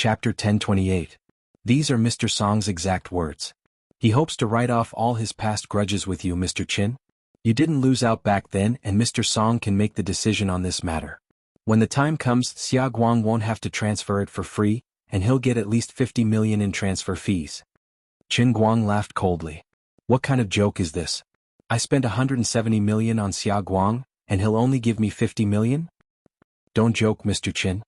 Chapter 1028. These are Mr. Song's exact words. He hopes to write off all his past grudges with you, Mr. Chin. You didn't lose out back then, and Mr. Song can make the decision on this matter. When the time comes, Xia Guang won't have to transfer it for free, and he'll get at least 50 million in transfer fees. Qin Guang laughed coldly. What kind of joke is this? I spent 170 million on Xia Guang, and he'll only give me 50 million? Don't joke, Mr. Chin.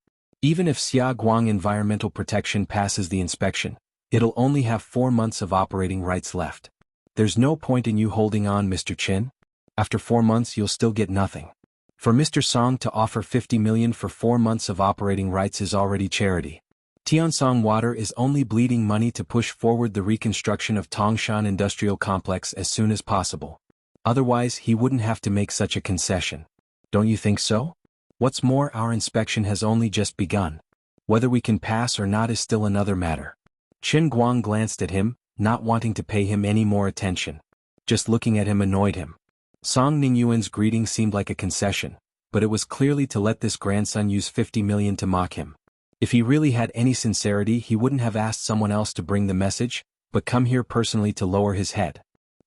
Even if Xia Guang Environmental Protection passes the inspection, it'll only have 4 months of operating rights left. There's no point in you holding on, Mr. Chin. After 4 months you'll still get nothing. For Mr. Song to offer 50 million for 4 months of operating rights is already charity. Tiansong Water is only bleeding money to push forward the reconstruction of Tangshan Industrial Complex as soon as possible. Otherwise he wouldn't have to make such a concession. Don't you think so? What's more, our inspection has only just begun. Whether we can pass or not is still another matter. Qin Guang glanced at him, not wanting to pay him any more attention. Just looking at him annoyed him. Song Ningyuan's greeting seemed like a concession, but it was clearly to let this grandson use 50 million to mock him. If he really had any sincerity, he wouldn't have asked someone else to bring the message, but come here personally to lower his head.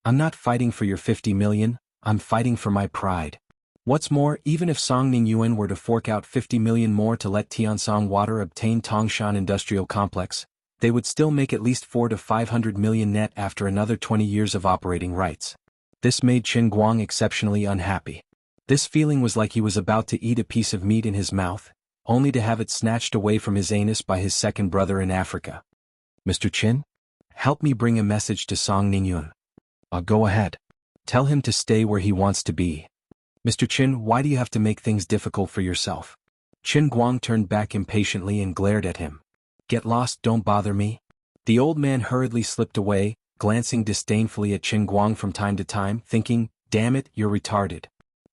I'm not fighting for your 50 million, I'm fighting for my pride. What's more, even if Song Ningyuan were to fork out 50 million more to let Tiansong Water obtain Tangshan Industrial Complex, they would still make at least 400 to 500 million net after another 20 years of operating rights. This made Qin Guang exceptionally unhappy. This feeling was like he was about to eat a piece of meat in his mouth, only to have it snatched away from his anus by his second brother in Africa. Mr. Qin? Help me bring a message to Song Ningyuan. Go ahead. Tell him to stay where he wants to be. Mr. Qin, why do you have to make things difficult for yourself? Qin Guang turned back impatiently and glared at him. Get lost, don't bother me. The old man hurriedly slipped away, glancing disdainfully at Qin Guang from time to time, thinking, damn it, you're retarded.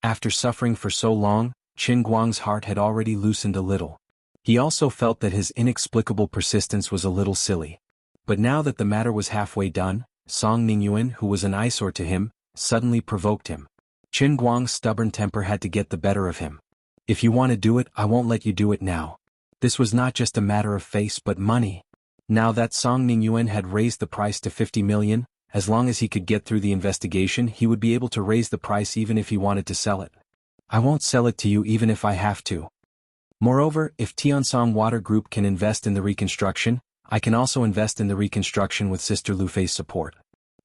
After suffering for so long, Qin Guang's heart had already loosened a little. He also felt that his inexplicable persistence was a little silly. But now that the matter was halfway done, Song Ningyuan, who was an eyesore to him, suddenly provoked him. Qin Guang's stubborn temper had to get the better of him. If you want to do it, I won't let you do it now. This was not just a matter of face but money. Now that Song Ningyuan had raised the price to 50 million, as long as he could get through the investigation he would be able to raise the price even if he wanted to sell it. I won't sell it to you even if I have to. Moreover, if Tiansong Water Group can invest in the reconstruction, I can also invest in the reconstruction with Sister Lu Fei's support.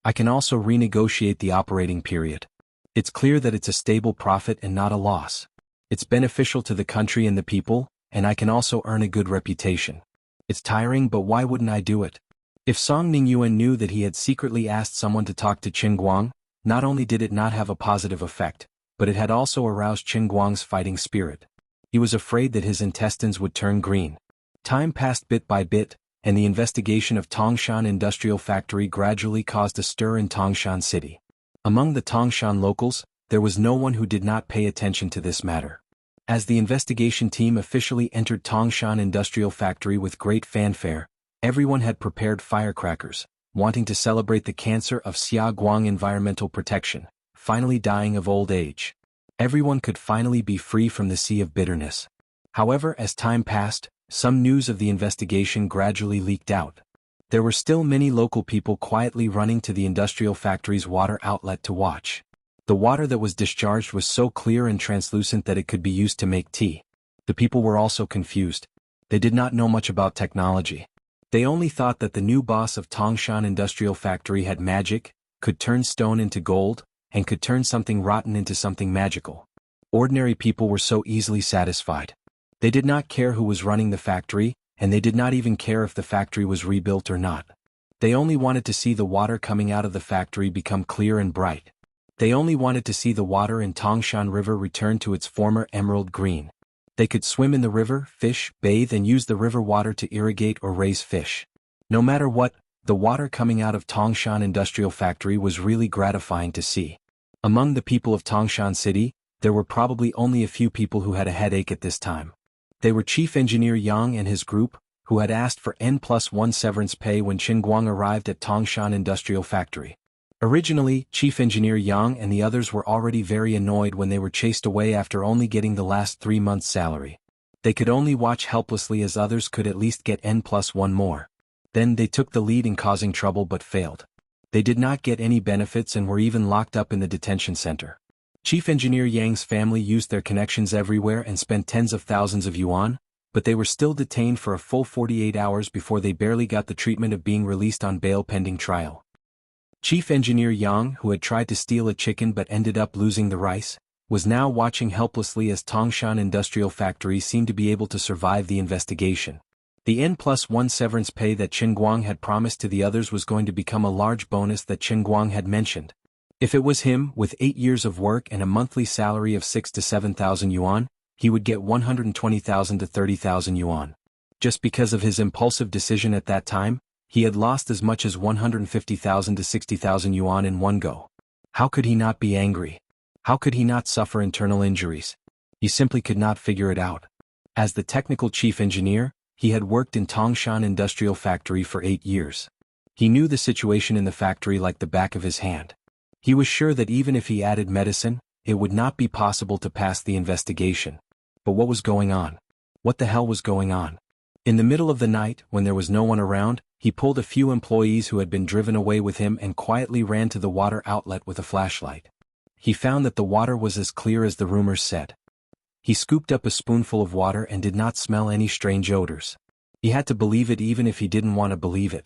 I can also renegotiate the operating period. It's clear that it's a stable profit and not a loss. It's beneficial to the country and the people, and I can also earn a good reputation. It's tiring, but why wouldn't I do it? If Song Ningyuan knew that he had secretly asked someone to talk to Qin Guang, not only did it not have a positive effect, but it had also aroused Qin Guang's fighting spirit. He was afraid that his intestines would turn green. Time passed bit by bit, and the investigation of Tangshan Industrial Factory gradually caused a stir in Tangshan City. Among the Tangshan locals, there was no one who did not pay attention to this matter. As the investigation team officially entered Tangshan Industrial Factory with great fanfare, everyone had prepared firecrackers, wanting to celebrate the cancer of Xia Guang Environmental Protection, finally dying of old age. Everyone could finally be free from the sea of bitterness. However, as time passed, some news of the investigation gradually leaked out. There were still many local people quietly running to the industrial factory's water outlet to watch. The water that was discharged was so clear and translucent that it could be used to make tea. The people were also confused. They did not know much about technology. They only thought that the new boss of Tangshan Industrial Factory had magic, could turn stone into gold, and could turn something rotten into something magical. Ordinary people were so easily satisfied. They did not care who was running the factory, and they did not even care if the factory was rebuilt or not. They only wanted to see the water coming out of the factory become clear and bright. They only wanted to see the water in Tangshan River return to its former emerald green. They could swim in the river, fish, bathe and use the river water to irrigate or raise fish. No matter what, the water coming out of Tangshan Industrial Factory was really gratifying to see. Among the people of Tangshan City, there were probably only a few people who had a headache at this time. They were Chief Engineer Yang and his group, who had asked for N+1 severance pay when Qin Guang arrived at Tangshan Industrial Factory. Originally, Chief Engineer Yang and the others were already very annoyed when they were chased away after only getting the last 3 months' salary. They could only watch helplessly as others could at least get N+1 more. Then they took the lead in causing trouble but failed. They did not get any benefits and were even locked up in the detention center. Chief Engineer Yang's family used their connections everywhere and spent tens of thousands of yuan, but they were still detained for a full 48 hours before they barely got the treatment of being released on bail pending trial. Chief Engineer Yang, who had tried to steal a chicken but ended up losing the rice, was now watching helplessly as Tongshan Industrial Factory seemed to be able to survive the investigation. The N+1 severance pay that Qin Guang had promised to the others was going to become a large bonus that Qin Guang had mentioned. If it was him, with 8 years of work and a monthly salary of 6 to 7,000 yuan, he would get 120,000 to 30,000 yuan. Just because of his impulsive decision at that time, he had lost as much as 150,000 to 60,000 yuan in one go. How could he not be angry? How could he not suffer internal injuries? He simply could not figure it out. As the technical chief engineer, he had worked in Tongshan Industrial Factory for 8 years. He knew the situation in the factory like the back of his hand. He was sure that even if he added medicine, it would not be possible to pass the investigation. But what was going on? What the hell was going on? In the middle of the night, when there was no one around, he pulled a few employees who had been driven away with him and quietly ran to the water outlet with a flashlight. He found that the water was as clear as the rumors said. He scooped up a spoonful of water and did not smell any strange odors. He had to believe it even if he didn't want to believe it.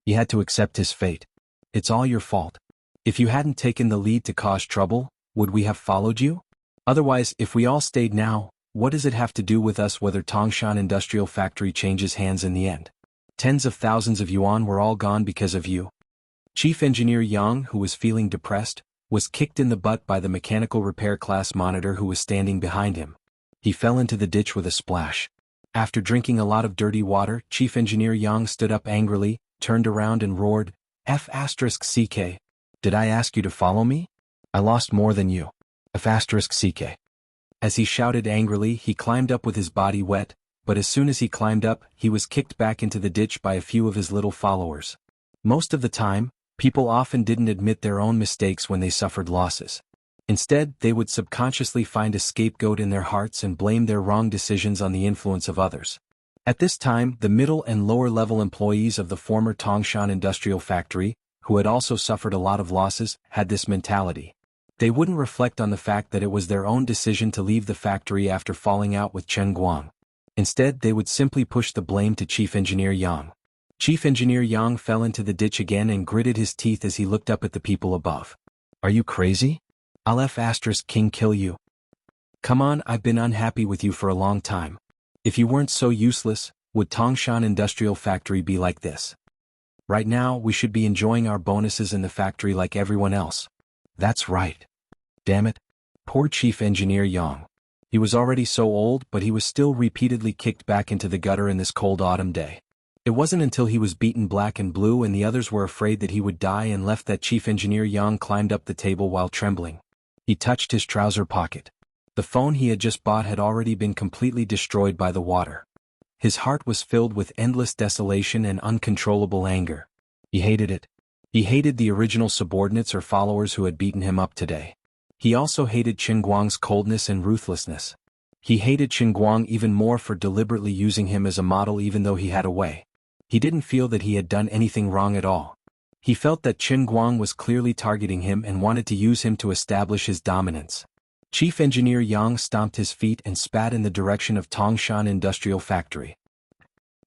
He had to accept his fate. It's all your fault. If you hadn't taken the lead to cause trouble, would we have followed you? Otherwise, if we all stayed now, what does it have to do with us whether Tongshan Industrial Factory changes hands in the end? Tens of thousands of yuan were all gone because of you. Chief Engineer Yang, who was feeling depressed, was kicked in the butt by the mechanical repair class monitor who was standing behind him. He fell into the ditch with a splash. After drinking a lot of dirty water, Chief Engineer Yang stood up angrily, turned around and roared, F***CK. Did I ask you to follow me? I lost more than you. F***CK. As he shouted angrily, he climbed up with his body wet, but as soon as he climbed up, he was kicked back into the ditch by a few of his little followers. Most of the time, people often didn't admit their own mistakes when they suffered losses. Instead, they would subconsciously find a scapegoat in their hearts and blame their wrong decisions on the influence of others. At this time, the middle and lower level employees of the former Tongshan Industrial Factory, who had also suffered a lot of losses, had this mentality. They wouldn't reflect on the fact that it was their own decision to leave the factory after falling out with Chen Guang. Instead, they would simply push the blame to Chief Engineer Yang. Chief Engineer Yang fell into the ditch again and gritted his teeth as he looked up at the people above. Are you crazy? I'll F***king kill you. Come on, I've been unhappy with you for a long time. If you weren't so useless, would Tongshan Industrial Factory be like this? Right now, we should be enjoying our bonuses in the factory like everyone else. That's right. Damn it. Poor Chief Engineer Yang. He was already so old, but he was still repeatedly kicked back into the gutter in this cold autumn day. It wasn't until he was beaten black and blue and the others were afraid that he would die and left that Chief Engineer Yang climbed up the table while trembling. He touched his trouser pocket. The phone he had just bought had already been completely destroyed by the water. His heart was filled with endless desolation and uncontrollable anger. He hated it. He hated the original subordinates or followers who had beaten him up today. He also hated Qin Guang's coldness and ruthlessness. He hated Qin Guang even more for deliberately using him as a model even though he had a way. He didn't feel that he had done anything wrong at all. He felt that Qin Guang was clearly targeting him and wanted to use him to establish his dominance. Chief Engineer Yang stomped his feet and spat in the direction of Tongshan Industrial Factory.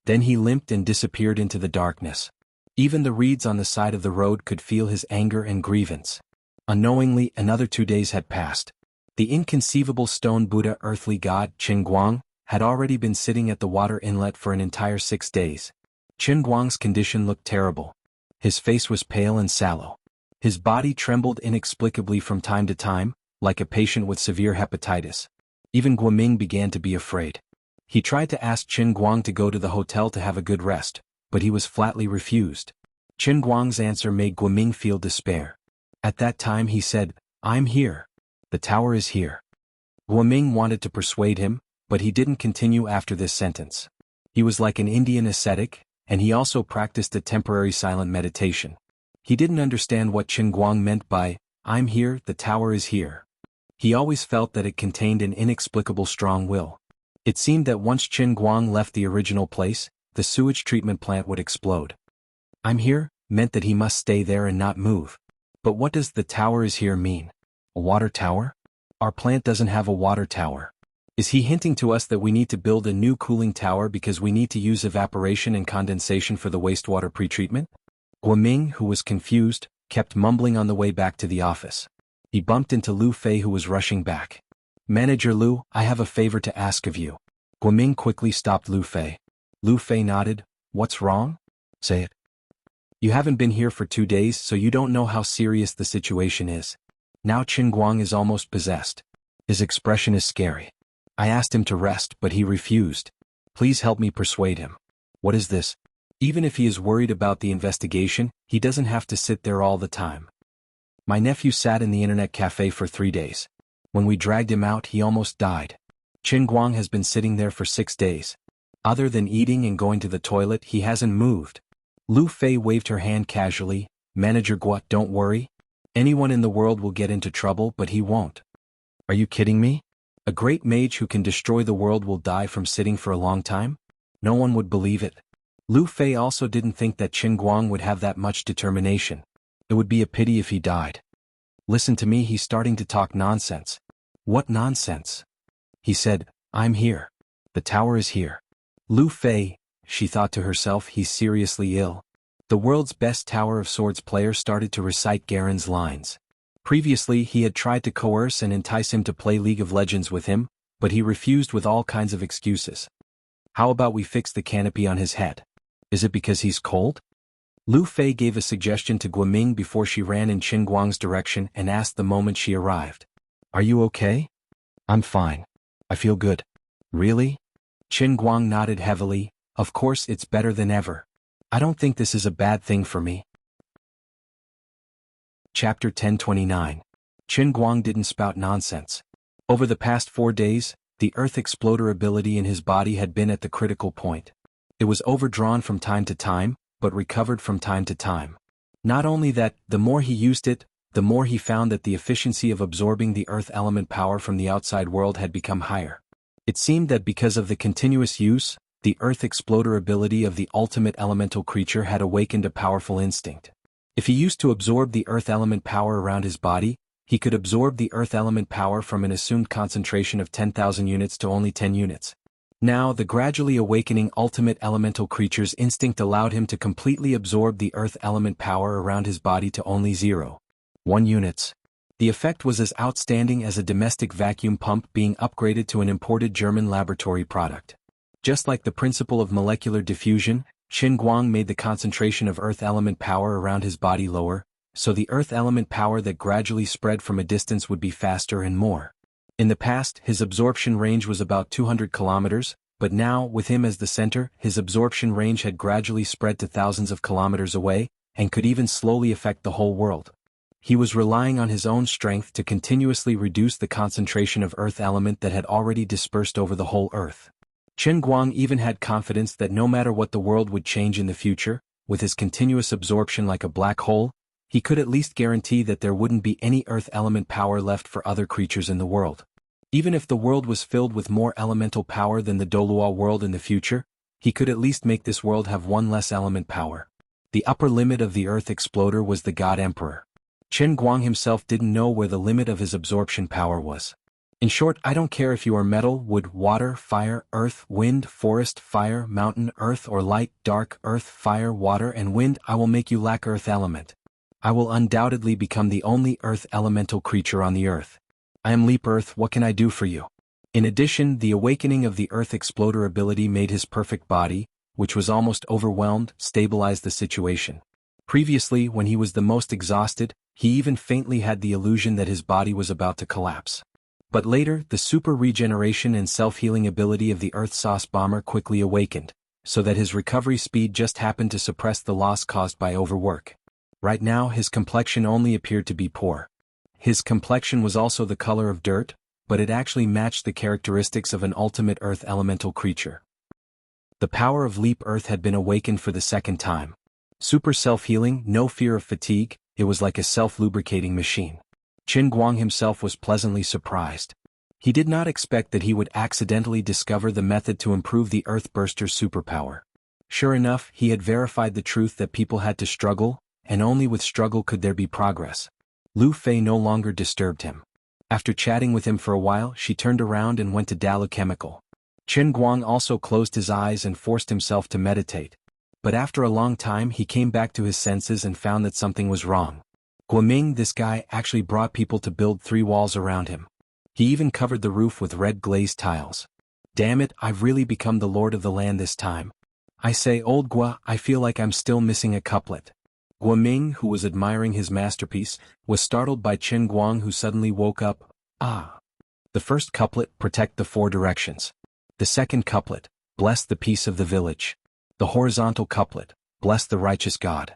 Then he limped and disappeared into the darkness. Even the reeds on the side of the road could feel his anger and grievance. Unknowingly, another 2 days had passed. The inconceivable stone Buddha earthly god, Qin Guang, had already been sitting at the water inlet for an entire 6 days. Qin Guang's condition looked terrible. His face was pale and sallow. His body trembled inexplicably from time to time, like a patient with severe hepatitis. Even Guoming began to be afraid. He tried to ask Qin Guang to go to the hotel to have a good rest, but he was flatly refused. Qin Guang's answer made Guoming feel despair. At that time he said, I'm here. The tower is here. Guoming wanted to persuade him, but he didn't continue after this sentence. He was like an Indian ascetic, and he also practiced a temporary silent meditation. He didn't understand what Qin Guang meant by, I'm here, the tower is here. He always felt that it contained an inexplicable strong will. It seemed that once Qin Guang left the original place, the sewage treatment plant would explode. "I'm here" meant that he must stay there and not move. But what does "the tower is here" mean? A water tower? Our plant doesn't have a water tower. Is he hinting to us that we need to build a new cooling tower because we need to use evaporation and condensation for the wastewater pretreatment? Guoming, who was confused, kept mumbling on the way back to the office. He bumped into Lu Fei, who was rushing back. "Manager Lu, I have a favor to ask of you." Guoming quickly stopped Lu Fei. Lu Fei nodded. "What's wrong? Say it." "You haven't been here for 2 days, so you don't know how serious the situation is. Now Qin Guang is almost possessed. His expression is scary. I asked him to rest, but he refused. Please help me persuade him." "What is this?" "Even if he is worried about the investigation, he doesn't have to sit there all the time. My nephew sat in the internet cafe for 3 days. When we dragged him out, he almost died. Qin Guang has been sitting there for 6 days. Other than eating and going to the toilet, he hasn't moved." Lu Fei waved her hand casually. "Manager Guo, don't worry. Anyone in the world will get into trouble, but he won't." "Are you kidding me? A great mage who can destroy the world will die from sitting for a long time? No one would believe it." Lu Fei also didn't think that Qin Guang would have that much determination. It would be a pity if he died. "Listen to me, he's starting to talk nonsense." "What nonsense?" He said, "I'm here. The tower is here." Lu Fei, she thought to herself, he's seriously ill. The world's best Tower of Swords player started to recite Garen's lines. Previously he had tried to coerce and entice him to play League of Legends with him, but he refused with all kinds of excuses. "How about we fix the canopy on his head? Is it because he's cold?" Lu Fei gave a suggestion to Guoming before she ran in Qin Guang's direction and asked the moment she arrived. "Are you okay?" "I'm fine. I feel good." "Really?" Qin Guang nodded heavily. "Of course it's better than ever. I don't think this is a bad thing for me." Chapter 1029. Qin Guang didn't spout nonsense. Over the past 4 days, the earth exploder ability in his body had been at the critical point. It was overdrawn from time to time, but recovered from time to time. Not only that, the more he used it, the more he found that the efficiency of absorbing the earth element power from the outside world had become higher. It seemed that because of the continuous use, the earth exploder ability of the ultimate elemental creature had awakened a powerful instinct. If he used to absorb the earth element power around his body, he could absorb the earth element power from an assumed concentration of 10,000 units to only 10 units. Now, the gradually awakening ultimate elemental creature's instinct allowed him to completely absorb the earth element power around his body to only 0.1 units. The effect was as outstanding as a domestic vacuum pump being upgraded to an imported German laboratory product. Just like the principle of molecular diffusion, Qin Guang made the concentration of earth element power around his body lower, so the earth element power that gradually spread from a distance would be faster and more. In the past, his absorption range was about 200 kilometers, but now, with him as the center, his absorption range had gradually spread to thousands of kilometers away, and could even slowly affect the whole world. He was relying on his own strength to continuously reduce the concentration of earth element that had already dispersed over the whole earth. Qin Guang even had confidence that no matter what the world would change in the future, with his continuous absorption like a black hole, he could at least guarantee that there wouldn't be any earth element power left for other creatures in the world. Even if the world was filled with more elemental power than the Dolua world in the future, he could at least make this world have one less element power. The upper limit of the earth exploder was the God Emperor. Qin Guang himself didn't know where the limit of his absorption power was. In short, I don't care if you are metal, wood, water, fire, earth, wind, forest, fire, mountain, earth or light, dark, earth, fire, water and wind, I will make you lack earth element. I will undoubtedly become the only earth elemental creature on the earth. I am Leap Earth, what can I do for you? In addition, the awakening of the earth exploder ability made his perfect body, which was almost overwhelmed, stabilize the situation. Previously, when he was the most exhausted, he even faintly had the illusion that his body was about to collapse. But later, the super regeneration and self-healing ability of the Earth Sauce Bomber quickly awakened, so that his recovery speed just happened to suppress the loss caused by overwork. Right now, his complexion only appeared to be poor. His complexion was also the color of dirt, but it actually matched the characteristics of an ultimate Earth elemental creature. The power of Leap Earth had been awakened for the second time. Super self-healing, no fear of fatigue, it was like a self-lubricating machine. Qin Guang himself was pleasantly surprised. He did not expect that he would accidentally discover the method to improve the Earthburster's superpower. Sure enough, he had verified the truth that people had to struggle, and only with struggle could there be progress. Lu Fei no longer disturbed him. After chatting with him for a while, she turned around and went to Dalu Chemical. Chen Guang also closed his eyes and forced himself to meditate. But after a long time he came back to his senses and found that something was wrong. Guoming, this guy, actually brought people to build 3 walls around him. He even covered the roof with red glazed tiles. Damn it, I've really become the lord of the land this time. I say, old Gua, I feel like I'm still missing a couplet. Guoming, who was admiring his masterpiece, was startled by Chen Guang, who suddenly woke up. Ah. The first couplet, protect the 4 directions. The second couplet, bless the peace of the village. The horizontal couplet, bless the righteous God.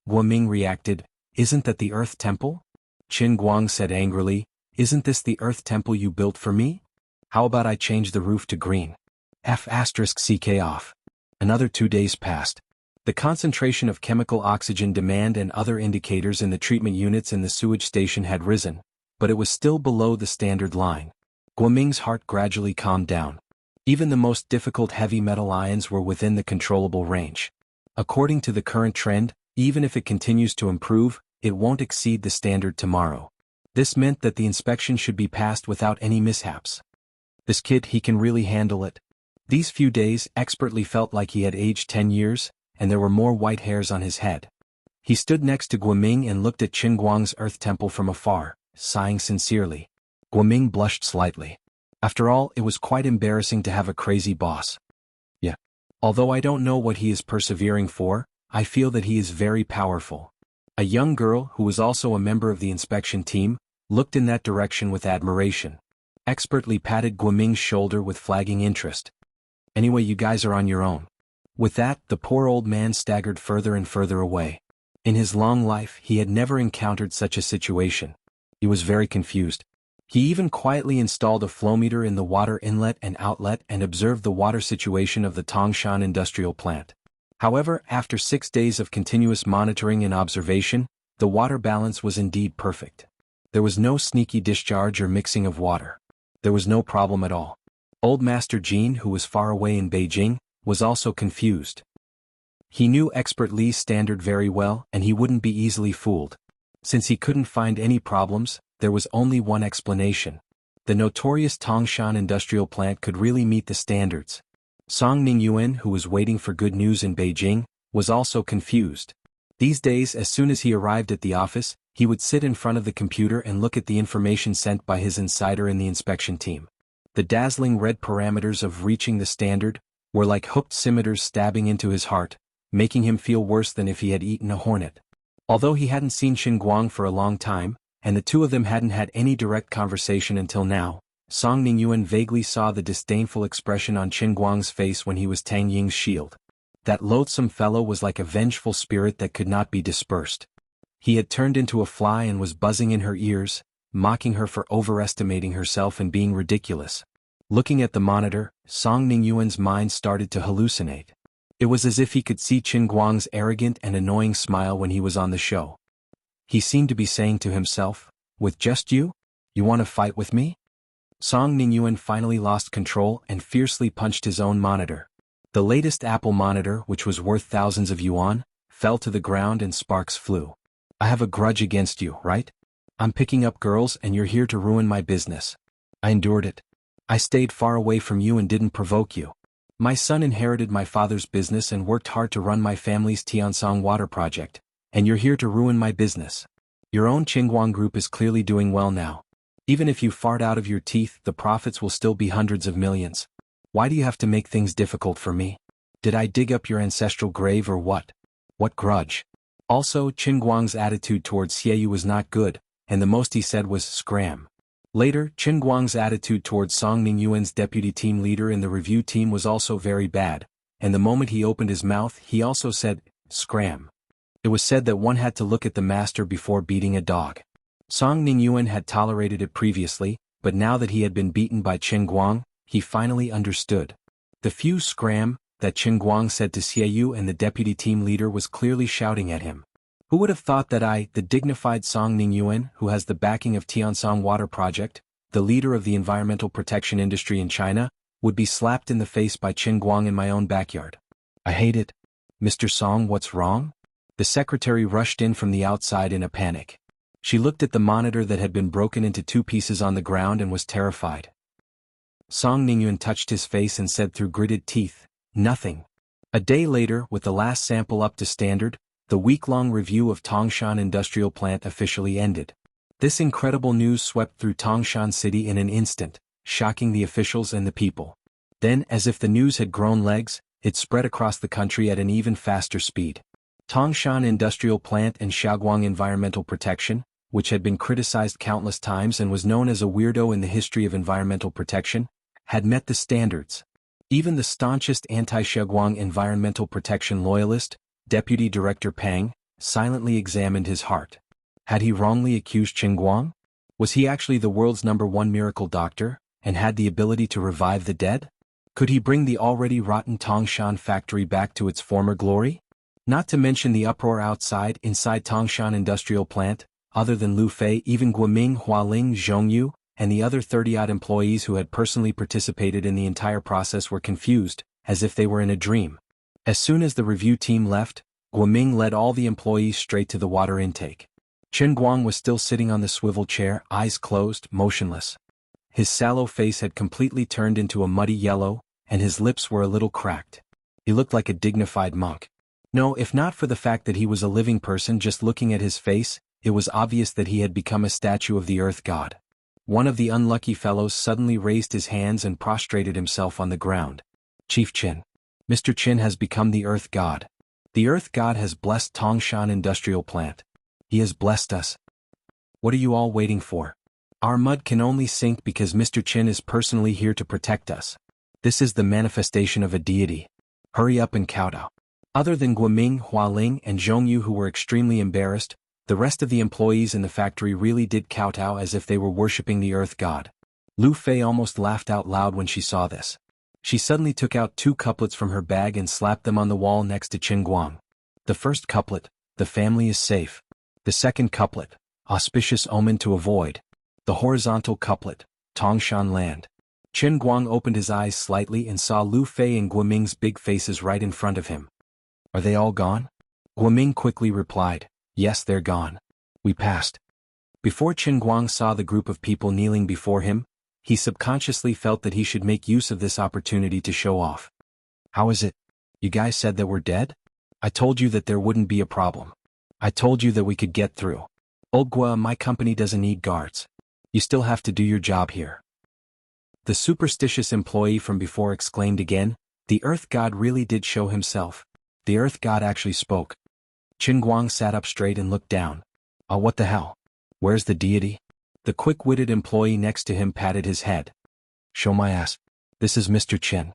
Guoming reacted, isn't that the Earth Temple? Chen Guang said angrily, isn't this the Earth Temple you built for me? How about I change the roof to green? F***ck off. Another 2 days passed. The concentration of chemical oxygen demand and other indicators in the treatment units in the sewage station had risen, but it was still below the standard line. Guoming's heart gradually calmed down. Even the most difficult heavy metal ions were within the controllable range. According to the current trend, even if it continues to improve, it won't exceed the standard tomorrow. This meant that the inspection should be passed without any mishaps. This kid, he can really handle it. These few days expertly felt like he had aged 10 years, and there were more white hairs on his head. He stood next to Guoming and looked at Chen Guang's Earth Temple from afar, sighing sincerely. Guoming blushed slightly. After all, it was quite embarrassing to have a crazy boss. Yeah. Although I don't know what he is persevering for, I feel that he is very powerful. A young girl, who was also a member of the inspection team, looked in that direction with admiration. Expertly patted Guoming's shoulder with flagging interest. Anyway, you guys are on your own. With that, the poor old man staggered further and further away. In his long life, he had never encountered such a situation. He was very confused. He even quietly installed a flow meter in the water inlet and outlet and observed the water situation of the Tangshan industrial plant. However, after 6 days of continuous monitoring and observation, the water balance was indeed perfect. There was no sneaky discharge or mixing of water. There was no problem at all. Old Master Jean, who was far away in Beijing, was also confused. He knew Expert Li's standard very well, and he wouldn't be easily fooled. Since he couldn't find any problems, there was only one explanation. The notorious Tangshan industrial plant could really meet the standards. Song Ningyuan, who was waiting for good news in Beijing, was also confused. These days, as soon as he arrived at the office, he would sit in front of the computer and look at the information sent by his insider in the inspection team. The dazzling red parameters of reaching the standard were like hooked scimitars stabbing into his heart, making him feel worse than if he had eaten a hornet. Although he hadn't seen Chen Guang for a long time, and the two of them hadn't had any direct conversation until now, Song Ningyuan vaguely saw the disdainful expression on Chen Guang's face when he was Tang Ying's shield. That loathsome fellow was like a vengeful spirit that could not be dispersed. He had turned into a fly and was buzzing in her ears, mocking her for overestimating herself and being ridiculous. Looking at the monitor, Song Ningyuan's mind started to hallucinate. It was as if he could see Chen Guang's arrogant and annoying smile when he was on the show. He seemed to be saying to himself, with just you? You want to fight with me? Song Ningyuan finally lost control and fiercely punched his own monitor. The latest Apple monitor, which was worth thousands of yuan, fell to the ground and sparks flew. I have a grudge against you, right? I'm picking up girls and you're here to ruin my business. I endured it. I stayed far away from you and didn't provoke you. My son inherited my father's business and worked hard to run my family's Tiansong water project, and you're here to ruin my business. Your own Qingguang group is clearly doing well now. Even if you fart out of your teeth, the profits will still be hundreds of millions. Why do you have to make things difficult for me? Did I dig up your ancestral grave or what? What grudge? Also, Qingguang's attitude towards Xieyu was not good, and the most he said was scram. Later, Qingguang's attitude towards Song Ningyuan's deputy team leader in the review team was also very bad, and the moment he opened his mouth he also said, scram. It was said that one had to look at the master before beating a dog. Song Ningyuan had tolerated it previously, but now that he had been beaten by Qingguang, he finally understood. The few scram that Qingguang said to Xieyu and the deputy team leader was clearly shouting at him. Who would have thought that I, the dignified Song Ningyuan, who has the backing of Tiansong Water Project, the leader of the environmental protection industry in China, would be slapped in the face by Qin Guang in my own backyard. I hate it. Mr. Song, what's wrong? The secretary rushed in from the outside in a panic. She looked at the monitor that had been broken into 2 pieces on the ground and was terrified. Song Ningyuan touched his face and said through gritted teeth, "Nothing." A day later, with the last sample up to standard, the week-long review of Tangshan Industrial Plant officially ended. This incredible news swept through Tangshan City in an instant, shocking the officials and the people. Then, as if the news had grown legs, it spread across the country at an even faster speed. Tangshan Industrial Plant and Shaoguang Environmental Protection, which had been criticized countless times and was known as a weirdo in the history of environmental protection, had met the standards. Even the staunchest anti-Shaoguang environmental protection loyalist, Deputy Director Pang, silently examined his heart. Had he wrongly accused Qin Guang? Was he actually the world's #1 miracle doctor, and had the ability to revive the dead? Could he bring the already rotten Tangshan factory back to its former glory? Not to mention the uproar inside Tangshan Industrial Plant, other than Lu Fei, even Guoming, Hualing, Zhongyu, and the other 30-odd employees who had personally participated in the entire process were confused, as if they were in a dream. As soon as the review team left, Guoming led all the employees straight to the water intake. Qin Guang was still sitting on the swivel chair, eyes closed, motionless. His sallow face had completely turned into a muddy yellow, and his lips were a little cracked. He looked like a dignified monk. No, if not for the fact that he was a living person, just looking at his face, it was obvious that he had become a statue of the earth god. One of the unlucky fellows suddenly raised his hands and prostrated himself on the ground. "Chief Qin. Mr. Qin has become the earth god. The earth god has blessed Tangshan Industrial Plant. He has blessed us. What are you all waiting for? Our mud can only sink because Mr. Qin is personally here to protect us. This is the manifestation of a deity. Hurry up and kowtow." Other than Guoming, Hualing, and Zhongyu, who were extremely embarrassed, the rest of the employees in the factory really did kowtow as if they were worshipping the earth god. Lu Fei almost laughed out loud when she saw this. She suddenly took out 2 couplets from her bag and slapped them on the wall next to Qin Guang. The first couplet, "The family is safe." The second couplet, "Auspicious omen to avoid." The horizontal couplet, "Tangshan land." Qin Guang opened his eyes slightly and saw Lu Fei and Guoming's big faces right in front of him. "Are they all gone?" Guoming quickly replied, "Yes, they're gone. We passed." Before Qin Guang saw the group of people kneeling before him, he subconsciously felt that he should make use of this opportunity to show off. "How is it? You guys said that we're dead? I told you that there wouldn't be a problem. I told you that we could get through. Old Gua, my company doesn't need guards. You still have to do your job here." The superstitious employee from before exclaimed again, "The earth god really did show himself. The earth god actually spoke." Qin Guang sat up straight and looked down. "Oh, what the hell? Where's the deity?" The quick-witted employee next to him patted his head. "Show my ass. This is Mr. Qin."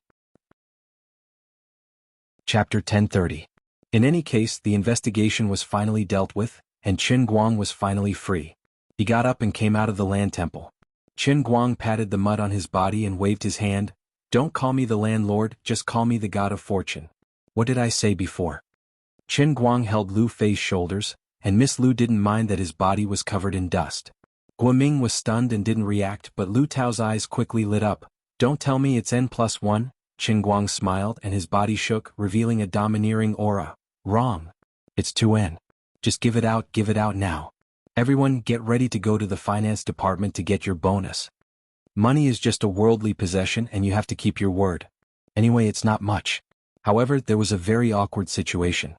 Chapter 1030. In any case, the investigation was finally dealt with, and Qin Guang was finally free. He got up and came out of the land temple. Qin Guang patted the mud on his body and waved his hand. "Don't call me the landlord, just call me the god of fortune. What did I say before?" Qin Guang held Lu Fei's shoulders, and Miss Lu didn't mind that his body was covered in dust. Guoming was stunned and didn't react, but Lu Tao's eyes quickly lit up. "Don't tell me it's N+1, Qin Guang smiled and his body shook, revealing a domineering aura. "Wrong. It's 2N. Just give it out now. Everyone get ready to go to the finance department to get your bonus. Money is just a worldly possession and you have to keep your word. Anyway, it's not much." However, there was a very awkward situation.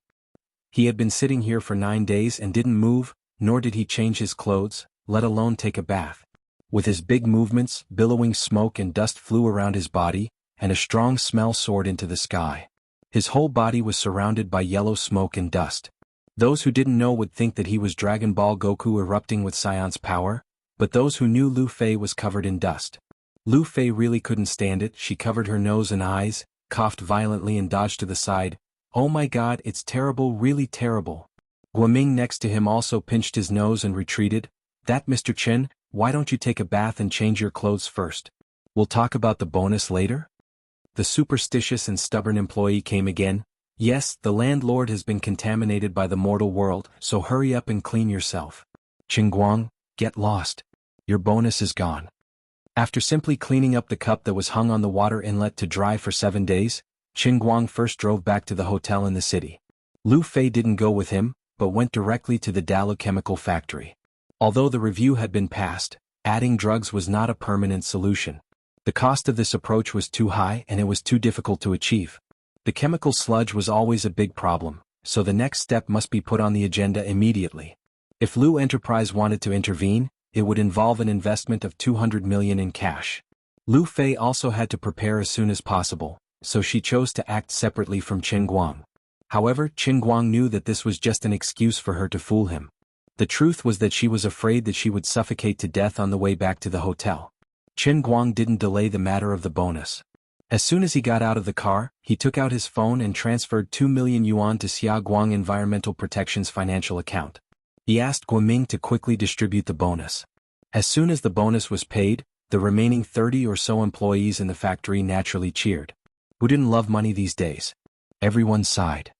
He had been sitting here for 9 days and didn't move, nor did he change his clothes, let alone take a bath. With his big movements, billowing smoke and dust flew around his body, and a strong smell soared into the sky. His whole body was surrounded by yellow smoke and dust. Those who didn't know would think that he was Dragon Ball Goku erupting with Scion's power, but those who knew Lu Fei was covered in dust. Lu Fei really couldn't stand it. She covered her nose and eyes, coughed violently and dodged to the side. "Oh my god, it's terrible, really terrible." Guoming next to him also pinched his nose and retreated. "That Mr. Qin, why don't you take a bath and change your clothes first? We'll talk about the bonus later?" The superstitious and stubborn employee came again. "Yes, the landlord has been contaminated by the mortal world, so hurry up and clean yourself. Qin Guang, get lost. Your bonus is gone." After simply cleaning up the cup that was hung on the water inlet to dry for 7 days, Qin Guang first drove back to the hotel in the city. Lu Fei didn't go with him, but went directly to the Dalu chemical factory. Although the review had been passed, adding drugs was not a permanent solution. The cost of this approach was too high and it was too difficult to achieve. The chemical sludge was always a big problem, so the next step must be put on the agenda immediately. If Lu Enterprise wanted to intervene, it would involve an investment of 200 million in cash. Lu Fei also had to prepare as soon as possible, so she chose to act separately from Qin Guang. However, Qin Guang knew that this was just an excuse for her to fool him. The truth was that she was afraid that she would suffocate to death on the way back to the hotel. Qin Guang didn't delay the matter of the bonus. As soon as he got out of the car, he took out his phone and transferred 2 million yuan to Xia Guang Environmental Protection's financial account. He asked Guoming to quickly distribute the bonus. As soon as the bonus was paid, the remaining 30 or so employees in the factory naturally cheered. Who didn't love money these days? Everyone sighed.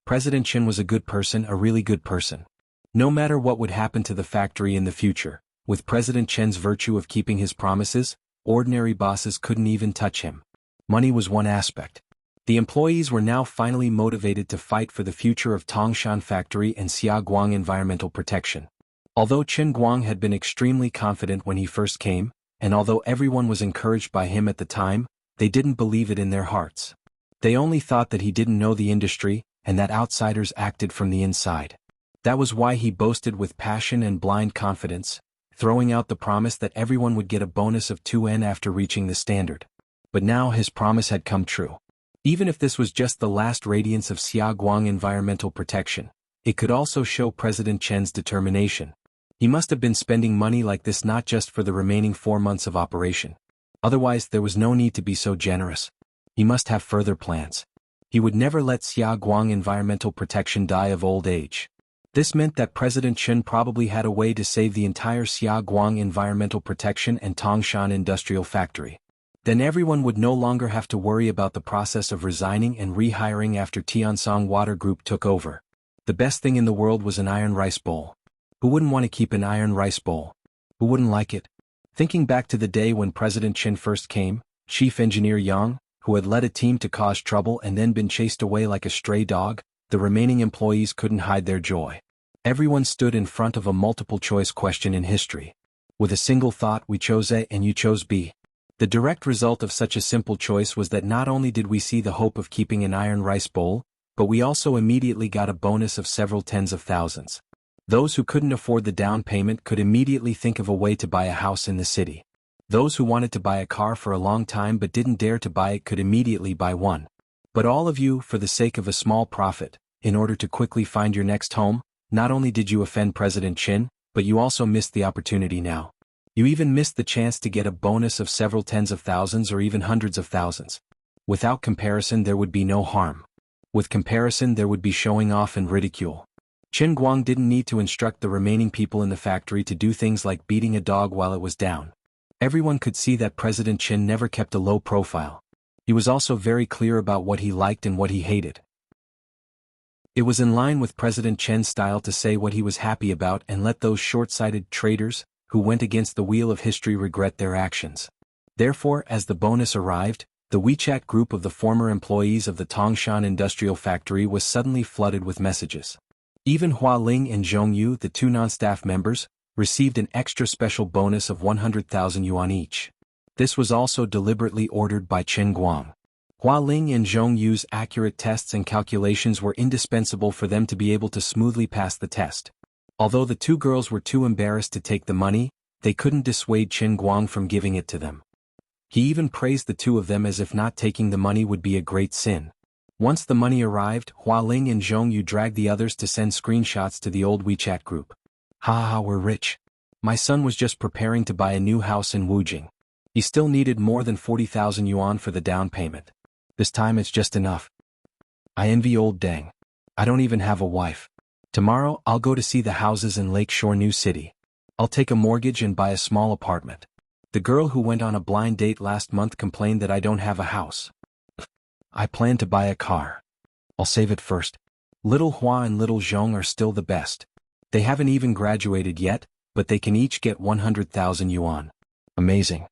President Qin was a good person, a really good person. No matter what would happen to the factory in the future, with President Chen's virtue of keeping his promises, ordinary bosses couldn't even touch him. Money was one aspect. The employees were now finally motivated to fight for the future of Tongshan Factory and Xia Guang Environmental Protection. Although Qin Guang had been extremely confident when he first came, and although everyone was encouraged by him at the time, they didn't believe it in their hearts. They only thought that he didn't know the industry, and that outsiders acted from the inside. That was why he boasted with passion and blind confidence, throwing out the promise that everyone would get a bonus of 2N after reaching the standard. But now his promise had come true. Even if this was just the last radiance of Xia Guang Environmental Protection, it could also show President Chen's determination. He must have been spending money like this not just for the remaining 4 months of operation. Otherwise there was no need to be so generous. He must have further plans. He would never let Xia Guang Environmental Protection die of old age. This meant that President Chen probably had a way to save the entire Xia Guang Environmental Protection and Tongshan Industrial Factory. Then everyone would no longer have to worry about the process of resigning and rehiring after Tiansong Water Group took over. The best thing in the world was an iron rice bowl. Who wouldn't want to keep an iron rice bowl? Who wouldn't like it? Thinking back to the day when President Chen first came, Chief Engineer Yang, who had led a team to cause trouble and then been chased away like a stray dog, the remaining employees couldn't hide their joy. Everyone stood in front of a multiple-choice question in history. With a single thought, we chose A and you chose B. The direct result of such a simple choice was that not only did we see the hope of keeping an iron rice bowl, but we also immediately got a bonus of several tens of thousands. Those who couldn't afford the down payment could immediately think of a way to buy a house in the city. Those who wanted to buy a car for a long time but didn't dare to buy it could immediately buy one. But all of you, for the sake of a small profit, in order to quickly find your next home, not only did you offend President Qin, but you also missed the opportunity now. You even missed the chance to get a bonus of several tens of thousands or even hundreds of thousands. Without comparison there would be no harm. With comparison there would be showing off and ridicule. Qin Guang didn't need to instruct the remaining people in the factory to do things like beating a dog while it was down. Everyone could see that President Qin never kept a low profile. He was also very clear about what he liked and what he hated. It was in line with President Chen's style to say what he was happy about and let those short-sighted traitors, who went against the wheel of history, regret their actions. Therefore, as the bonus arrived, the WeChat group of the former employees of the Tongshan Industrial Factory was suddenly flooded with messages. Even Hua Ling and Zhong Yu, the 2 non-staff members, received an extra special bonus of 100,000 yuan each. This was also deliberately ordered by Qin Guang. Hua Ling and Zhong Yu's accurate tests and calculations were indispensable for them to be able to smoothly pass the test. Although the 2 girls were too embarrassed to take the money, they couldn't dissuade Qin Guang from giving it to them. He even praised the 2 of them as if not taking the money would be a great sin. Once the money arrived, Hua Ling and Zhong Yu dragged the others to send screenshots to the old WeChat group. Ha, we're rich. My son was just preparing to buy a new house in Wujing. He still needed more than 40,000 yuan for the down payment. This time it's just enough. I envy old Deng. I don't even have a wife. Tomorrow I'll go to see the houses in Lakeshore New City. I'll take a mortgage and buy a small apartment. The girl who went on a blind date last month complained that I don't have a house. I plan to buy a car. I'll save it first. Little Hua and little Zhong are still the best. They haven't even graduated yet, but they can each get 100,000 yuan. Amazing.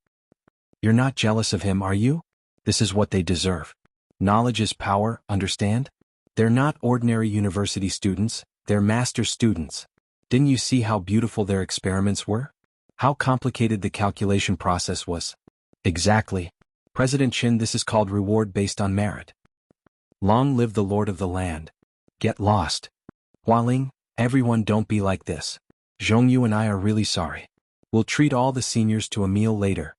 You're not jealous of him, are you? This is what they deserve. Knowledge is power, understand? They're not ordinary university students, they're master students. Didn't you see how beautiful their experiments were? How complicated the calculation process was? Exactly. President Qin, this is called reward based on merit. Long live the Lord of the land. Get lost. Hualing, everyone don't be like this. Zhongyu and I are really sorry. We'll treat all the seniors to a meal later.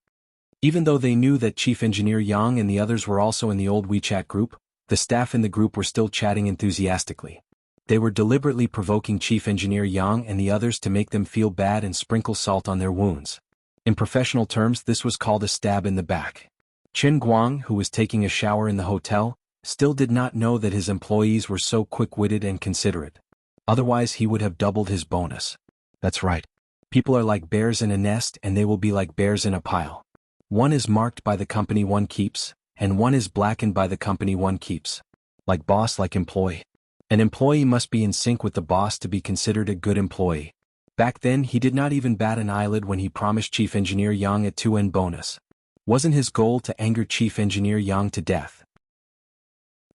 Even though they knew that Chief Engineer Yang and the others were also in the old WeChat group, the staff in the group were still chatting enthusiastically. They were deliberately provoking Chief Engineer Yang and the others to make them feel bad and sprinkle salt on their wounds. In professional terms, this was called a stab in the back. Qin Guang, who was taking a shower in the hotel, still did not know that his employees were so quick-witted and considerate. Otherwise he would have doubled his bonus. That's right. People are like bears in a nest and they will be like bears in a pile. One is marked by the company one keeps, and one is blackened by the company one keeps. Like boss, like employee. An employee must be in sync with the boss to be considered a good employee. Back then he did not even bat an eyelid when he promised Chief Engineer Yang a 2N bonus. Wasn't his goal to anger Chief Engineer Yang to death?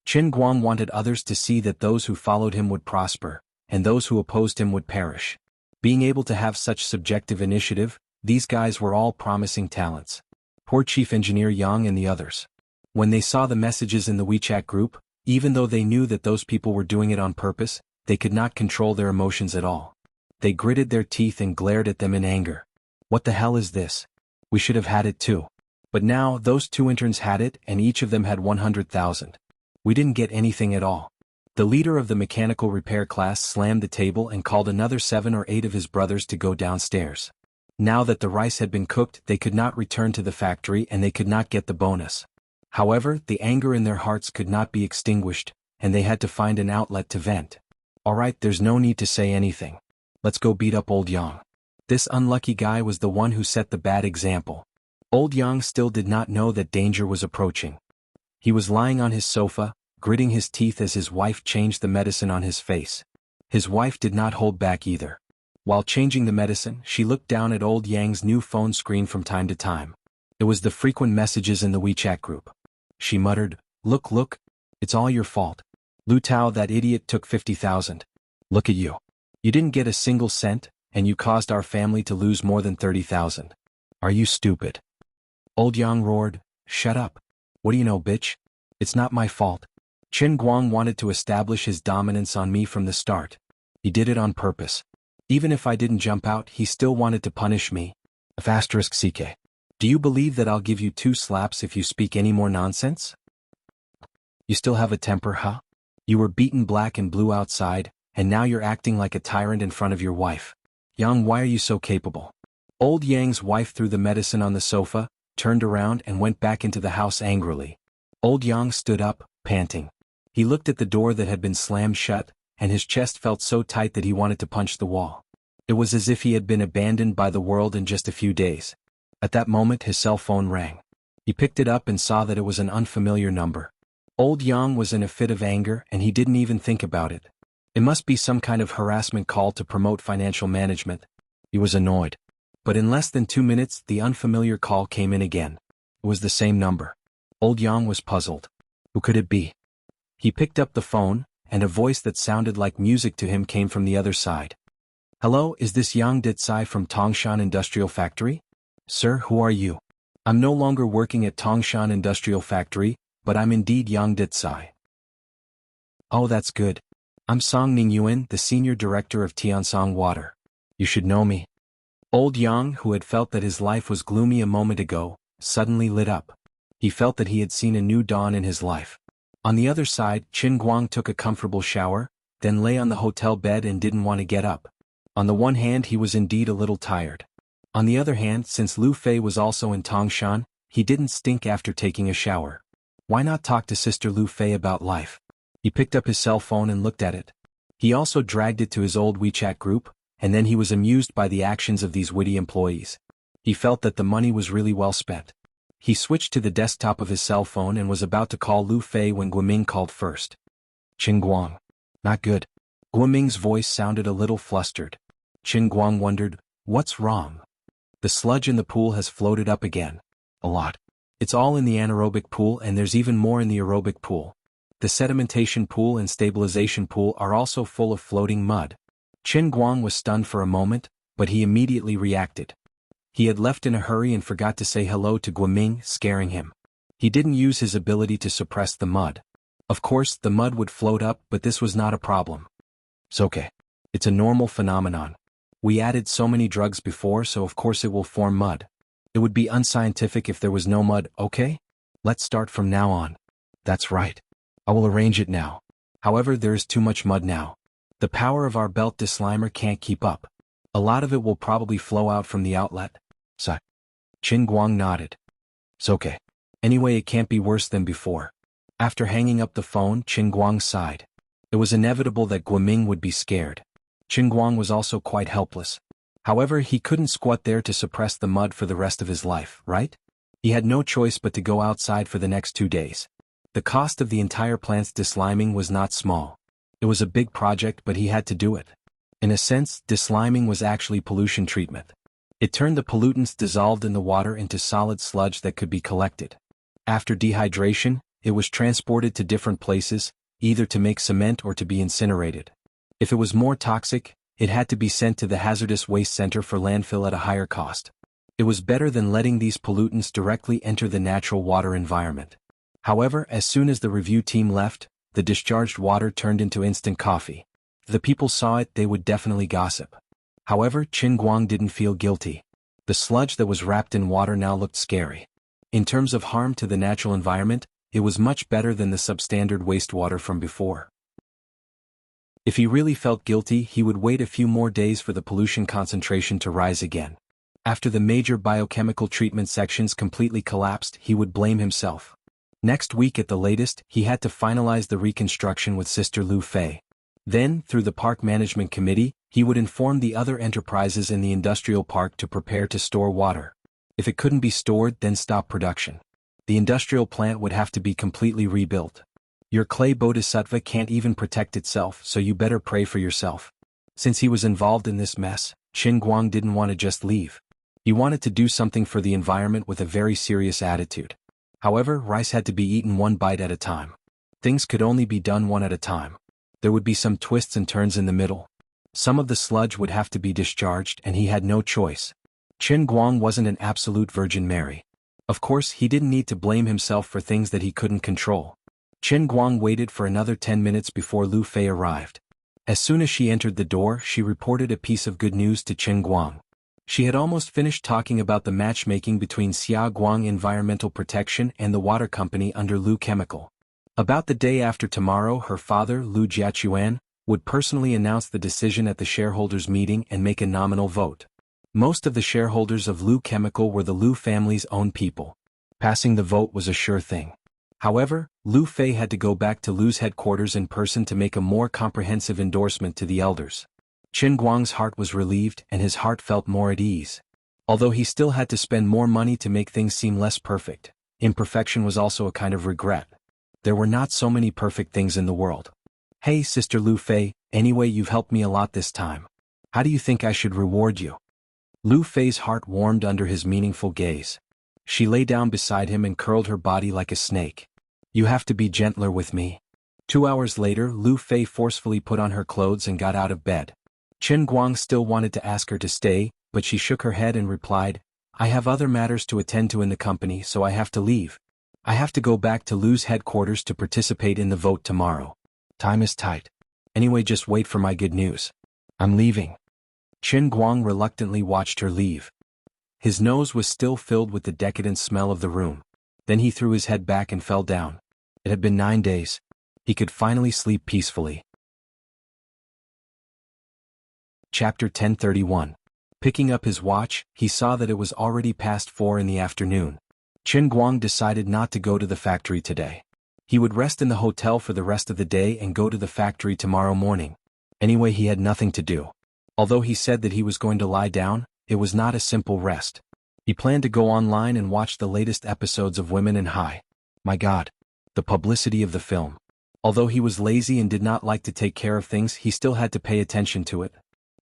Qin Guang wanted others to see that those who followed him would prosper, and those who opposed him would perish. Being able to have such subjective initiative, these guys were all promising talents. Poor Chief Engineer Yang and the others. When they saw the messages in the WeChat group, even though they knew that those people were doing it on purpose, they could not control their emotions at all. They gritted their teeth and glared at them in anger. What the hell is this? We should have had it too. But now, those two interns had it and each of them had 100,000. We didn't get anything at all. The leader of the mechanical repair class slammed the table and called another 7 or 8 of his brothers to go downstairs. Now that the rice had been cooked, they could not return to the factory and they could not get the bonus. However, the anger in their hearts could not be extinguished, and they had to find an outlet to vent. Alright, there's no need to say anything. Let's go beat up old Yang. This unlucky guy was the one who set the bad example. Old Yang still did not know that danger was approaching. He was lying on his sofa, gritting his teeth as his wife changed the medicine on his face. His wife did not hold back either. While changing the medicine, she looked down at old Yang's new phone screen from time to time. It was the frequent messages in the WeChat group. She muttered, Look, it's all your fault. Lu Tao, that idiot, took 50,000. Look at you. You didn't get a single cent, and you caused our family to lose more than 30,000. Are you stupid? Old Yang roared, Shut up. What do you know, bitch? It's not my fault. Qin Guang wanted to establish his dominance on me from the start. He did it on purpose. Even if I didn't jump out, he still wanted to punish me. *CK. Do you believe that I'll give you 2 slaps if you speak any more nonsense? You still have a temper, huh? You were beaten black and blue outside, and now you're acting like a tyrant in front of your wife. Yang, why are you so capable? Old Yang's wife threw the medicine on the sofa, turned around and went back into the house angrily. Old Yang stood up, panting. He looked at the door that had been slammed shut, and his chest felt so tight that he wanted to punch the wall. It was as if he had been abandoned by the world in just a few days. At that moment his cell phone rang. He picked it up and saw that it was an unfamiliar number. Old Yang was in a fit of anger and he didn't even think about it. It must be some kind of harassment call to promote financial management. He was annoyed. But in less than 2 minutes the unfamiliar call came in again. It was the same number. Old Yang was puzzled. Who could it be? He picked up the phone, and a voice that sounded like music to him came from the other side. Hello, is this Yang Ditsai from Tongshan Industrial Factory? Sir, who are you? I'm no longer working at Tongshan Industrial Factory, but I'm indeed Yang Ditsai. Oh, that's good. I'm Song Ningyuan, the Senior Director of Tiansong Water. You should know me. Old Yang, who had felt that his life was gloomy a moment ago, suddenly lit up. He felt that he had seen a new dawn in his life. On the other side, Qin Guang took a comfortable shower, then lay on the hotel bed and didn't want to get up. On the one hand, he was indeed a little tired. On the other hand, since Lu Fei was also in Tongshan, he didn't stink after taking a shower. Why not talk to Sister Lu Fei about life? He picked up his cell phone and looked at it. He also dragged it to his old WeChat group, and then he was amused by the actions of these witty employees. He felt that the money was really well spent. He switched to the desktop of his cell phone and was about to call Lu Fei when Guoming called first. Qin Guang. Not good. Guoming's voice sounded a little flustered. Qin Guang wondered, what's wrong? The sludge in the pool has floated up again. A lot. It's all in the anaerobic pool and there's even more in the aerobic pool. The sedimentation pool and stabilization pool are also full of floating mud. Qin Guang was stunned for a moment, but he immediately reacted. He had left in a hurry and forgot to say hello to Guoming, scaring him. He didn't use his ability to suppress the mud. Of course, the mud would float up, but this was not a problem. It's okay. It's a normal phenomenon. We added so many drugs before, so of course it will form mud. It would be unscientific if there was no mud, okay? Let's start from now on. That's right. I will arrange it now. However, there is too much mud now. The power of our belt deslimer can't keep up. A lot of it will probably flow out from the outlet. So, Qin Guang nodded. It's okay. Anyway, it can't be worse than before. After hanging up the phone, Qin Guang sighed. It was inevitable that Guoming would be scared. Qin Guang was also quite helpless. However, he couldn't squat there to suppress the mud for the rest of his life, right? He had no choice but to go outside for the next 2 days. The cost of the entire plant's desliming was not small. It was a big project, but he had to do it. In a sense, desliming was actually pollution treatment. It turned the pollutants dissolved in the water into solid sludge that could be collected. After dehydration, it was transported to different places, either to make cement or to be incinerated. If it was more toxic, it had to be sent to the hazardous waste center for landfill at a higher cost. It was better than letting these pollutants directly enter the natural water environment. However, as soon as the review team left, the discharged water turned into instant coffee. If the people saw it, they would definitely gossip. However, Qin Guang didn't feel guilty. The sludge that was wrapped in water now looked scary. In terms of harm to the natural environment, it was much better than the substandard wastewater from before. If he really felt guilty, he would wait a few more days for the pollution concentration to rise again. After the major biochemical treatment sections completely collapsed, he would blame himself. Next week at the latest, he had to finalize the reconstruction with Sister Lu Fei. Then, through the park management committee, he would inform the other enterprises in the industrial park to prepare to store water. If it couldn't be stored, then stop production. The industrial plant would have to be completely rebuilt. Your clay bodhisattva can't even protect itself, so you better pray for yourself. Since he was involved in this mess, Qin Guang didn't want to just leave. He wanted to do something for the environment with a very serious attitude. However, rice had to be eaten one bite at a time. Things could only be done one at a time. There would be some twists and turns in the middle. Some of the sludge would have to be discharged, and he had no choice. Qin Guang wasn't an absolute Virgin Mary. Of course, he didn't need to blame himself for things that he couldn't control. Qin Guang waited for another 10 minutes before Lu Fei arrived. As soon as she entered the door, she reported a piece of good news to Qin Guang. She had almost finished talking about the matchmaking between Xia Guang Environmental Protection and the water company under Lu Chemical. About the day after tomorrow, her father, Lu Jiachuan, would personally announce the decision at the shareholders' meeting and make a nominal vote. Most of the shareholders of Lu Chemical were the Lu family's own people. Passing the vote was a sure thing. However, Lu Fei had to go back to Lu's headquarters in person to make a more comprehensive endorsement to the elders. Qin Guang's heart was relieved and his heart felt more at ease. Although he still had to spend more money to make things seem less perfect, imperfection was also a kind of regret. There were not so many perfect things in the world. Hey, Sister Lu Fei, anyway you've helped me a lot this time. How do you think I should reward you? Lu Fei's heart warmed under his meaningful gaze. She lay down beside him and curled her body like a snake. You have to be gentler with me. 2 hours later, Lu Fei forcefully put on her clothes and got out of bed. Qin Guang still wanted to ask her to stay, but she shook her head and replied, I have other matters to attend to in the company, so I have to leave. I have to go back to Lu's headquarters to participate in the vote tomorrow. Time is tight. Anyway, just wait for my good news. I'm leaving. Qin Guang reluctantly watched her leave. His nose was still filled with the decadent smell of the room. Then he threw his head back and fell down. It had been 9 days. He could finally sleep peacefully. Chapter 1031. Picking up his watch, he saw that it was already past 4 in the afternoon. Qin Guang decided not to go to the factory today. He would rest in the hotel for the rest of the day and go to the factory tomorrow morning. Anyway, he had nothing to do. Although he said that he was going to lie down, it was not a simple rest. He planned to go online and watch the latest episodes of Women in High. My God. The publicity of the film. Although he was lazy and did not like to take care of things, he still had to pay attention to it.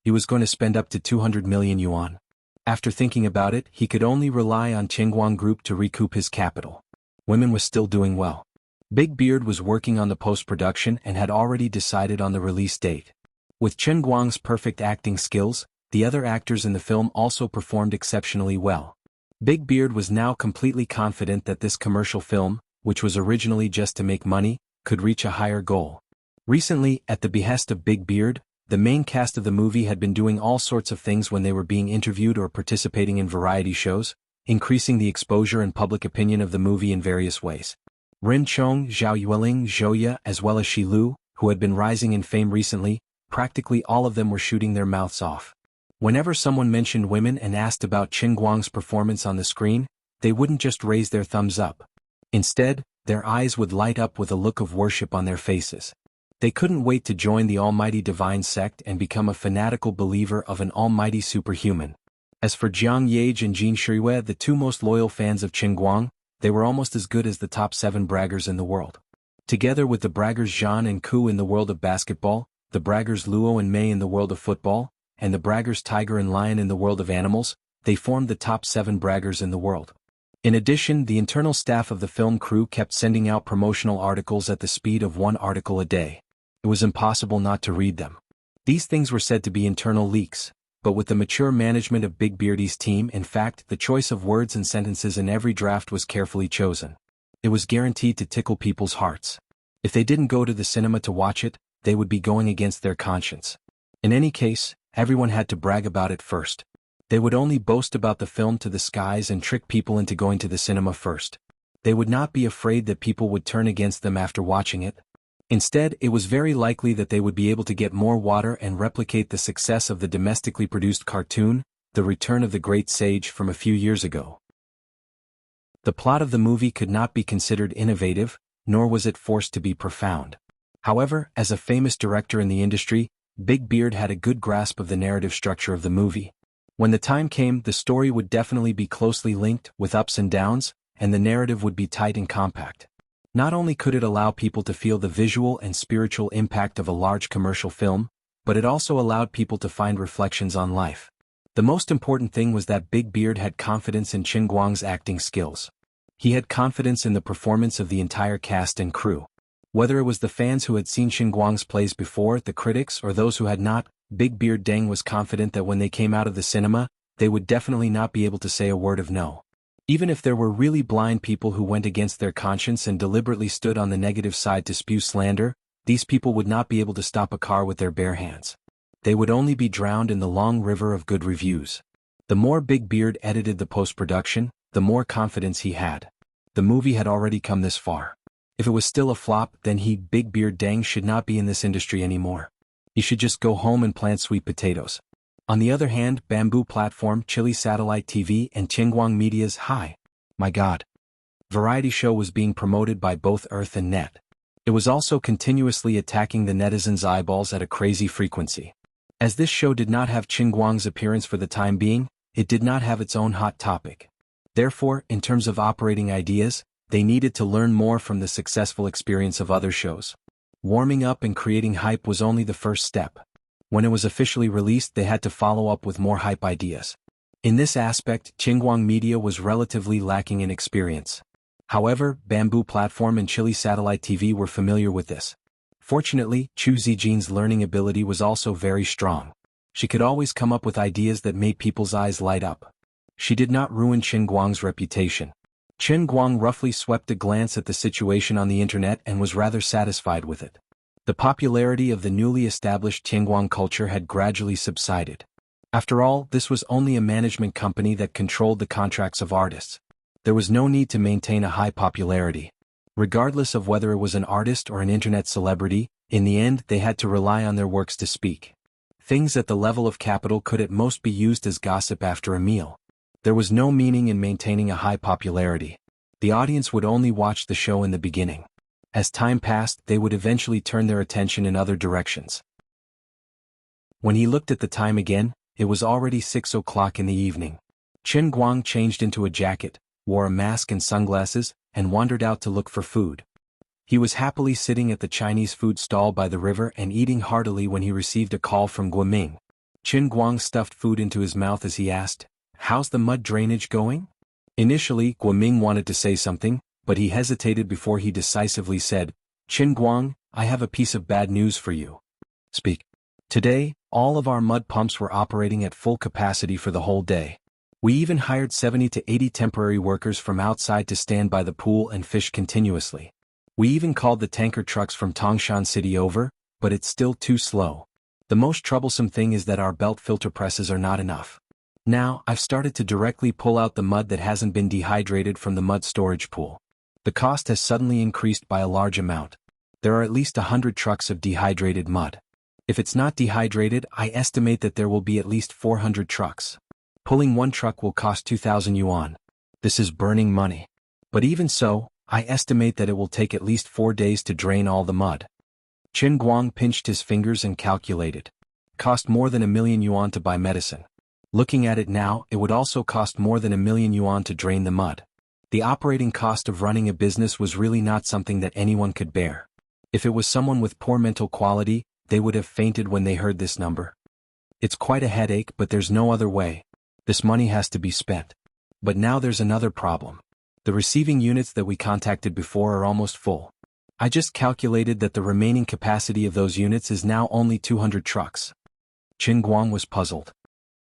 He was going to spend up to 200 million yuan. After thinking about it, he could only rely on Qingguang Group to recoup his capital. Women was still doing well. Big Beard was working on the post-production and had already decided on the release date. With Qingguang's perfect acting skills, the other actors in the film also performed exceptionally well. Big Beard was now completely confident that this commercial film, which was originally just to make money, could reach a higher goal. Recently, at the behest of Big Beard, the main cast of the movie had been doing all sorts of things when they were being interviewed or participating in variety shows, increasing the exposure and public opinion of the movie in various ways. Rin Chong, Zhao Yueling, Zhouya, as well as Shi Lu, who had been rising in fame recently, practically all of them were shooting their mouths off. Whenever someone mentioned women and asked about Qingguang's performance on the screen, they wouldn't just raise their thumbs up. Instead, their eyes would light up with a look of worship on their faces. They couldn't wait to join the almighty divine sect and become a fanatical believer of an almighty superhuman. As for Jiang Yage and Jin Shirue, the two most loyal fans of Qingguang, they were almost as good as the top 7 braggers in the world. Together with the braggers Zhan and Ku in the world of basketball, the braggers Luo and Mei in the world of football, and the braggers Tiger and Lion in the world of animals, they formed the top 7 braggers in the world. In addition, the internal staff of the film crew kept sending out promotional articles at the speed of 1 article a day. It was impossible not to read them. These things were said to be internal leaks, but with the mature management of Big Beardy's team, in fact, the choice of words and sentences in every draft was carefully chosen. It was guaranteed to tickle people's hearts. If they didn't go to the cinema to watch it, they would be going against their conscience. In any case, everyone had to brag about it first. They would only boast about the film to the skies and trick people into going to the cinema first. They would not be afraid that people would turn against them after watching it. Instead, it was very likely that they would be able to get more water and replicate the success of the domestically produced cartoon, The Return of the Great Sage, from a few years ago. The plot of the movie could not be considered innovative, nor was it forced to be profound. However, as a famous director in the industry, Big Beard had a good grasp of the narrative structure of the movie. When the time came, the story would definitely be closely linked, with ups and downs, and the narrative would be tight and compact. Not only could it allow people to feel the visual and spiritual impact of a large commercial film, but it also allowed people to find reflections on life. The most important thing was that Big Beard had confidence in Qingguang's acting skills. He had confidence in the performance of the entire cast and crew. Whether it was the fans who had seen Qingguang's plays before, the critics, or those who had not, Big Beard Deng was confident that when they came out of the cinema, they would definitely not be able to say a word of no. Even if there were really blind people who went against their conscience and deliberately stood on the negative side to spew slander, these people would not be able to stop a car with their bare hands. They would only be drowned in the long river of good reviews. The more Big Beard edited the post-production, the more confidence he had. The movie had already come this far. If it was still a flop, then he, Big Beard Deng, should not be in this industry anymore. He should just go home and plant sweet potatoes. On the other hand, Bamboo Platform, Chili Satellite TV, and Qingguang Media's Hi, My God! variety show was being promoted by both Earth and Net. It was also continuously attacking the netizens' eyeballs at a crazy frequency. As this show did not have Qingguang's appearance for the time being, it did not have its own hot topic. Therefore, in terms of operating ideas, they needed to learn more from the successful experience of other shows. Warming up and creating hype was only the first step. When it was officially released, they had to follow up with more hype ideas. In this aspect, Qingguang Media was relatively lacking in experience. However, Bamboo Platform and Chili Satellite TV were familiar with this. Fortunately, Chu Zijin's learning ability was also very strong. She could always come up with ideas that made people's eyes light up. She did not ruin Qingguang's reputation. Qingguang roughly swept a glance at the situation on the internet and was rather satisfied with it. The popularity of the newly established Qingguang culture had gradually subsided. After all, this was only a management company that controlled the contracts of artists. There was no need to maintain a high popularity. Regardless of whether it was an artist or an internet celebrity, in the end they had to rely on their works to speak. Things at the level of capital could at most be used as gossip after a meal. There was no meaning in maintaining a high popularity. The audience would only watch the show in the beginning. As time passed, they would eventually turn their attention in other directions. When he looked at the time again, it was already 6 o'clock in the evening. Qingguang changed into a jacket, wore a mask and sunglasses, and wandered out to look for food. He was happily sitting at the Chinese food stall by the river and eating heartily when he received a call from Guoming. Qingguang stuffed food into his mouth as he asked, how's the mud drainage going? Initially, Guoming wanted to say something, but he hesitated before he decisively said, Qin Guang, I have a piece of bad news for you. Speak. Today, all of our mud pumps were operating at full capacity for the whole day. We even hired 70 to 80 temporary workers from outside to stand by the pool and fish continuously. We even called the tanker trucks from Tangshan City over, but it's still too slow. The most troublesome thing is that our belt filter presses are not enough. Now, I've started to directly pull out the mud that hasn't been dehydrated from the mud storage pool. The cost has suddenly increased by a large amount. There are at least 100 trucks of dehydrated mud. If it's not dehydrated, I estimate that there will be at least 400 trucks. Pulling one truck will cost 2,000 yuan. This is burning money. But even so, I estimate that it will take at least 4 days to drain all the mud. Qin Guang pinched his fingers and calculated. Cost more than 1,000,000 yuan to buy medicine. Looking at it now, it would also cost more than 1,000,000 yuan to drain the mud. The operating cost of running a business was really not something that anyone could bear. If it was someone with poor mental quality, they would have fainted when they heard this number. It's quite a headache, but there's no other way. This money has to be spent. But now there's another problem. The receiving units that we contacted before are almost full. I just calculated that the remaining capacity of those units is now only 200 trucks. Qin Guang was puzzled.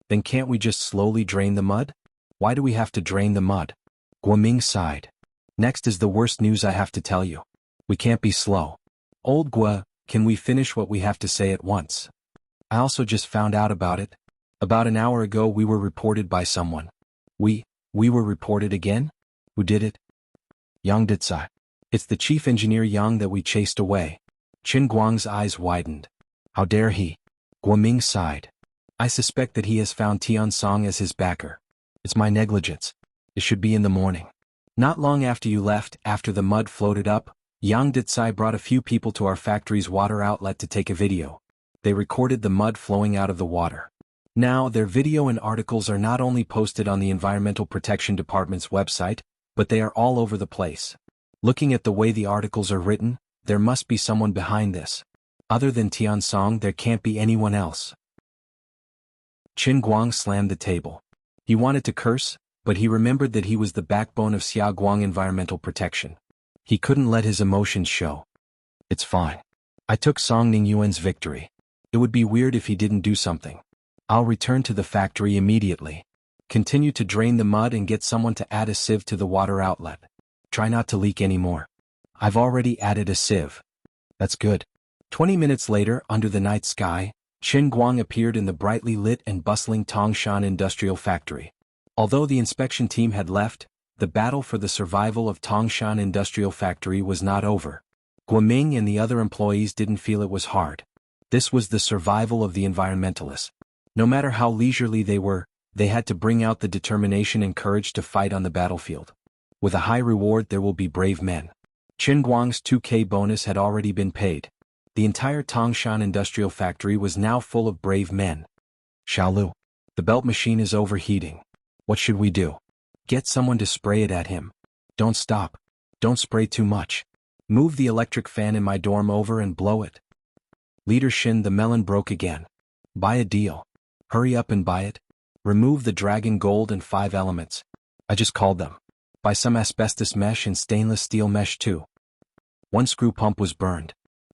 Then can't we just slowly drain the mud? Why do we have to drain the mud? Guoming sighed. Next is the worst news I have to tell you. We can't be slow. Old Gua, can we finish what we have to say at once? I also just found out about it. About an hour ago we were reported by someone. We were reported again? Who did it? Yang Ditsai. It's the chief engineer Yang that we chased away. Qin Guang's eyes widened. How dare he? Guoming sighed. I suspect that he has found Tian Song as his backer. It's my negligence. It should be in the morning. Not long after you left, after the mud floated up, Yang Ditsai brought a few people to our factory's water outlet to take a video. They recorded the mud flowing out of the water. Now, their video and articles are not only posted on the Environmental Protection Department's website, but they are all over the place. Looking at the way the articles are written, there must be someone behind this. Other than Tian Song, there can't be anyone else. Qin Guang slammed the table. He wanted to curse, but he remembered that he was the backbone of Xiaoguang Environmental Protection. He couldn't let his emotions show. It's fine. I took Song Ningyuan's victory. It would be weird if he didn't do something. I'll return to the factory immediately. Continue to drain the mud and get someone to add a sieve to the water outlet. Try not to leak anymore. I've already added a sieve. That's good. 20 minutes later, under the night sky, Qin Guang appeared in the brightly lit and bustling Tangshan Industrial Factory. Although the inspection team had left, the battle for the survival of Tangshan Industrial Factory was not over. Guoming and the other employees didn't feel it was hard. This was the survival of the environmentalists. No matter how leisurely they were, they had to bring out the determination and courage to fight on the battlefield. With a high reward there will be brave men. Qin Guang's 2K bonus had already been paid. The entire Tangshan Industrial Factory was now full of brave men. Xiaolu, the belt machine is overheating. What should we do? Get someone to spray it at him. Don't stop. Don't spray too much. Move the electric fan in my dorm over and blow it. Leader Shin, the melon broke again. Buy a deal. Hurry up and buy it. Remove the dragon gold and 5 elements. I just called them. Buy some asbestos mesh and stainless steel mesh too. One screw pump was burned.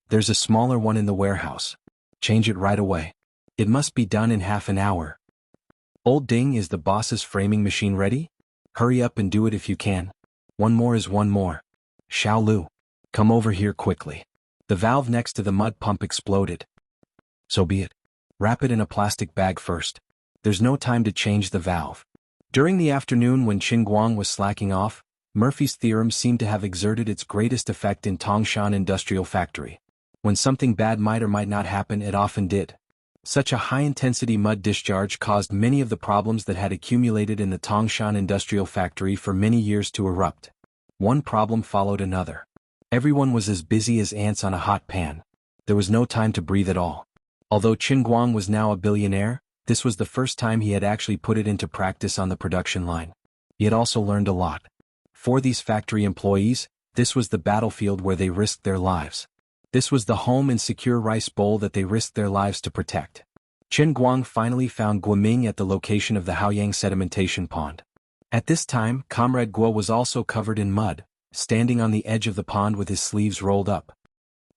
There's a smaller one in the warehouse. Change it right away. It must be done in half an hour. Old Ding, is the boss's framing machine ready? Hurry up and do it if you can. One more is one more. Xiaolu, come over here quickly. The valve next to the mud pump exploded. So be it. Wrap it in a plastic bag first. There's no time to change the valve. During the afternoon when Qin Guang was slacking off, Murphy's theorem seemed to have exerted its greatest effect in Tangshan Industrial Factory. When something bad might or might not happen, it often did. Such a high-intensity mud discharge caused many of the problems that had accumulated in the Tangshan Industrial Factory for many years to erupt. One problem followed another. Everyone was as busy as ants on a hot pan. There was no time to breathe at all. Although Qin Guang was now a billionaire, this was the first time he had actually put it into practice on the production line. He had also learned a lot. For these factory employees, this was the battlefield where they risked their lives. This was the home and secure rice bowl that they risked their lives to protect. Chen Guang finally found Guoming at the location of the Haoyang sedimentation pond. At this time, Comrade Guo was also covered in mud, standing on the edge of the pond with his sleeves rolled up.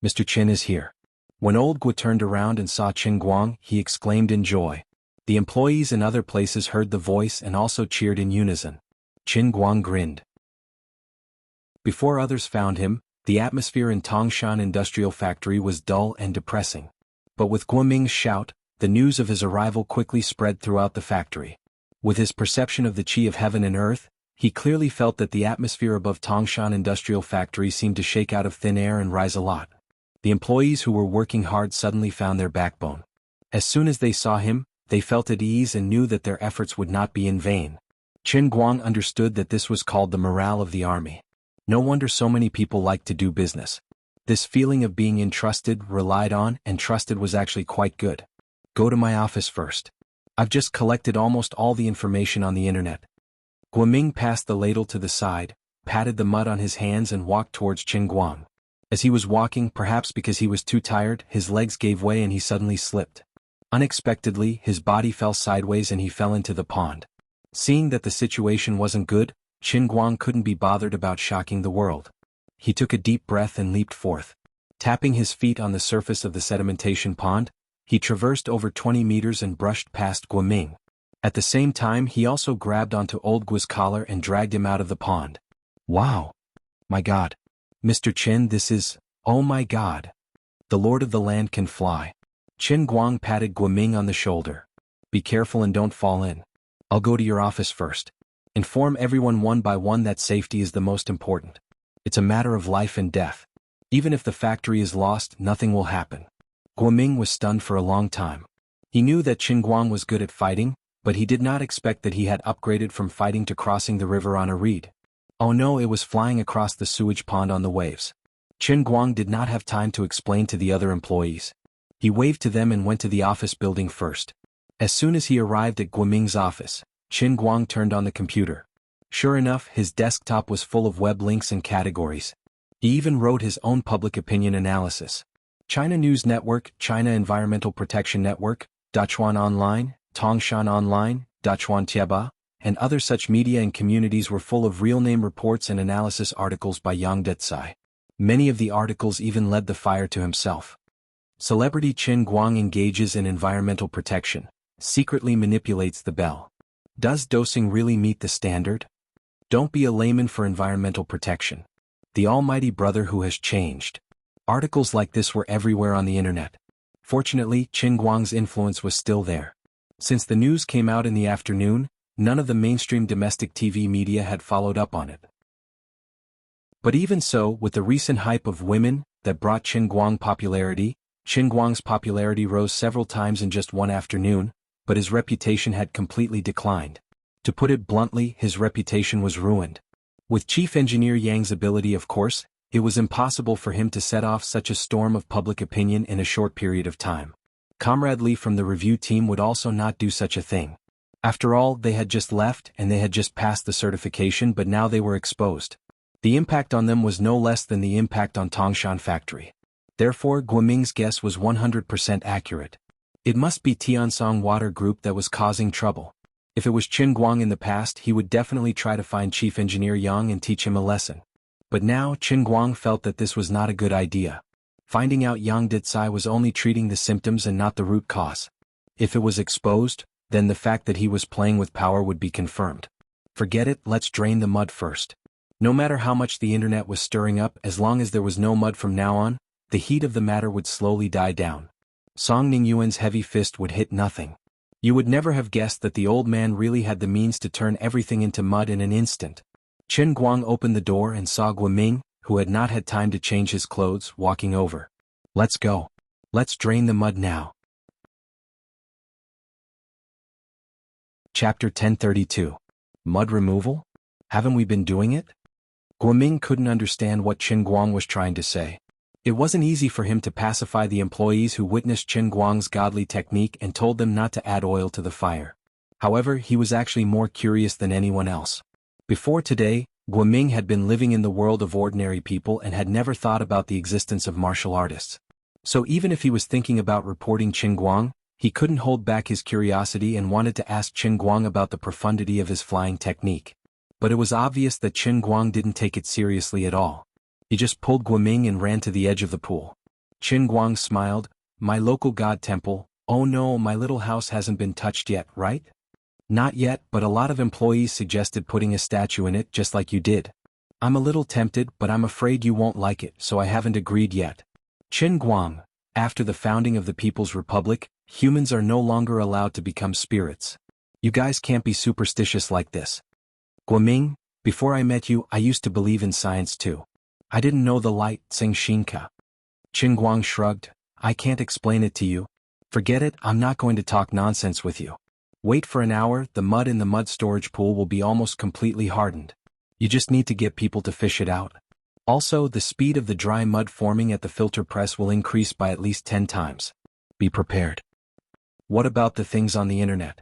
Mr. Chen is here. When old Guo turned around and saw Chen Guang, he exclaimed in joy. The employees in other places heard the voice and also cheered in unison. Chen Guang grinned. Before others found him, the atmosphere in Tangshan Industrial Factory was dull and depressing. But with Guoming's shout, the news of his arrival quickly spread throughout the factory. With his perception of the chi of heaven and earth, he clearly felt that the atmosphere above Tangshan Industrial Factory seemed to shake out of thin air and rise a lot. The employees who were working hard suddenly found their backbone. As soon as they saw him, they felt at ease and knew that their efforts would not be in vain. Chen Guang understood that this was called the morale of the army. No wonder so many people like to do business. This feeling of being entrusted, relied on, and trusted was actually quite good. Go to my office first. I've just collected almost all the information on the internet. Guoming passed the ladle to the side, patted the mud on his hands and walked towards Chen Guang. As he was walking, perhaps because he was too tired, his legs gave way and he suddenly slipped. Unexpectedly, his body fell sideways and he fell into the pond. Seeing that the situation wasn't good, Chen Guang couldn't be bothered about shocking the world. He took a deep breath and leaped forth. Tapping his feet on the surface of the sedimentation pond, he traversed over 20 meters and brushed past Guoming. At the same time, he also grabbed onto old Guo's collar and dragged him out of the pond. Wow! My God! Mr. Chen, this is, oh my God! The Lord of the Land can fly. Chen Guang patted Guoming on the shoulder. Be careful and don't fall in. I'll go to your office first. Inform everyone one by one that safety is the most important. It's a matter of life and death. Even if the factory is lost, nothing will happen. Guoming was stunned for a long time. He knew that Chen Guang was good at fighting, but he did not expect that he had upgraded from fighting to crossing the river on a reed. Oh no, it was flying across the sewage pond on the waves. Chen Guang did not have time to explain to the other employees. He waved to them and went to the office building first. As soon as he arrived at Guoming's office, Chen Guang turned on the computer. Sure enough, his desktop was full of web links and categories. He even wrote his own public opinion analysis. China News Network, China Environmental Protection Network, Dachuan Online, Tangshan Online, Dachuan Tieba, and other such media and communities were full of real-name reports and analysis articles by Yang Detsai. Many of the articles even led the fire to himself. Celebrity Chen Guang engages in environmental protection, secretly manipulates the bell. Does dosing really meet the standard? Don't be a layman for environmental protection. The almighty brother who has changed. Articles like this were everywhere on the internet. Fortunately, Chen Guang's influence was still there. Since the news came out in the afternoon, none of the mainstream domestic TV media had followed up on it. But even so, with the recent hype of women that brought Chen Guang popularity, Chen Guang's popularity rose several times in just one afternoon, but his reputation had completely declined. To put it bluntly, his reputation was ruined. With Chief Engineer Yang's ability, of course, it was impossible for him to set off such a storm of public opinion in a short period of time. Comrade Li from the review team would also not do such a thing. After all, they had just left and they had just passed the certification, but now they were exposed. The impact on them was no less than the impact on Tangshan Factory. Therefore, Guoming's guess was 100% accurate. It must be Tiansong Water Group that was causing trouble. If it was Chen Guang in the past, he would definitely try to find Chief Engineer Yang and teach him a lesson. But now, Chen Guang felt that this was not a good idea. Finding out Yang Detsai was only treating the symptoms and not the root cause. If it was exposed, then the fact that he was playing with power would be confirmed. Forget it, let's drain the mud first. No matter how much the internet was stirring up, as long as there was no mud from now on, the heat of the matter would slowly die down. Song Ningyuan's heavy fist would hit nothing. You would never have guessed that the old man really had the means to turn everything into mud in an instant. Chen Guang opened the door and saw Guoming, who had not had time to change his clothes, walking over. Let's go. Let's drain the mud now. Chapter 1032. Mud removal? Haven't we been doing it? Guoming couldn't understand what Chen Guang was trying to say. It wasn't easy for him to pacify the employees who witnessed Chen Guang's godly technique and told them not to add oil to the fire. However, he was actually more curious than anyone else. Before today, Guoming had been living in the world of ordinary people and had never thought about the existence of martial artists. So even if he was thinking about reporting Chen Guang, He couldn't hold back his curiosity and wanted to ask Qin Guang about the profundity of his flying technique. But it was obvious that Qin Guang didn't take it seriously at all. He just pulled Guoming and ran to the edge of the pool. Qin Guang smiled, "My local god temple, oh no, my little house hasn't been touched yet, right?" "Not yet, but a lot of employees suggested putting a statue in it just like you did. I'm a little tempted, but I'm afraid you won't like it, so I haven't agreed yet." Qin Guang, after the founding of the People's Republic, humans are no longer allowed to become spirits. You guys can't be superstitious like this. Guoming, before I met you, I used to believe in science too. I didn't know the light, Sing Shinka. Qin Guang shrugged, "I can't explain it to you. Forget it, I'm not going to talk nonsense with you. Wait for an hour, the mud in the mud storage pool will be almost completely hardened. You just need to get people to fish it out. Also, the speed of the dry mud forming at the filter press will increase by at least 10 times. Be prepared." "What about the things on the internet?"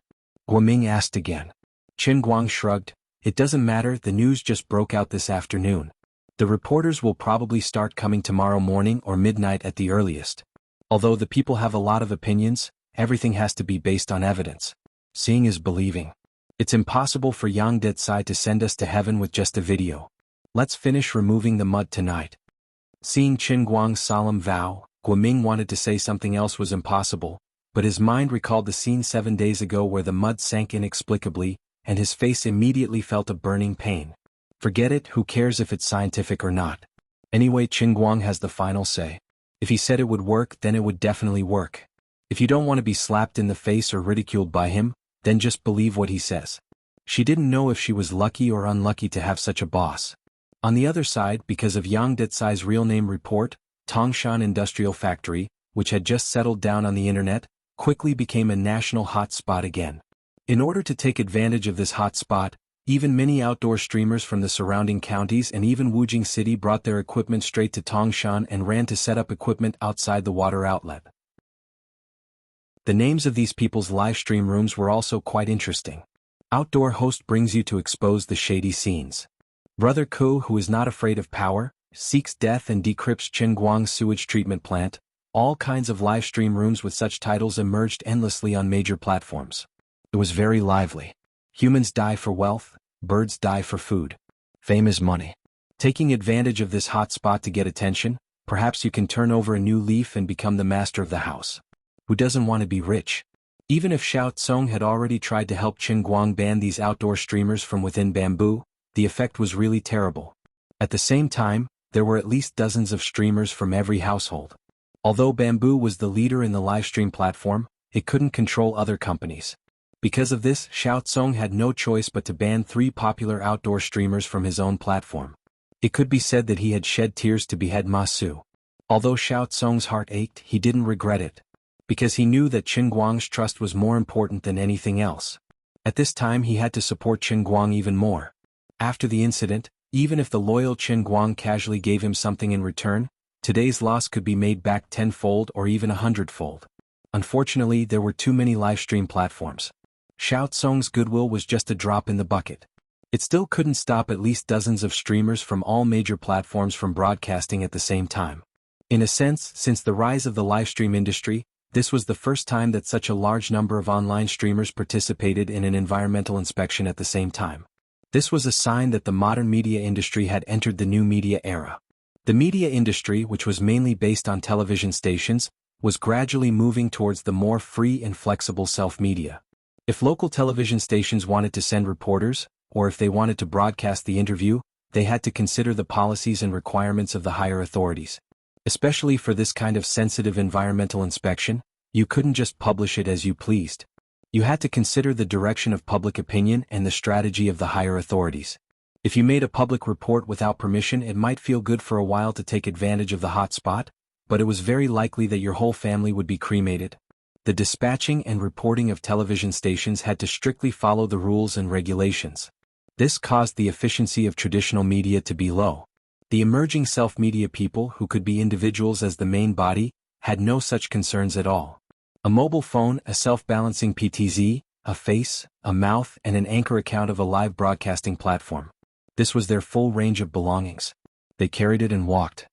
Guoming asked again. Qin Guang shrugged, "It doesn't matter, the news just broke out this afternoon. The reporters will probably start coming tomorrow morning or midnight at the earliest. Although the people have a lot of opinions, everything has to be based on evidence. Seeing is believing. It's impossible for Yang Detsai to send us to heaven with just a video. Let's finish removing the mud tonight." Seeing Qin Guang's solemn vow, Guoming wanted to say something else was impossible, but his mind recalled the scene 7 days ago where the mud sank inexplicably, and his face immediately felt a burning pain. Forget it, who cares if it's scientific or not? Anyway, Qin Guang has the final say. If he said it would work, then it would definitely work. If you don't want to be slapped in the face or ridiculed by him, then just believe what he says. She didn't know if she was lucky or unlucky to have such a boss. On the other side, because of Yang Detsai's real name report, Tongshan Industrial Factory, which had just settled down on the internet, quickly became a national hot spot again. In order to take advantage of this hot spot, even many outdoor streamers from the surrounding counties and even Wujing City brought their equipment straight to Tongshan and ran to set up equipment outside the water outlet. The names of these people's live stream rooms were also quite interesting. Outdoor host brings you to expose the shady scenes. Brother Ku, who is not afraid of power, seeks death and decrypts Qin Guang's sewage treatment plant. All kinds of live stream rooms with such titles emerged endlessly on major platforms. It was very lively. Humans die for wealth, birds die for food. Fame is money. Taking advantage of this hot spot to get attention, perhaps you can turn over a new leaf and become the master of the house. Who doesn't want to be rich? Even if Xiao Tsong had already tried to help Qin Guang ban these outdoor streamers from within bamboo, the effect was really terrible. At the same time, there were at least dozens of streamers from every household. Although Bamboo was the leader in the livestream platform, it couldn't control other companies. Because of this, Xiao Tsong had no choice but to ban 3 popular outdoor streamers from his own platform. It could be said that he had shed tears to behead Ma Su. Although Xiao Tsong's heart ached, he didn't regret it. Because he knew that Qin Guang's trust was more important than anything else. At this time he had to support Qin Guang even more. After the incident, even if the loyal Qin Guang casually gave him something in return, today's loss could be made back 10-fold or even 100-fold. Unfortunately, there were too many livestream platforms. Xiao Tsong's goodwill was just a drop in the bucket. It still couldn't stop at least dozens of streamers from all major platforms from broadcasting at the same time. In a sense, since the rise of the livestream industry, this was the first time that such a large number of online streamers participated in an environmental inspection at the same time. This was a sign that the modern media industry had entered the new media era. The media industry, which was mainly based on television stations, was gradually moving towards the more free and flexible self-media. If local television stations wanted to send reporters, or if they wanted to broadcast the interview, they had to consider the policies and requirements of the higher authorities. Especially for this kind of sensitive environmental inspection, you couldn't just publish it as you pleased. You had to consider the direction of public opinion and the strategy of the higher authorities. If you made a public report without permission, it might feel good for a while to take advantage of the hot spot, but it was very likely that your whole family would be cremated. The dispatching and reporting of television stations had to strictly follow the rules and regulations. This caused the efficiency of traditional media to be low. The emerging self-media people, who could be individuals as the main body, had no such concerns at all. A mobile phone, a self-balancing PTZ, a face, a mouth, and an anchor account of a live broadcasting platform. This was their full range of belongings. They carried it and walked.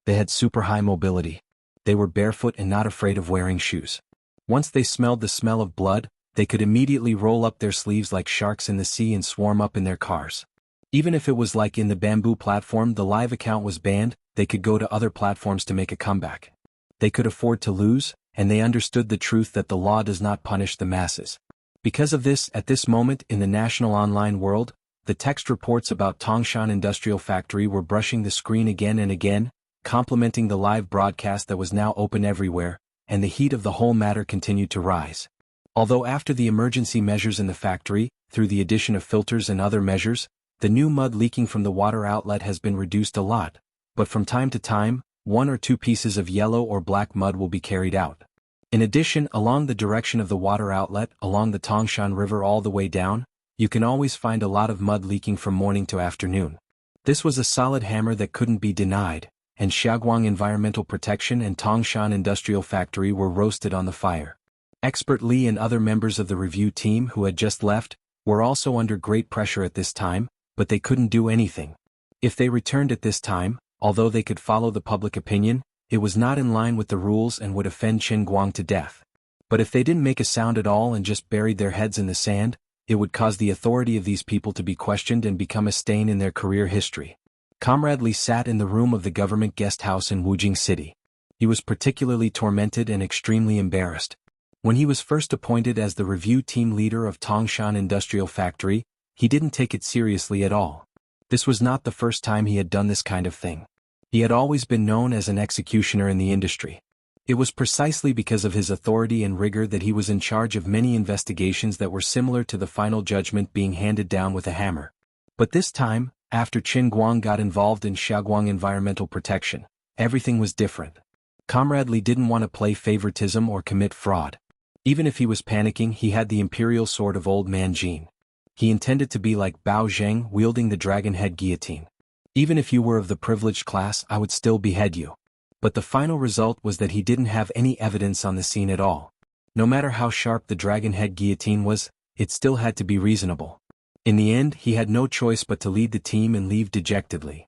They had super high mobility. They were barefoot and not afraid of wearing shoes. Once they smelled the smell of blood, they could immediately roll up their sleeves like sharks in the sea and swarm up in their cars. Even if it was like in the Bamboo platform, the live account was banned, they could go to other platforms to make a comeback. They could afford to lose, and they understood the truth that the law does not punish the masses. Because of this, at this moment in the national online world, the text reports about Tangshan Industrial Factory were brushing the screen again and again, complementing the live broadcast that was now open everywhere, and the heat of the whole matter continued to rise. Although after the emergency measures in the factory, through the addition of filters and other measures, the new mud leaking from the water outlet has been reduced a lot, but from time to time, 1 or 2 pieces of yellow or black mud will be carried out. In addition, along the direction of the water outlet, along the Tangshan River all the way down, you can always find a lot of mud leaking from morning to afternoon. This was a solid hammer that couldn't be denied, and Xiaoguang Environmental Protection and Tangshan Industrial Factory were roasted on the fire. Expert Li and other members of the review team who had just left were also under great pressure at this time, but they couldn't do anything. If they returned at this time, although they could follow the public opinion, it was not in line with the rules and would offend Qin Guang to death. But if they didn't make a sound at all and just buried their heads in the sand, it would cause the authority of these people to be questioned and become a stain in their career history. Comrade Li sat in the room of the government guest house in Wujing City. He was particularly tormented and extremely embarrassed. When he was first appointed as the review team leader of Tangshan Industrial Factory, he didn't take it seriously at all. This was not the first time he had done this kind of thing. He had always been known as an executioner in the industry. It was precisely because of his authority and rigor that he was in charge of many investigations that were similar to the final judgment being handed down with a hammer. But this time, after Qin Guang got involved in Xiaoguang Environmental Protection, everything was different. Comrade Li didn't want to play favoritism or commit fraud. Even if he was panicking, he had the imperial sword of Old Man Jin. He intended to be like Bao Zheng wielding the dragon head guillotine. Even if you were of the privileged class, I would still behead you. But the final result was that he didn't have any evidence on the scene at all. No matter how sharp the dragon head guillotine was, it still had to be reasonable. In the end, he had no choice but to lead the team and leave dejectedly.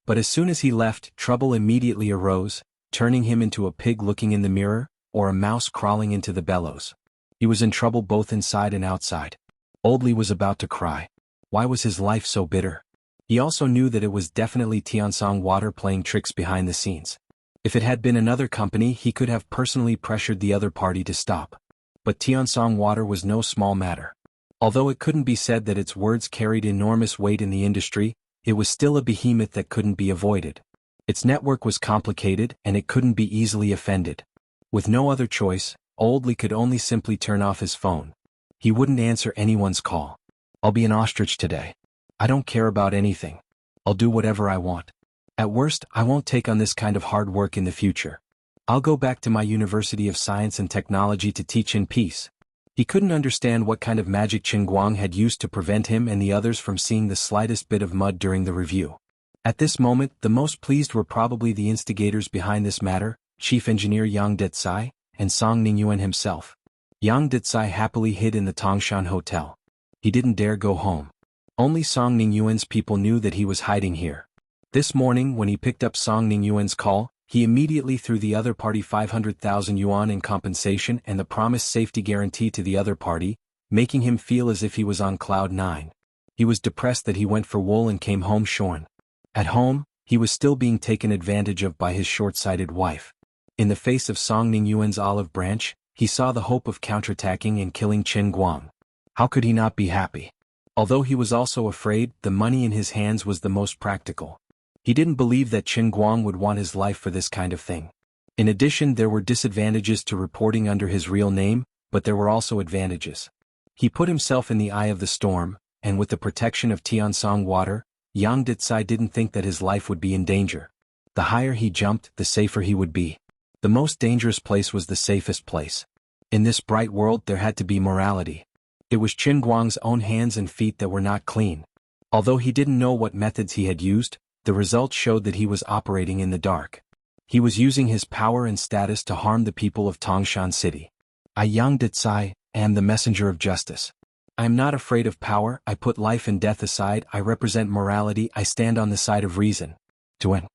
But as soon as he left, trouble immediately arose, turning him into a pig looking in the mirror, or a mouse crawling into the bellows. He was in trouble both inside and outside. Old Li was about to cry. Why was his life so bitter? He also knew that it was definitely Tiansong Water playing tricks behind the scenes. If it had been another company, he could have personally pressured the other party to stop. But Tiansong Water was no small matter. Although it couldn't be said that its words carried enormous weight in the industry, it was still a behemoth that couldn't be avoided. Its network was complicated and it couldn't be easily offended. With no other choice, Old Li could only simply turn off his phone. He wouldn't answer anyone's call. I'll be an ostrich today. I don't care about anything. I'll do whatever I want. At worst, I won't take on this kind of hard work in the future. I'll go back to my University of Science and Technology to teach in peace. He couldn't understand what kind of magic Qin Guang had used to prevent him and the others from seeing the slightest bit of mud during the review. At this moment, the most pleased were probably the instigators behind this matter, Chief Engineer Yang Detsai, and Song Ningyuan himself. Yang Detsai happily hid in the Tangshan Hotel. He didn't dare go home. Only Song Ningyuan's people knew that he was hiding here. This morning when he picked up Song Ningyuan's call, he immediately threw the other party 500,000 yuan in compensation and the promised safety guarantee to the other party, making him feel as if he was on cloud 9. He was depressed that he went for wool and came home shorn. At home, he was still being taken advantage of by his short-sighted wife. In the face of Song Ningyuan's olive branch, he saw the hope of counterattacking and killing Qin Guang. How could he not be happy? Although he was also afraid, the money in his hands was the most practical. He didn't believe that Qin Guang would want his life for this kind of thing. In addition, there were disadvantages to reporting under his real name, but there were also advantages. He put himself in the eye of the storm, and with the protection of Tiansong Water, Yang Detsai didn't think that his life would be in danger. The higher he jumped, the safer he would be. The most dangerous place was the safest place. In this bright world there had to be morality. It was Qin Guang's own hands and feet that were not clean. Although he didn't know what methods he had used, the results showed that he was operating in the dark. He was using his power and status to harm the people of Tangshan City. I, Yang Detsai, am the messenger of justice. I am not afraid of power, I put life and death aside, I represent morality, I stand on the side of reason. To win.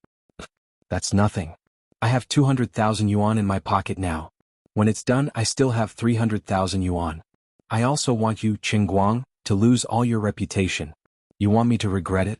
That's nothing. I have 200,000 yuan in my pocket now. When it's done I still have 300,000 yuan. I also want you, Qin Guang, to lose all your reputation. You want me to regret it?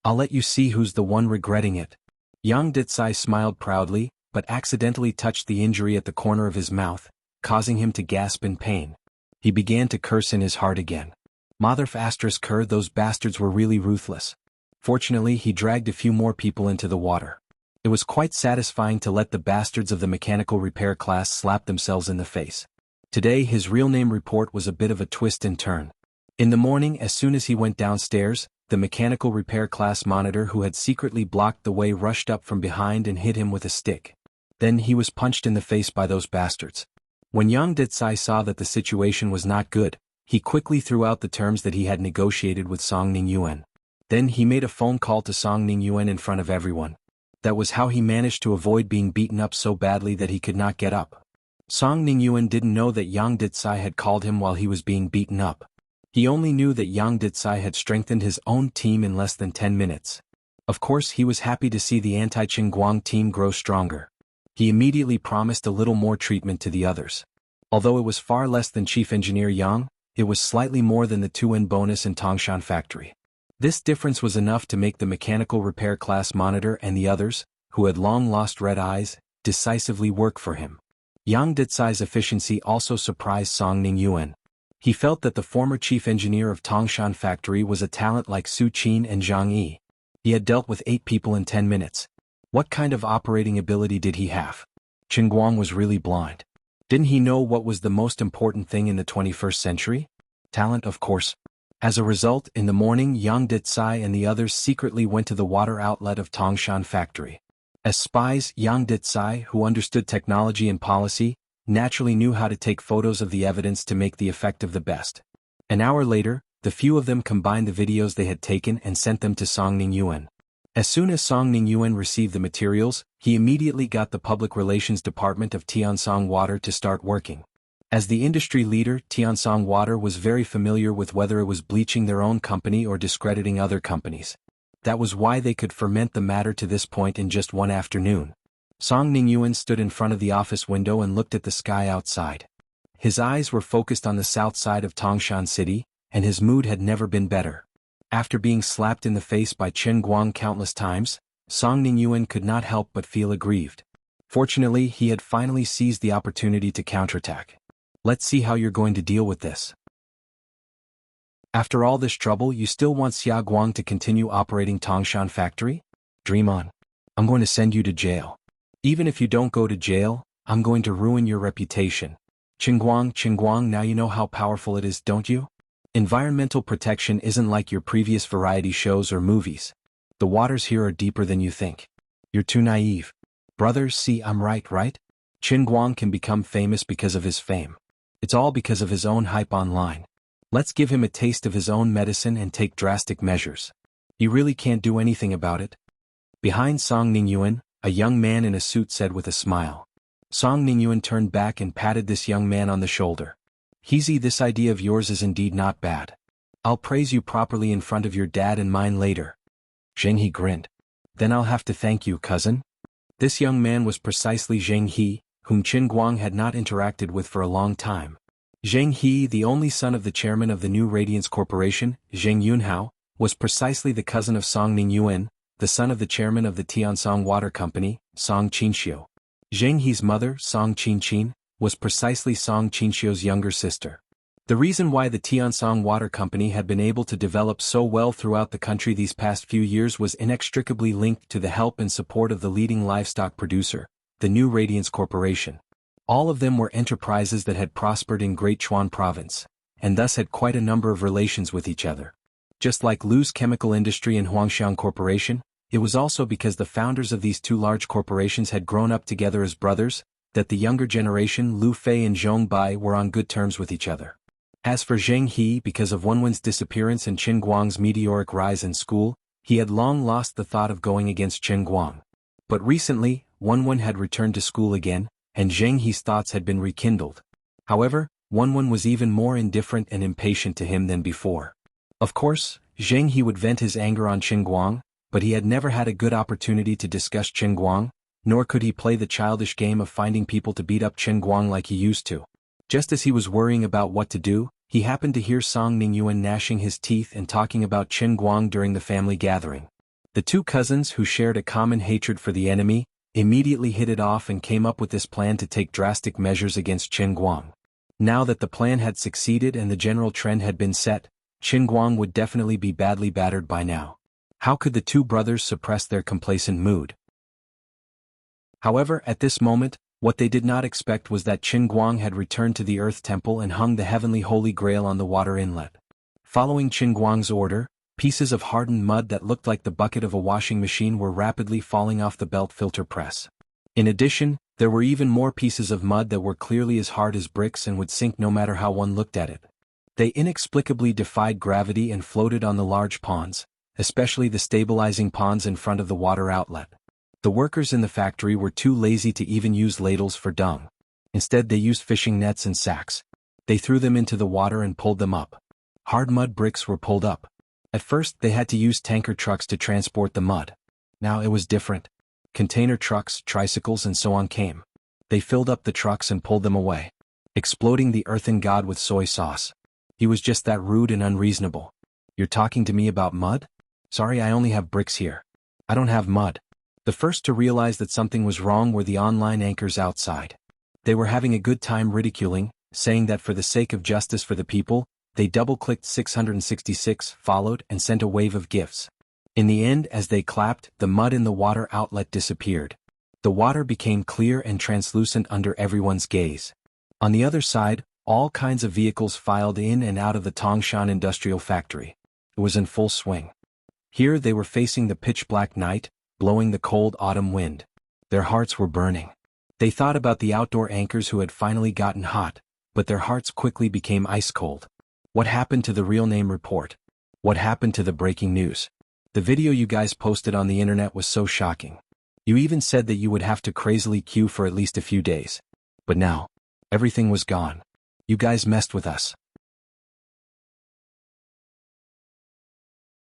I'll let you see who's the one regretting it. Yang Ditsai smiled proudly, but accidentally touched the injury at the corner of his mouth, causing him to gasp in pain. He began to curse in his heart again. Motherf asterisk her, those bastards were really ruthless. Fortunately he dragged a few more people into the water. It was quite satisfying to let the bastards of the mechanical repair class slap themselves in the face. Today his real name report was a bit of a twist and turn. In the morning, as soon as he went downstairs, the mechanical repair class monitor who had secretly blocked the way rushed up from behind and hit him with a stick. Then he was punched in the face by those bastards. When Yang Ditsai saw that the situation was not good, he quickly threw out the terms that he had negotiated with Song Ningyuan. Then he made a phone call to Song Ningyuan in front of everyone. That was how he managed to avoid being beaten up so badly that he could not get up. Song Ningyuan didn't know that Yang Ditsai had called him while he was being beaten up. He only knew that Yang Ditsai had strengthened his own team in less than 10 minutes. Of course he was happy to see the anti-Qin Guang team grow stronger. He immediately promised a little more treatment to the others. Although it was far less than Chief Engineer Yang, it was slightly more than the 2N bonus in Tongshan factory. This difference was enough to make the mechanical repair class monitor and the others, who had long lost red eyes, decisively work for him. Yang Ditsai's efficiency also surprised Song Ningyuan. He felt that the former chief engineer of Tongshan factory was a talent like Su Qin and Zhang Yi. He had dealt with 8 people in 10 minutes. What kind of operating ability did he have? Qin Guang was really blind. Didn't he know what was the most important thing in the 21st century? Talent, of course. As a result, in the morning Yang Ditsai and the others secretly went to the water outlet of Tongshan factory. As spies, Yang Ditsai, who understood technology and policy, naturally knew how to take photos of the evidence to make the effect of the best. An hour later, the few of them combined the videos they had taken and sent them to Song Ningyuan. As soon as Song Ningyuan received the materials, he immediately got the public relations department of Tiansong Water to start working. As the industry leader, Tiansong Water was very familiar with whether it was bleaching their own company or discrediting other companies. That was why they could ferment the matter to this point in just one afternoon. Song Ningyuan stood in front of the office window and looked at the sky outside. His eyes were focused on the south side of Tongshan City, and his mood had never been better. After being slapped in the face by Qin Guang countless times, Song Ningyuan could not help but feel aggrieved. Fortunately, he had finally seized the opportunity to counterattack. Let's see how you're going to deal with this. After all this trouble, you still want Xia Guang to continue operating Tongshan factory? Dream on. I'm going to send you to jail. Even if you don't go to jail, I'm going to ruin your reputation. Qin Guang, now you know how powerful it is, don't you? Environmental protection isn't like your previous variety shows or movies. The waters here are deeper than you think. You're too naive. Brothers, see, I'm right? Qin Guang can become famous because of his fame. It's all because of his own hype online. Let's give him a taste of his own medicine and take drastic measures. He really can't do anything about it. Behind Song Ningyuan, a young man in a suit said with a smile. Song Ningyuan turned back and patted this young man on the shoulder. Heezy, this idea of yours is indeed not bad. I'll praise you properly in front of your dad and mine later. Zheng He grinned. Then I'll have to thank you, cousin. This young man was precisely Zheng He, whom Qin Guang had not interacted with for a long time. Zheng He, the only son of the chairman of the New Radiance Corporation, Zheng Yunhao, was precisely the cousin of Song Ningyuan, the son of the chairman of the Tiansong Water Company, Song Qinxiu. Zheng He's mother, Song Qinqin, was precisely Song Qinxiu's younger sister. The reason why the Tiansong Water Company had been able to develop so well throughout the country these past few years was inextricably linked to the help and support of the leading livestock producer, the New Radiance Corporation. All of them were enterprises that had prospered in Great Chuan Province, and thus had quite a number of relations with each other. Just like Lu's chemical industry and Huangxiang Corporation, it was also because the founders of these two large corporations had grown up together as brothers, that the younger generation Lu Fei and Zhong Bai were on good terms with each other. As for Zheng He, because of Wenwen's disappearance and Qin Guang's meteoric rise in school, he had long lost the thought of going against Qin Guang. But recently, Wenwen had returned to school again, and Zheng He's thoughts had been rekindled. However, Wenwen was even more indifferent and impatient to him than before. Of course, Zheng He would vent his anger on Qin Guang, but he had never had a good opportunity to discuss Qin Guang, nor could he play the childish game of finding people to beat up Qin Guang like he used to. Just as he was worrying about what to do, he happened to hear Song Ningyuan gnashing his teeth and talking about Qin Guang during the family gathering. The two cousins, who shared a common hatred for the enemy, immediately hit it off and came up with this plan to take drastic measures against Qin Guang. Now that the plan had succeeded and the general trend had been set, Qin Guang would definitely be badly battered by now. How could the two brothers suppress their complacent mood? However, at this moment, what they did not expect was that Qin Guang had returned to the Earth Temple and hung the heavenly Holy Grail on the water inlet. Following Qin Guang's order, pieces of hardened mud that looked like the bucket of a washing machine were rapidly falling off the belt filter press. In addition, there were even more pieces of mud that were clearly as hard as bricks and would sink no matter how one looked at it. They inexplicably defied gravity and floated on the large ponds, especially the stabilizing ponds in front of the water outlet. The workers in the factory were too lazy to even use ladles for dung. Instead, they used fishing nets and sacks. They threw them into the water and pulled them up. Hard mud bricks were pulled up. At first, they had to use tanker trucks to transport the mud. Now it was different. Container trucks, tricycles, and so on came. They filled up the trucks and pulled them away, exploding the earthen god with soy sauce. He was just that rude and unreasonable. "You're talking to me about mud? Sorry, I only have bricks here. I don't have mud." The first to realize that something was wrong were the online anchors outside. They were having a good time ridiculing, saying that for the sake of justice for the people, they double-clicked 666, followed, and sent a wave of gifts. In the end, as they clapped, the mud in the water outlet disappeared. The water became clear and translucent under everyone's gaze. On the other side, all kinds of vehicles filed in and out of the Tangshan Industrial Factory. It was in full swing. Here they were facing the pitch-black night, blowing the cold autumn wind. Their hearts were burning. They thought about the outdoor anchors who had finally gotten hot, but their hearts quickly became ice-cold. What happened to the real name report? What happened to the breaking news? The video you guys posted on the internet was so shocking. You even said that you would have to crazily queue for at least a few days. But now, everything was gone. You guys messed with us.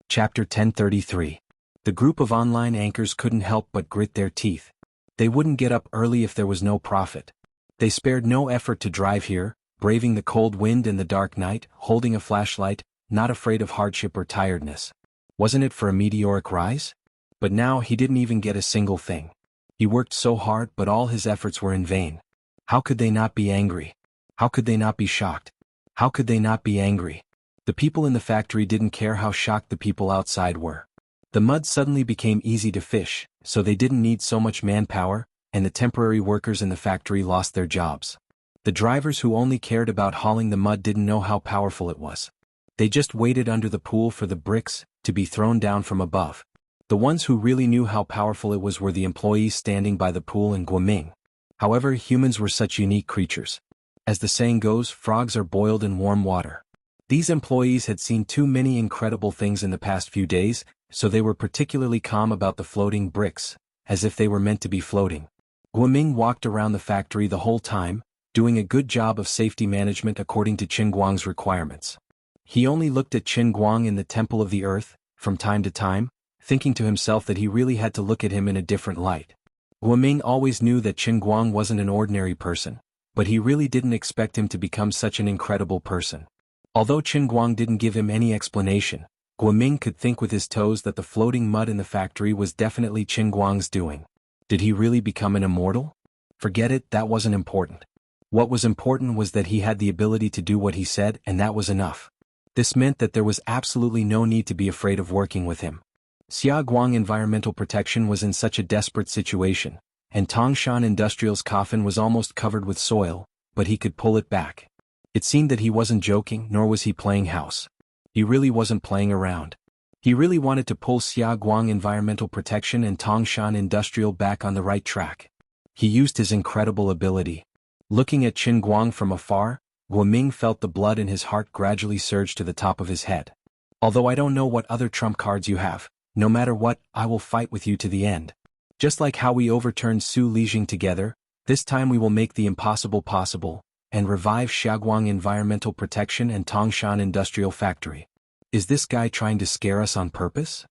Chapter 1033. The group of online anchors couldn't help but grit their teeth. They wouldn't get up early if there was no profit. They spared no effort to drive here, braving the cold wind and the dark night, holding a flashlight, not afraid of hardship or tiredness. Wasn't it for a meteoric rise? But now he didn't even get a single thing. He worked so hard, but all his efforts were in vain. How could they not be angry? How could they not be shocked? How could they not be angry? The people in the factory didn't care how shocked the people outside were. The mud suddenly became easy to fish, so they didn't need so much manpower, and the temporary workers in the factory lost their jobs. The drivers who only cared about hauling the mud didn't know how powerful it was. They just waited under the pool for the bricks to be thrown down from above. The ones who really knew how powerful it was were the employees standing by the pool in Guoming. However, humans were such unique creatures. As the saying goes, frogs are boiled in warm water. These employees had seen too many incredible things in the past few days, so they were particularly calm about the floating bricks, as if they were meant to be floating. Guoming walked around the factory the whole time, doing a good job of safety management according to Qin Guang's requirements. He only looked at Qin Guang in the Temple of the Earth, from time to time, thinking to himself that he really had to look at him in a different light. Guoming always knew that Qin Guang wasn't an ordinary person, but he really didn't expect him to become such an incredible person. Although Qin Guang didn't give him any explanation, Guoming could think with his toes that the floating mud in the factory was definitely Qin Guang's doing. Did he really become an immortal? Forget it, that wasn't important. What was important was that he had the ability to do what he said, and that was enough. This meant that there was absolutely no need to be afraid of working with him. Xia Guang Environmental Protection was in such a desperate situation, and Tangshan Industrial's coffin was almost covered with soil, but he could pull it back. It seemed that he wasn't joking, nor was he playing house. He really wasn't playing around. He really wanted to pull Xia Guang Environmental Protection and Tangshan Industrial back on the right track. He used his incredible ability. Looking at Qin Guang from afar, Guoming felt the blood in his heart gradually surge to the top of his head. Although I don't know what other trump cards you have, no matter what, I will fight with you to the end. Just like how we overturned Su Lijing together, this time we will make the impossible possible, and revive Xiaguang Environmental Protection and Tangshan Industrial Factory. Is this guy trying to scare us on purpose?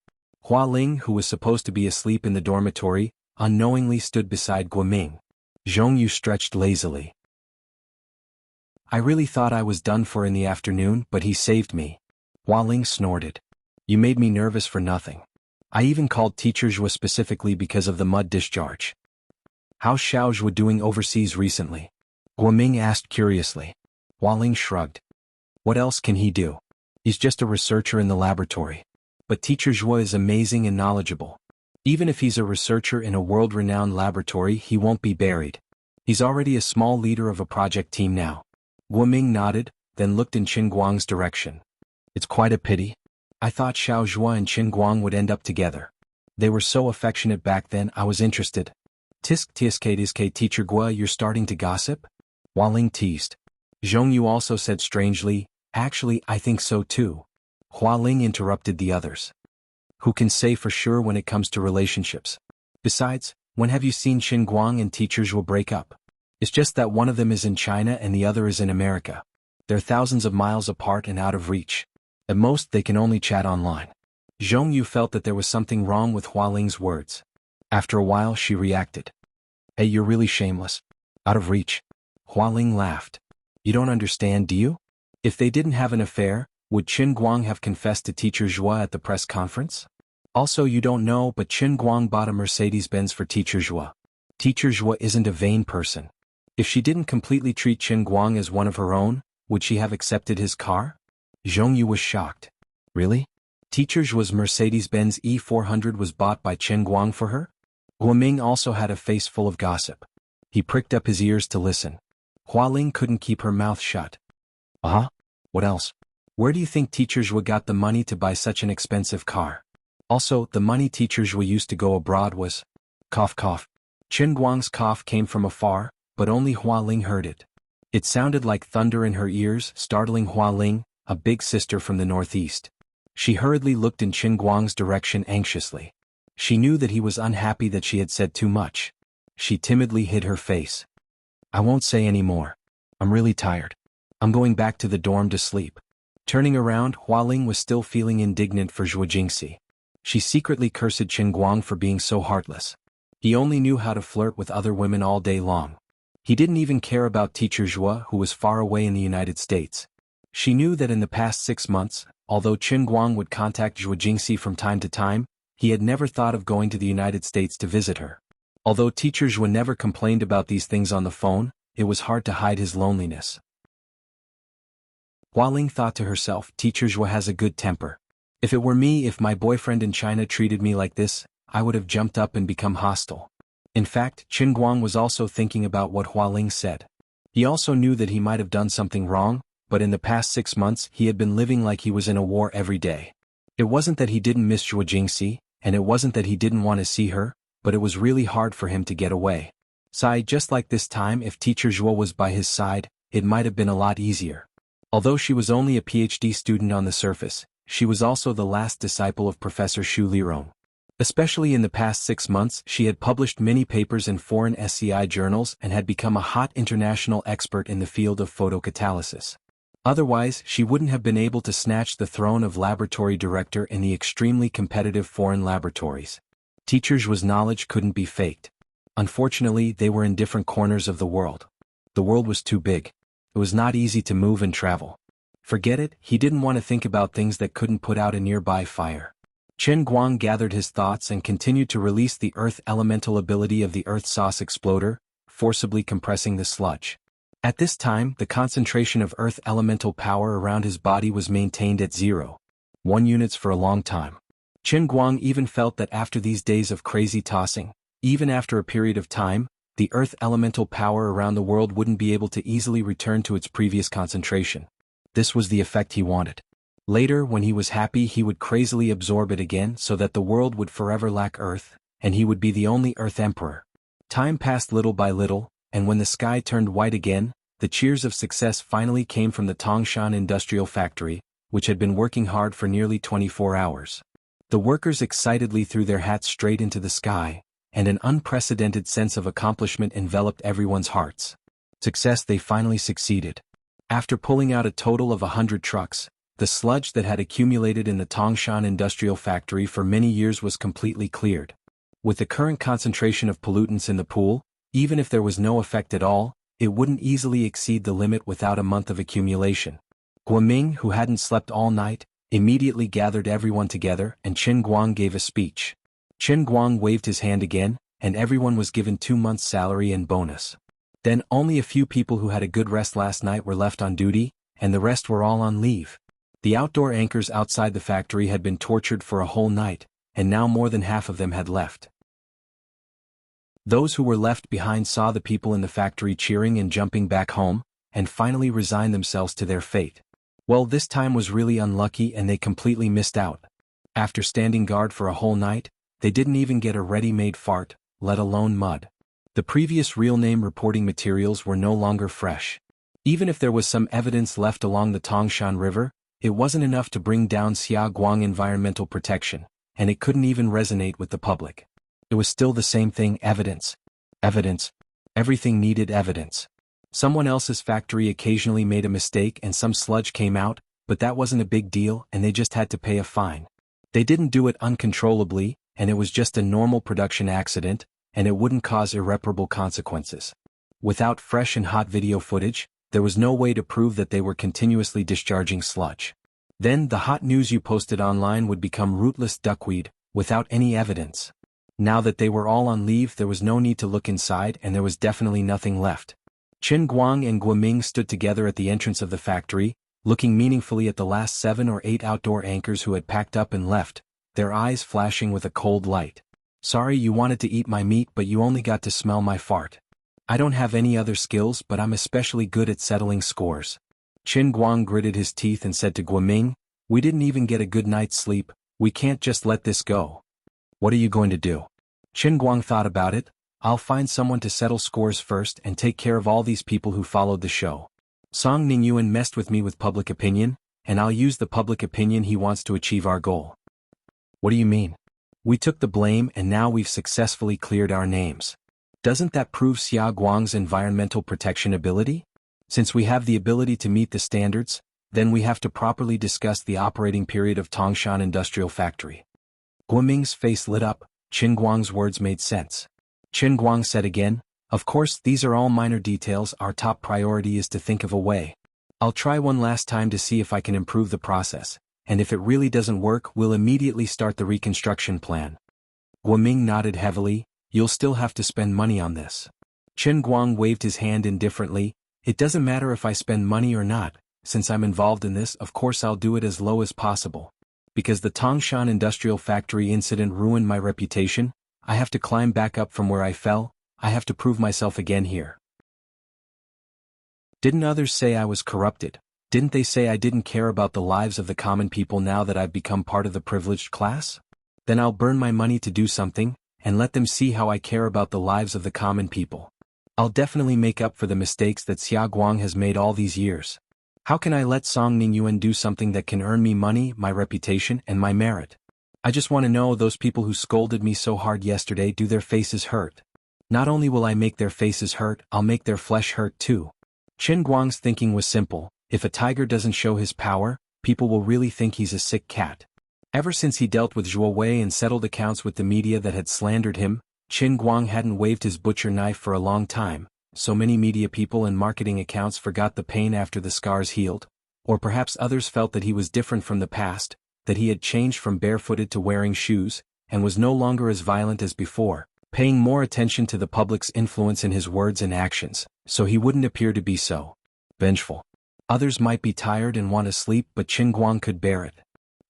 Hua Ling, who was supposed to be asleep in the dormitory, unknowingly stood beside Guoming. Zhongyu stretched lazily. I really thought I was done for in the afternoon, but he saved me. Hua Ling snorted. You made me nervous for nothing. I even called Teacher Zhua specifically because of the mud discharge. How's Xiao Zhua doing overseas recently? Guoming asked curiously. Hua Ling shrugged. What else can he do? He's just a researcher in the laboratory. But Teacher Zhua is amazing and knowledgeable. Even if he's a researcher in a world-renowned laboratory, he won't be buried. He's already a small leader of a project team now. Guoming nodded, then looked in Qin Guang's direction. It's quite a pity. I thought Xiao Zhua and Qin Guang would end up together. They were so affectionate back then, I was interested. Tisk Teacher Gua, you're starting to gossip? Hua Ling teased. Zhongyu also said strangely, actually I think so too. Hua Ling interrupted the others. Who can say for sure when it comes to relationships? Besides, when have you seen Qin Guang and Teacher Zhua break up? It's just that one of them is in China and the other is in America. They're thousands of miles apart and out of reach. At most they can only chat online. Zhongyu felt that there was something wrong with Hua Ling's words. After a while she reacted. Hey, you're really shameless. Out of reach. Hua Ling laughed. You don't understand, do you? If they didn't have an affair, would Qin Guang have confessed to Teacher Zhua at the press conference? Also, you don't know, but Qin Guang bought a Mercedes-Benz for Teacher Zhua. Teacher Zhua isn't a vain person. If she didn't completely treat Qin Guang as one of her own, would she have accepted his car? Zhongyu was shocked. Really? Teacher Zhua's Mercedes-Benz E400 was bought by Qin Guang for her? Guoming also had a face full of gossip. He pricked up his ears to listen. Hua Ling couldn't keep her mouth shut. Uh-huh? What else? Where do you think Teacher Zhua got the money to buy such an expensive car? Also, the money Teacher Zhua used to go abroad was... Cough cough. Qin Guang's cough came from afar, but only Hua Ling heard it. It sounded like thunder in her ears, startling Hua Ling, a big sister from the northeast. She hurriedly looked in Qin Guang's direction anxiously. She knew that he was unhappy that she had said too much. She timidly hid her face. I won't say any more. I'm really tired. I'm going back to the dorm to sleep. Turning around, Hua Ling was still feeling indignant for Zhuo Jingxi. She secretly cursed Qin Guang for being so heartless. He only knew how to flirt with other women all day long. He didn't even care about Teacher Zhua, who was far away in the United States. She knew that in the past 6 months, although Qin Guang would contact Zhuo Jingxi from time to time, he had never thought of going to the United States to visit her. Although Teacher Zhua never complained about these things on the phone, it was hard to hide his loneliness. Hua Ling thought to herself, Teacher Zhua has a good temper. If it were me, if my boyfriend in China treated me like this, I would have jumped up and become hostile. In fact, Qin Guang was also thinking about what Hua Ling said. He also knew that he might have done something wrong, but in the past 6 months he had been living like he was in a war every day. It wasn't that he didn't miss Zhuo Jingxi, and it wasn't that he didn't want to see her, but it was really hard for him to get away. Just like this time, if Teacher Zhuo was by his side, it might have been a lot easier. Although she was only a PhD student on the surface, she was also the last disciple of Professor Xu Lirong. Especially in the past 6 months, she had published many papers in foreign SCI journals and had become a hot international expert in the field of photocatalysis. Otherwise, she wouldn't have been able to snatch the throne of laboratory director in the extremely competitive foreign laboratories. Teacher Zhua's knowledge couldn't be faked. Unfortunately, they were in different corners of the world. The world was too big. It was not easy to move and travel. Forget it, he didn't want to think about things that couldn't put out a nearby fire. Qin Guang gathered his thoughts and continued to release the earth elemental ability of the earth sauce exploder, forcibly compressing the sludge. At this time, the concentration of earth elemental power around his body was maintained at 0.1 units for a long time. Qin Guang even felt that after these days of crazy tossing, even after a period of time, the earth elemental power around the world wouldn't be able to easily return to its previous concentration. This was the effect he wanted. Later, when he was happy, he would crazily absorb it again so that the world would forever lack earth, and he would be the only Earth Emperor. Time passed little by little, and when the sky turned white again, the cheers of success finally came from the Tongshan Industrial Factory, which had been working hard for nearly 24 hours. The workers excitedly threw their hats straight into the sky, and an unprecedented sense of accomplishment enveloped everyone's hearts. Success, they finally succeeded. After pulling out a total of 100 trucks, The sludge that had accumulated in the Tangshan industrial factory for many years was completely cleared. With the current concentration of pollutants in the pool, even if there was no effect at all, it wouldn't easily exceed the limit without a month of accumulation. Guoming, who hadn't slept all night, immediately gathered everyone together and Qin Guang gave a speech. Qin Guang waved his hand again, and everyone was given 2 months' salary and bonus. Then only a few people who had a good rest last night were left on duty, and the rest were all on leave. The outdoor anchors outside the factory had been tortured for a whole night, and now more than half of them had left. Those who were left behind saw the people in the factory cheering and jumping back home, and finally resigned themselves to their fate. Well, this time was really unlucky and they completely missed out. After standing guard for a whole night, they didn't even get a ready-made fart, let alone mud. The previous real name reporting materials were no longer fresh. Even if there was some evidence left along the Tangshan River, it wasn't enough to bring down Xiaoguang environmental protection, and it couldn't even resonate with the public. It was still the same thing, evidence. Evidence. Everything needed evidence. Someone else's factory occasionally made a mistake and some sludge came out, but that wasn't a big deal and they just had to pay a fine. They didn't do it uncontrollably, and it was just a normal production accident, and it wouldn't cause irreparable consequences. Without fresh and hot video footage, there was no way to prove that they were continuously discharging sludge. Then the hot news you posted online would become rootless duckweed, without any evidence. Now that they were all on leave, there was no need to look inside and there was definitely nothing left. Qin Guang and Guoming stood together at the entrance of the factory, looking meaningfully at the last 7 or 8 outdoor anchors who had packed up and left, their eyes flashing with a cold light. Sorry you wanted to eat my meat but you only got to smell my fart. I don't have any other skills but I'm especially good at settling scores. Qin Guang gritted his teeth and said to Guoming, we didn't even get a good night's sleep, we can't just let this go. What are you going to do? Qin Guang thought about it. I'll find someone to settle scores first and take care of all these people who followed the show. Song Ningyuan messed with me with public opinion, and I'll use the public opinion he wants to achieve our goal. What do you mean? We took the blame and now we've successfully cleared our names. Doesn't that prove Xia Guang's environmental protection ability? Since we have the ability to meet the standards, then we have to properly discuss the operating period of Tangshan Industrial Factory. Guoming's face lit up. Qin Guang's words made sense. Qin Guang said again, of course these are all minor details, our top priority is to think of a way. I'll try one last time to see if I can improve the process, and if it really doesn't work we'll immediately start the reconstruction plan. Guoming nodded heavily, you'll still have to spend money on this. Qin Guang waved his hand indifferently, it doesn't matter if I spend money or not, since I'm involved in this of course I'll do it as low as possible. Because the Tangshan Industrial Factory incident ruined my reputation, I have to climb back up from where I fell, I have to prove myself again here. Didn't others say I was corrupted? Didn't they say I didn't care about the lives of the common people now that I've become part of the privileged class? Then I'll burn my money to do something, and let them see how I care about the lives of the common people. I'll definitely make up for the mistakes that Xia Guang has made all these years. How can I let Song Ningyuan do something that can earn me money, my reputation, and my merit? I just want to know those people who scolded me so hard yesterday, do their faces hurt? Not only will I make their faces hurt, I'll make their flesh hurt too. Qin Guang's thinking was simple, if a tiger doesn't show his power, people will really think he's a sick cat. Ever since he dealt with Zhuo Wei and settled accounts with the media that had slandered him, Qin Guang hadn't waved his butcher knife for a long time. So many media people and marketing accounts forgot the pain after the scars healed, or perhaps others felt that he was different from the past, that he had changed from barefooted to wearing shoes, and was no longer as violent as before, paying more attention to the public's influence in his words and actions, so he wouldn't appear to be so vengeful. Others might be tired and want to sleep but Qin Guang could bear it.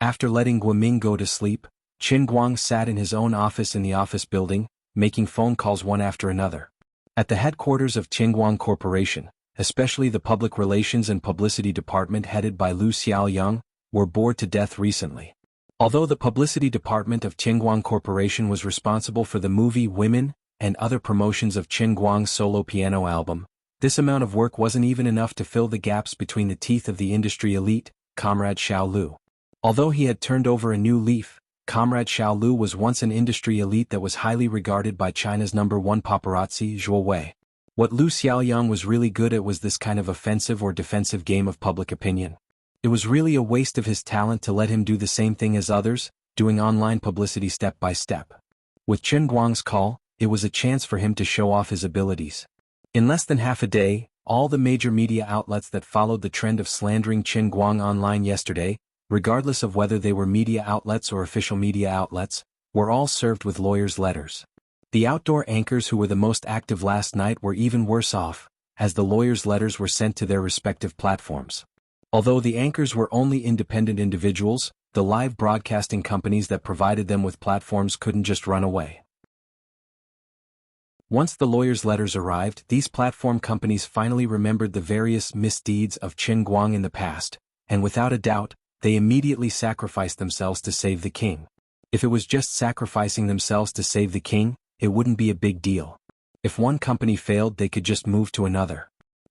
After letting Guoming go to sleep, Qin Guang sat in his own office in the office building, making phone calls one after another. At the headquarters of Qingguang Corporation, especially the public relations and publicity department headed by Lu Xiaoyang, were bored to death recently. Although the publicity department of Qingguang Corporation was responsible for the movie Women and other promotions of Qingguang's solo piano album, this amount of work wasn't even enough to fill the gaps between the teeth of the industry elite, Comrade Xiao Lu. Although he had turned over a new leaf, Comrade Xiao Lu was once an industry elite that was highly regarded by China's #1 paparazzi, Zhuo Wei. What Lu Xiaoyang was really good at was this kind of offensive or defensive game of public opinion. It was really a waste of his talent to let him do the same thing as others, doing online publicity step by step. With Chen Guang's call, it was a chance for him to show off his abilities. In less than half a day, all the major media outlets that followed the trend of slandering Chen Guang online yesterday, regardless of whether they were media outlets or official media outlets, were all served with lawyers' letters. The outdoor anchors who were the most active last night were even worse off, as the lawyers' letters were sent to their respective platforms. Although the anchors were only independent individuals, the live broadcasting companies that provided them with platforms couldn't just run away. Once the lawyers' letters arrived, these platform companies finally remembered the various misdeeds of Chen Guang in the past, and without a doubt, they immediately sacrificed themselves to save the king. If it was just sacrificing themselves to save the king, it wouldn't be a big deal. If one company failed, they could just move to another.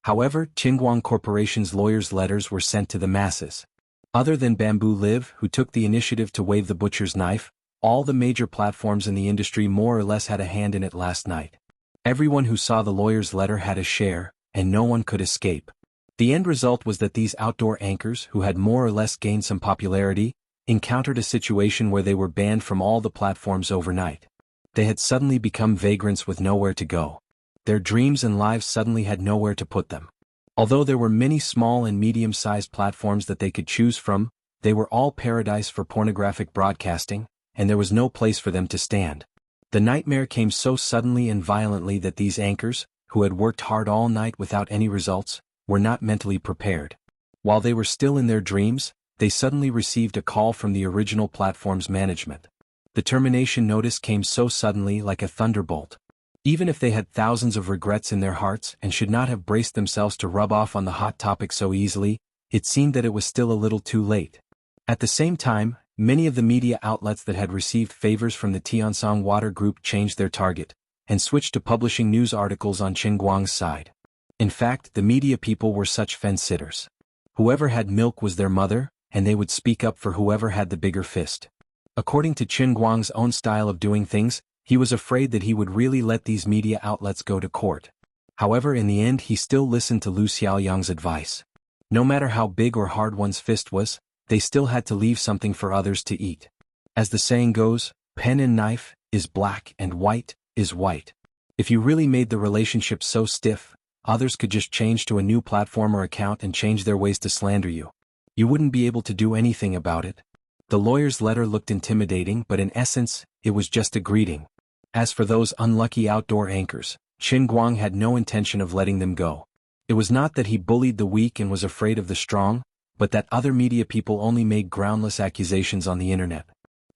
However, Qingguang Corporation's lawyers' letters were sent to the masses. Other than Bamboo Live, who took the initiative to wave the butcher's knife, all the major platforms in the industry more or less had a hand in it last night. Everyone who saw the lawyer's letter had a share, and no one could escape. The end result was that these outdoor anchors, who had more or less gained some popularity, encountered a situation where they were banned from all the platforms overnight. They had suddenly become vagrants with nowhere to go. Their dreams and lives suddenly had nowhere to put them. Although there were many small and medium-sized platforms that they could choose from, they were all paradise for pornographic broadcasting, and there was no place for them to stand. The nightmare came so suddenly and violently that these anchors, who had worked hard all night without any results, were not mentally prepared. While they were still in their dreams, they suddenly received a call from the original platform's management. The termination notice came so suddenly, like a thunderbolt. Even if they had thousands of regrets in their hearts and should not have braced themselves to rub off on the hot topic so easily, it seemed that it was still a little too late. At the same time, many of the media outlets that had received favors from the Tiansong Water Group changed their target, and switched to publishing news articles on Qingguang's side. In fact, the media people were such fence-sitters. Whoever had milk was their mother, and they would speak up for whoever had the bigger fist. According to Qingguang's own style of doing things, he was afraid that he would really let these media outlets go to court. However, in the end he still listened to Lu Xiaoyang's advice. No matter how big or hard one's fist was, they still had to leave something for others to eat. As the saying goes, pen and knife is black and white is white. If you really made the relationship so stiff, others could just change to a new platform or account and change their ways to slander you. You wouldn't be able to do anything about it. The lawyer's letter looked intimidating, but in essence, it was just a greeting. As for those unlucky outdoor anchors, Qingguang had no intention of letting them go. It was not that he bullied the weak and was afraid of the strong, but that other media people only made groundless accusations on the internet.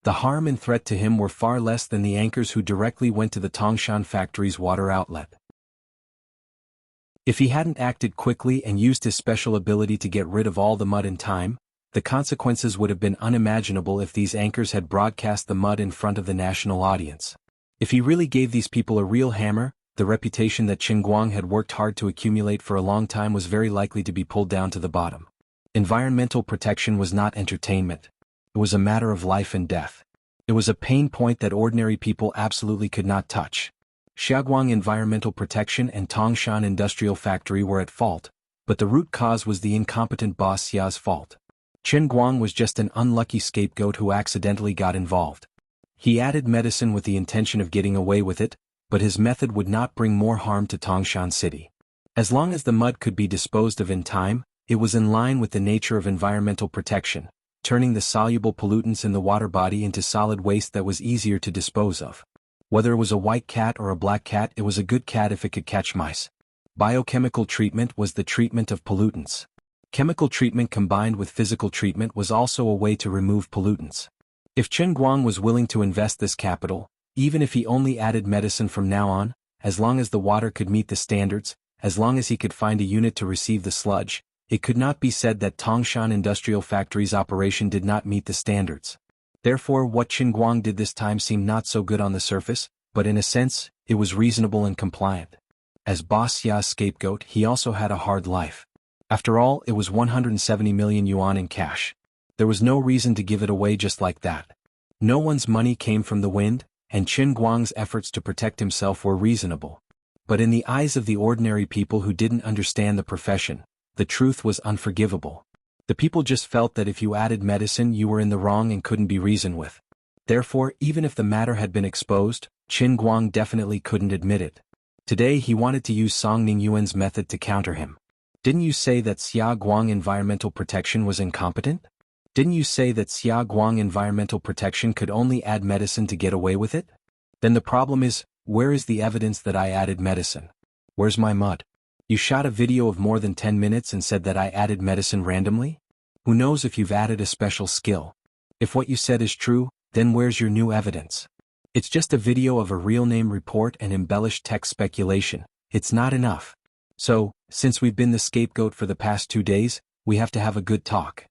The harm and threat to him were far less than the anchors who directly went to the Tangshan factory's water outlet. If he hadn't acted quickly and used his special ability to get rid of all the mud in time, the consequences would have been unimaginable if these anchors had broadcast the mud in front of the national audience. If he really gave these people a real hammer, the reputation that Qingguang had worked hard to accumulate for a long time was very likely to be pulled down to the bottom. Environmental protection was not entertainment. It was a matter of life and death. It was a pain point that ordinary people absolutely could not touch. Xiaoguang Environmental Protection and Tangshan Industrial Factory were at fault, but the root cause was the incompetent boss Xia's fault. Qingguang was just an unlucky scapegoat who accidentally got involved. He added medicine with the intention of getting away with it, but his method would not bring more harm to Tangshan City. As long as the mud could be disposed of in time, it was in line with the nature of environmental protection, turning the soluble pollutants in the water body into solid waste that was easier to dispose of. Whether it was a white cat or a black cat, it was a good cat if it could catch mice. Biochemical treatment was the treatment of pollutants. Chemical treatment combined with physical treatment was also a way to remove pollutants. If Qingguang was willing to invest this capital, even if he only added medicine from now on, as long as the water could meet the standards, as long as he could find a unit to receive the sludge, it could not be said that Tangshan Industrial Factory's operation did not meet the standards. Therefore, what Qingguang did this time seemed not so good on the surface, but in a sense, it was reasonable and compliant. As boss Ya's scapegoat, he also had a hard life. After all, it was 170 million yuan in cash. There was no reason to give it away just like that. No one's money came from the wind, and Qingguang's efforts to protect himself were reasonable. But in the eyes of the ordinary people who didn't understand the profession, the truth was unforgivable. The people just felt that if you added medicine you were in the wrong and couldn't be reasoned with. Therefore, even if the matter had been exposed, Qin Guang definitely couldn't admit it. Today he wanted to use Song Ningyuan's method to counter him. Didn't you say that Xia Guang Environmental Protection was incompetent? Didn't you say that Xia Guang Environmental Protection could only add medicine to get away with it? Then the problem is, where is the evidence that I added medicine? Where's my mud? You shot a video of more than 10 minutes and said that I added medicine randomly? Who knows if you've added a special skill? If what you said is true, then where's your new evidence? It's just a video of a real name report and embellished text speculation. It's not enough. So, since we've been the scapegoat for the past 2 days, we have to have a good talk.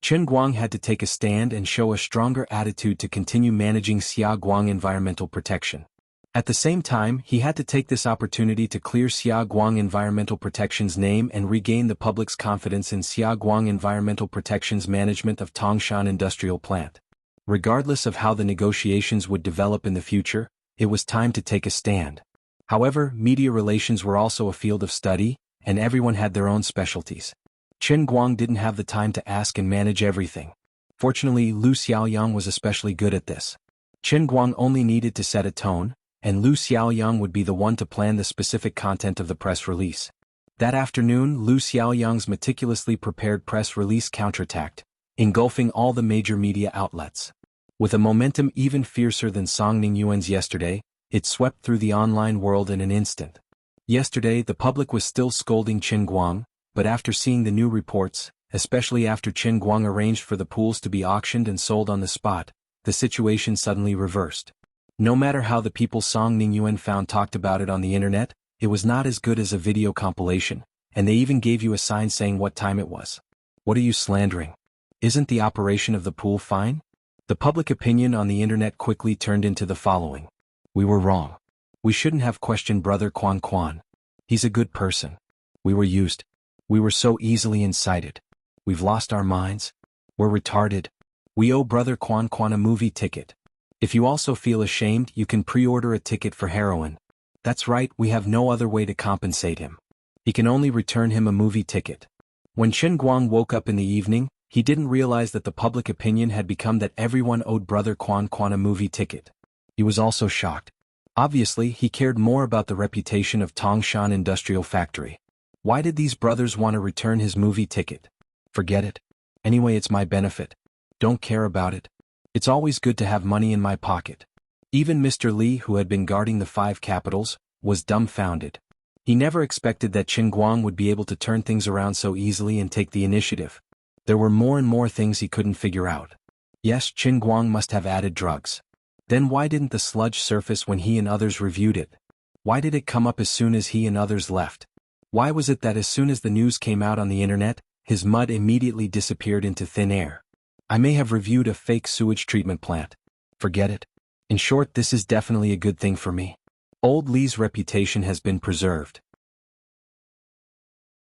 Qin Guang had to take a stand and show a stronger attitude to continue managing Xia Guang Environmental Protection. At the same time, he had to take this opportunity to clear Xia Guang Environmental Protection's name and regain the public's confidence in Xia Guang Environmental Protection's management of Tangshan Industrial Plant. Regardless of how the negotiations would develop in the future, it was time to take a stand. However, media relations were also a field of study, and everyone had their own specialties. Qin Guang didn't have the time to ask and manage everything. Fortunately, Lu Xiaoyang was especially good at this. Qin Guang only needed to set a tone, and Lu Xiaoyang would be the one to plan the specific content of the press release. That afternoon, Lu Xiaoyang's meticulously prepared press release counterattacked, engulfing all the major media outlets. With a momentum even fiercer than Song Ningyuan's yesterday, it swept through the online world in an instant. Yesterday, the public was still scolding Qin Guang, but after seeing the new reports, especially after Qin Guang arranged for the pools to be auctioned and sold on the spot, the situation suddenly reversed. No matter how the people Song Ningyuan found talked about it on the internet, it was not as good as a video compilation, and they even gave you a sign saying what time it was. What are you slandering? Isn't the operation of the pool fine? The public opinion on the internet quickly turned into the following. We were wrong. We shouldn't have questioned Brother Quan Quan. He's a good person. We were used. We were so easily incited. We've lost our minds. We're retarded. We owe Brother Quan Quan a movie ticket. If you also feel ashamed, you can pre-order a ticket for heroin. That's right, we have no other way to compensate him. He can only return him a movie ticket. When Qin Guang woke up in the evening, he didn't realize that the public opinion had become that everyone owed Brother Quan Quan a movie ticket. He was also shocked. Obviously, he cared more about the reputation of Tangshan Industrial Factory. Why did these brothers want to return his movie ticket? Forget it. Anyway, it's my benefit. Don't care about it. It's always good to have money in my pocket. Even Mr. Li, who had been guarding the 5 capitals, was dumbfounded. He never expected that Qin Guang would be able to turn things around so easily and take the initiative. There were more and more things he couldn't figure out. Yes, Qin Guang must have added drugs. Then why didn't the sludge surface when he and others reviewed it? Why did it come up as soon as he and others left? Why was it that as soon as the news came out on the internet, his mud immediately disappeared into thin air? I may have reviewed a fake sewage treatment plant. Forget it. In short, this is definitely a good thing for me. Old Li's reputation has been preserved.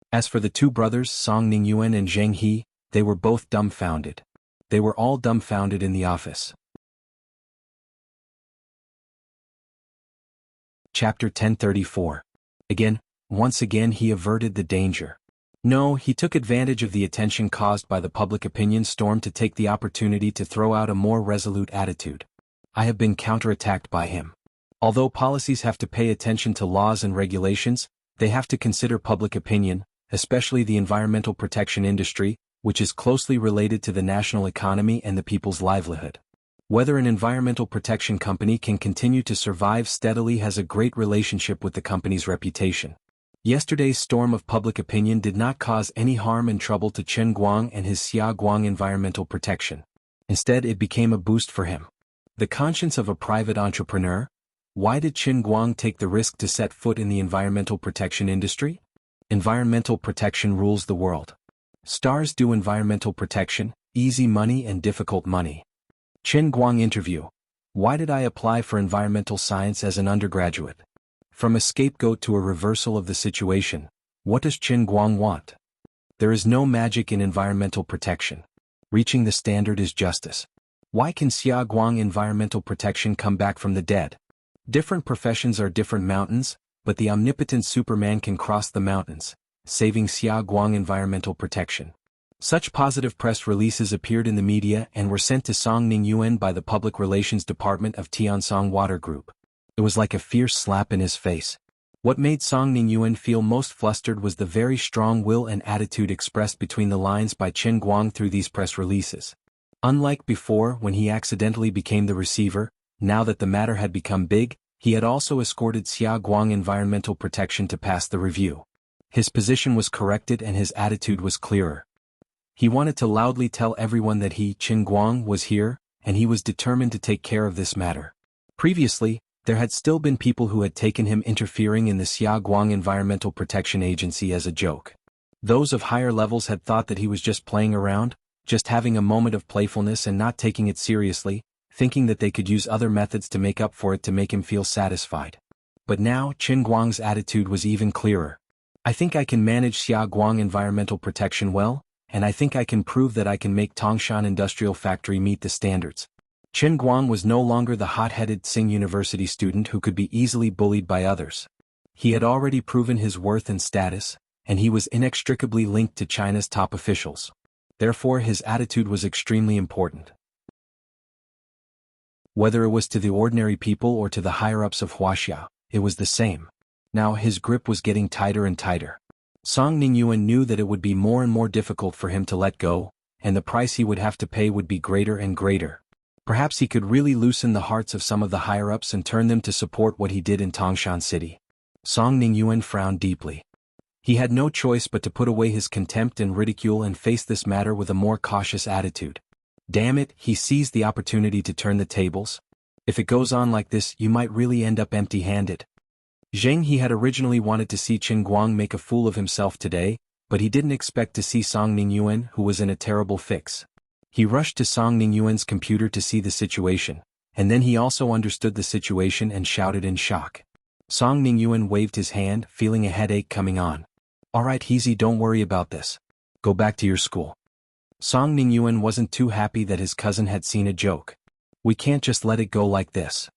As for the 2 brothers, Song Ningyuan and Zheng He, they were both dumbfounded. They were all dumbfounded in the office. Chapter 1034. Once again he averted the danger. No, he took advantage of the attention caused by the public opinion storm to take the opportunity to throw out a more resolute attitude. I have been counterattacked by him. Although policies have to pay attention to laws and regulations, they have to consider public opinion, especially the environmental protection industry, which is closely related to the national economy and the people's livelihood. Whether an environmental protection company can continue to survive steadily has a great relationship with the company's reputation. Yesterday's storm of public opinion did not cause any harm and trouble to Qin Guang and his Xia Guang environmental protection. Instead, it became a boost for him. The conscience of a private entrepreneur? Why did Qin Guang take the risk to set foot in the environmental protection industry? Environmental protection rules the world. Stars do environmental protection, easy money and difficult money. Qin Guang interview. Why did I apply for environmental science as an undergraduate? From a scapegoat to a reversal of the situation, what does Qin Guang want? There is no magic in environmental protection. Reaching the standard is justice. Why can Xia Guang environmental protection come back from the dead? Different professions are different mountains, but the omnipotent Superman can cross the mountains. saving Xiaoguang environmental protection. Such positive press releases appeared in the media and were sent to Song Ningyuan by the Public Relations Department of Tiansong Water Group. It was like a fierce slap in his face. What made Song Ningyuan feel most flustered was the very strong will and attitude expressed between the lines by Chen Guang through these press releases. Unlike before when he accidentally became the receiver, now that the matter had become big, he had also escorted Xiaoguang environmental protection to pass the review. His position was corrected and his attitude was clearer. He wanted to loudly tell everyone that he, Chen Guang, was here, and he was determined to take care of this matter. Previously, there had still been people who had taken him interfering in the Xiaoguang Environmental Protection Agency as a joke. Those of higher levels had thought that he was just playing around, just having a moment of playfulness and not taking it seriously, thinking that they could use other methods to make up for it to make him feel satisfied. But now Chen Guang's attitude was even clearer. I think I can manage Xiaoguang Environmental Protection well, and I think I can prove that I can make Tangshan Industrial Factory meet the standards. Chen Guang was no longer the hot-headed Tsing University student who could be easily bullied by others. He had already proven his worth and status, and he was inextricably linked to China's top officials. Therefore his attitude was extremely important. Whether it was to the ordinary people or to the higher-ups of Wuxia, it was the same. Now his grip was getting tighter and tighter. Song Ningyuan knew that it would be more and more difficult for him to let go, and the price he would have to pay would be greater and greater. Perhaps he could really loosen the hearts of some of the higher-ups and turn them to support what he did in Tangshan City. Song Ningyuan frowned deeply. He had no choice but to put away his contempt and ridicule and face this matter with a more cautious attitude. Damn it, he seized the opportunity to turn the tables. If it goes on like this, you might really end up empty-handed. Zheng he had originally wanted to see Chen Guang make a fool of himself today, but he didn't expect to see Song Ningyuan, who was in a terrible fix. He rushed to Song Ningyuan's computer to see the situation, and then he also understood the situation and shouted in shock. Song Ningyuan waved his hand, feeling a headache coming on. Alright Heezy, don't worry about this. Go back to your school. Song Ningyuan wasn't too happy that his cousin had seen a joke. We can't just let it go like this.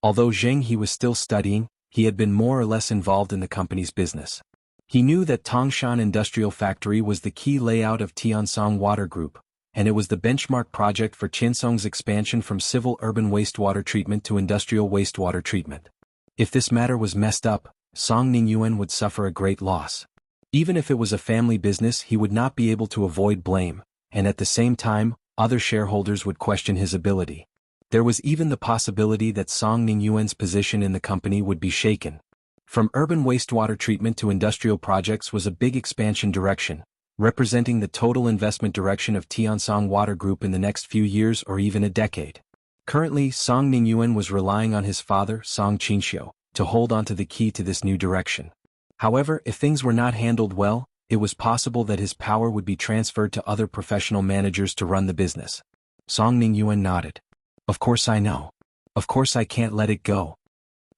Although Zheng he was still studying, he had been more or less involved in the company's business. He knew that Tangshan Industrial Factory was the key layout of Tiansong Water Group, and it was the benchmark project for Chinsong's expansion from civil urban wastewater treatment to industrial wastewater treatment. If this matter was messed up, Song Ningyuan would suffer a great loss. Even if it was a family business, he would not be able to avoid blame, and at the same time, other shareholders would question his ability. There was even the possibility that Song Ningyuan's position in the company would be shaken. From urban wastewater treatment to industrial projects was a big expansion direction, representing the total investment direction of Tiansong Water Group in the next few years or even a decade. Currently, Song Ningyuan was relying on his father, Song Qinxiu, to hold onto the key to this new direction. However, if things were not handled well, it was possible that his power would be transferred to other professional managers to run the business. Song Ningyuan nodded. Of course I know. Of course I can't let it go.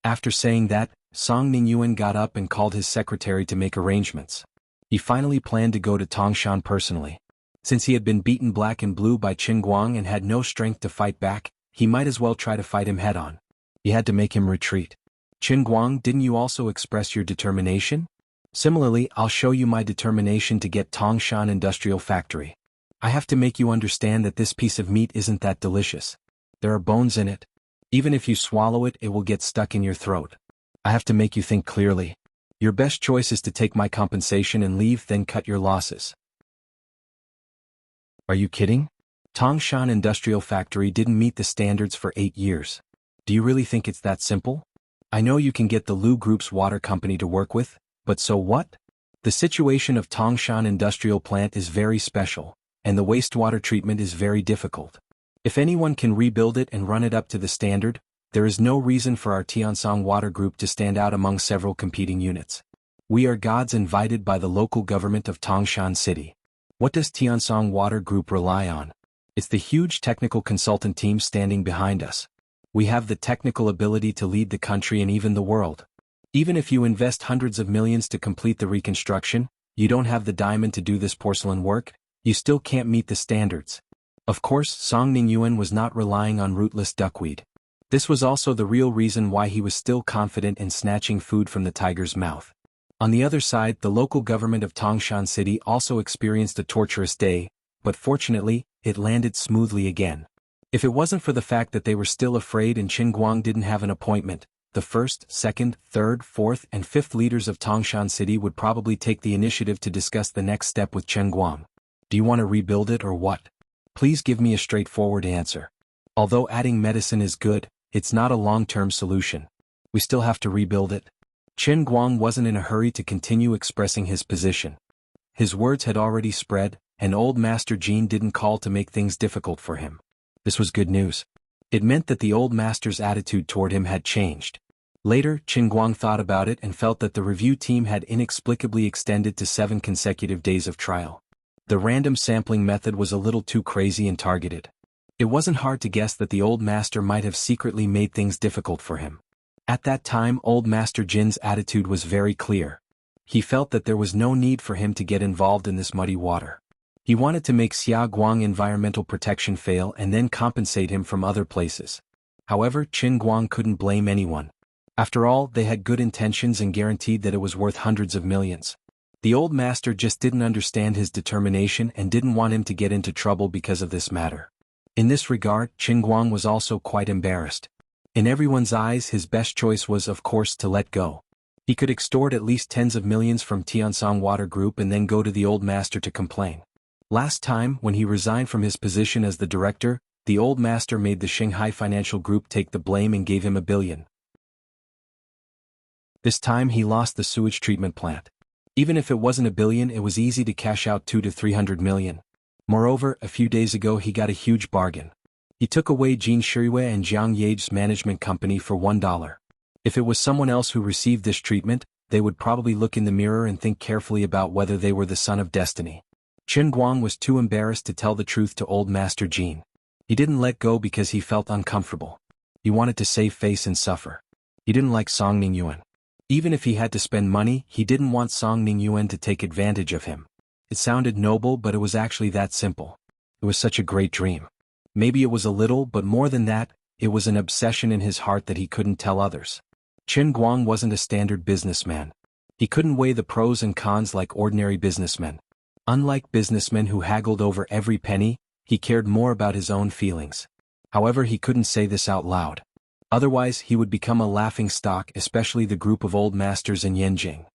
After saying that, Song Ningyuan got up and called his secretary to make arrangements. He finally planned to go to Tangshan personally. Since he had been beaten black and blue by Chen Guang and had no strength to fight back, he might as well try to fight him head-on. He had to make him retreat. Chen Guang, didn't you also express your determination? Similarly, I'll show you my determination to get Tangshan Industrial Factory. I have to make you understand that this piece of meat isn't that delicious. There are bones in it. Even if you swallow it, it will get stuck in your throat. I have to make you think clearly. Your best choice is to take my compensation and leave, then cut your losses. Are you kidding? Tangshan Industrial Factory didn't meet the standards for 8 years. Do you really think it's that simple? I know you can get the Lu Group's water company to work with, but so what? The situation of Tangshan Industrial Plant is very special, and the wastewater treatment is very difficult. If anyone can rebuild it and run it up to the standard, there is no reason for our Tiansong Water Group to stand out among several competing units. We are gods invited by the local government of Tangshan City. What does Tiansong Water Group rely on? It's the huge technical consultant team standing behind us. We have the technical ability to lead the country and even the world. Even if you invest hundreds of millions to complete the reconstruction, you don't have the diamond to do this porcelain work, you still can't meet the standards. Of course, Song Ningyuan was not relying on rootless duckweed. This was also the real reason why he was still confident in snatching food from the tiger's mouth. On the other side, the local government of Tangshan City also experienced a torturous day, but fortunately, it landed smoothly again. If it wasn't for the fact that they were still afraid and Qin Guang didn't have an appointment, the first, second, third, fourth, and fifth leaders of Tangshan City would probably take the initiative to discuss the next step with Chen Guang. Do you want to rebuild it or what? Please give me a straightforward answer. Although adding medicine is good, it's not a long-term solution. We still have to rebuild it. Chen Guang wasn't in a hurry to continue expressing his position. His words had already spread, and old Master Jean didn't call to make things difficult for him. This was good news. It meant that the old master's attitude toward him had changed. Later, Qin Guang thought about it and felt that the review team had inexplicably extended to 7 consecutive days of trial. The random sampling method was a little too crazy and targeted. It wasn't hard to guess that the old master might have secretly made things difficult for him. At that time, old Master Jin's attitude was very clear. He felt that there was no need for him to get involved in this muddy water. He wanted to make Xia Guang environmental protection fail and then compensate him from other places. However, Qin Guang couldn't blame anyone. After all, they had good intentions and guaranteed that it was worth hundreds of millions. The old master just didn't understand his determination and didn't want him to get into trouble because of this matter. In this regard, Qin Guang was also quite embarrassed. In everyone's eyes, his best choice was, of course, to let go. He could extort at least tens of millions from Tiansong Water Group and then go to the old master to complain. Last time, when he resigned from his position as the director, the old master made the Shanghai Financial Group take the blame and gave him $1 billion. This time he lost the sewage treatment plant. Even if it wasn't $1 billion, it was easy to cash out 200 to 300 million. Moreover, a few days ago he got a huge bargain. He took away Jin Shirue and Jiang Yage's management company for $1. If it was someone else who received this treatment, they would probably look in the mirror and think carefully about whether they were the son of destiny. Qin Guang was too embarrassed to tell the truth to old Master Jin. He didn't let go because he felt uncomfortable. He wanted to save face and suffer. He didn't like Song Ningyuan. Even if he had to spend money, he didn't want Song Ningyuan to take advantage of him. It sounded noble, but it was actually that simple. It was such a great dream. Maybe it was a little, but more than that, it was an obsession in his heart that he couldn't tell others. Qin Guang wasn't a standard businessman. He couldn't weigh the pros and cons like ordinary businessmen. Unlike businessmen who haggled over every penny, he cared more about his own feelings. However, he couldn't say this out loud. Otherwise, he would become a laughingstock, especially the group of old masters in Yanjing.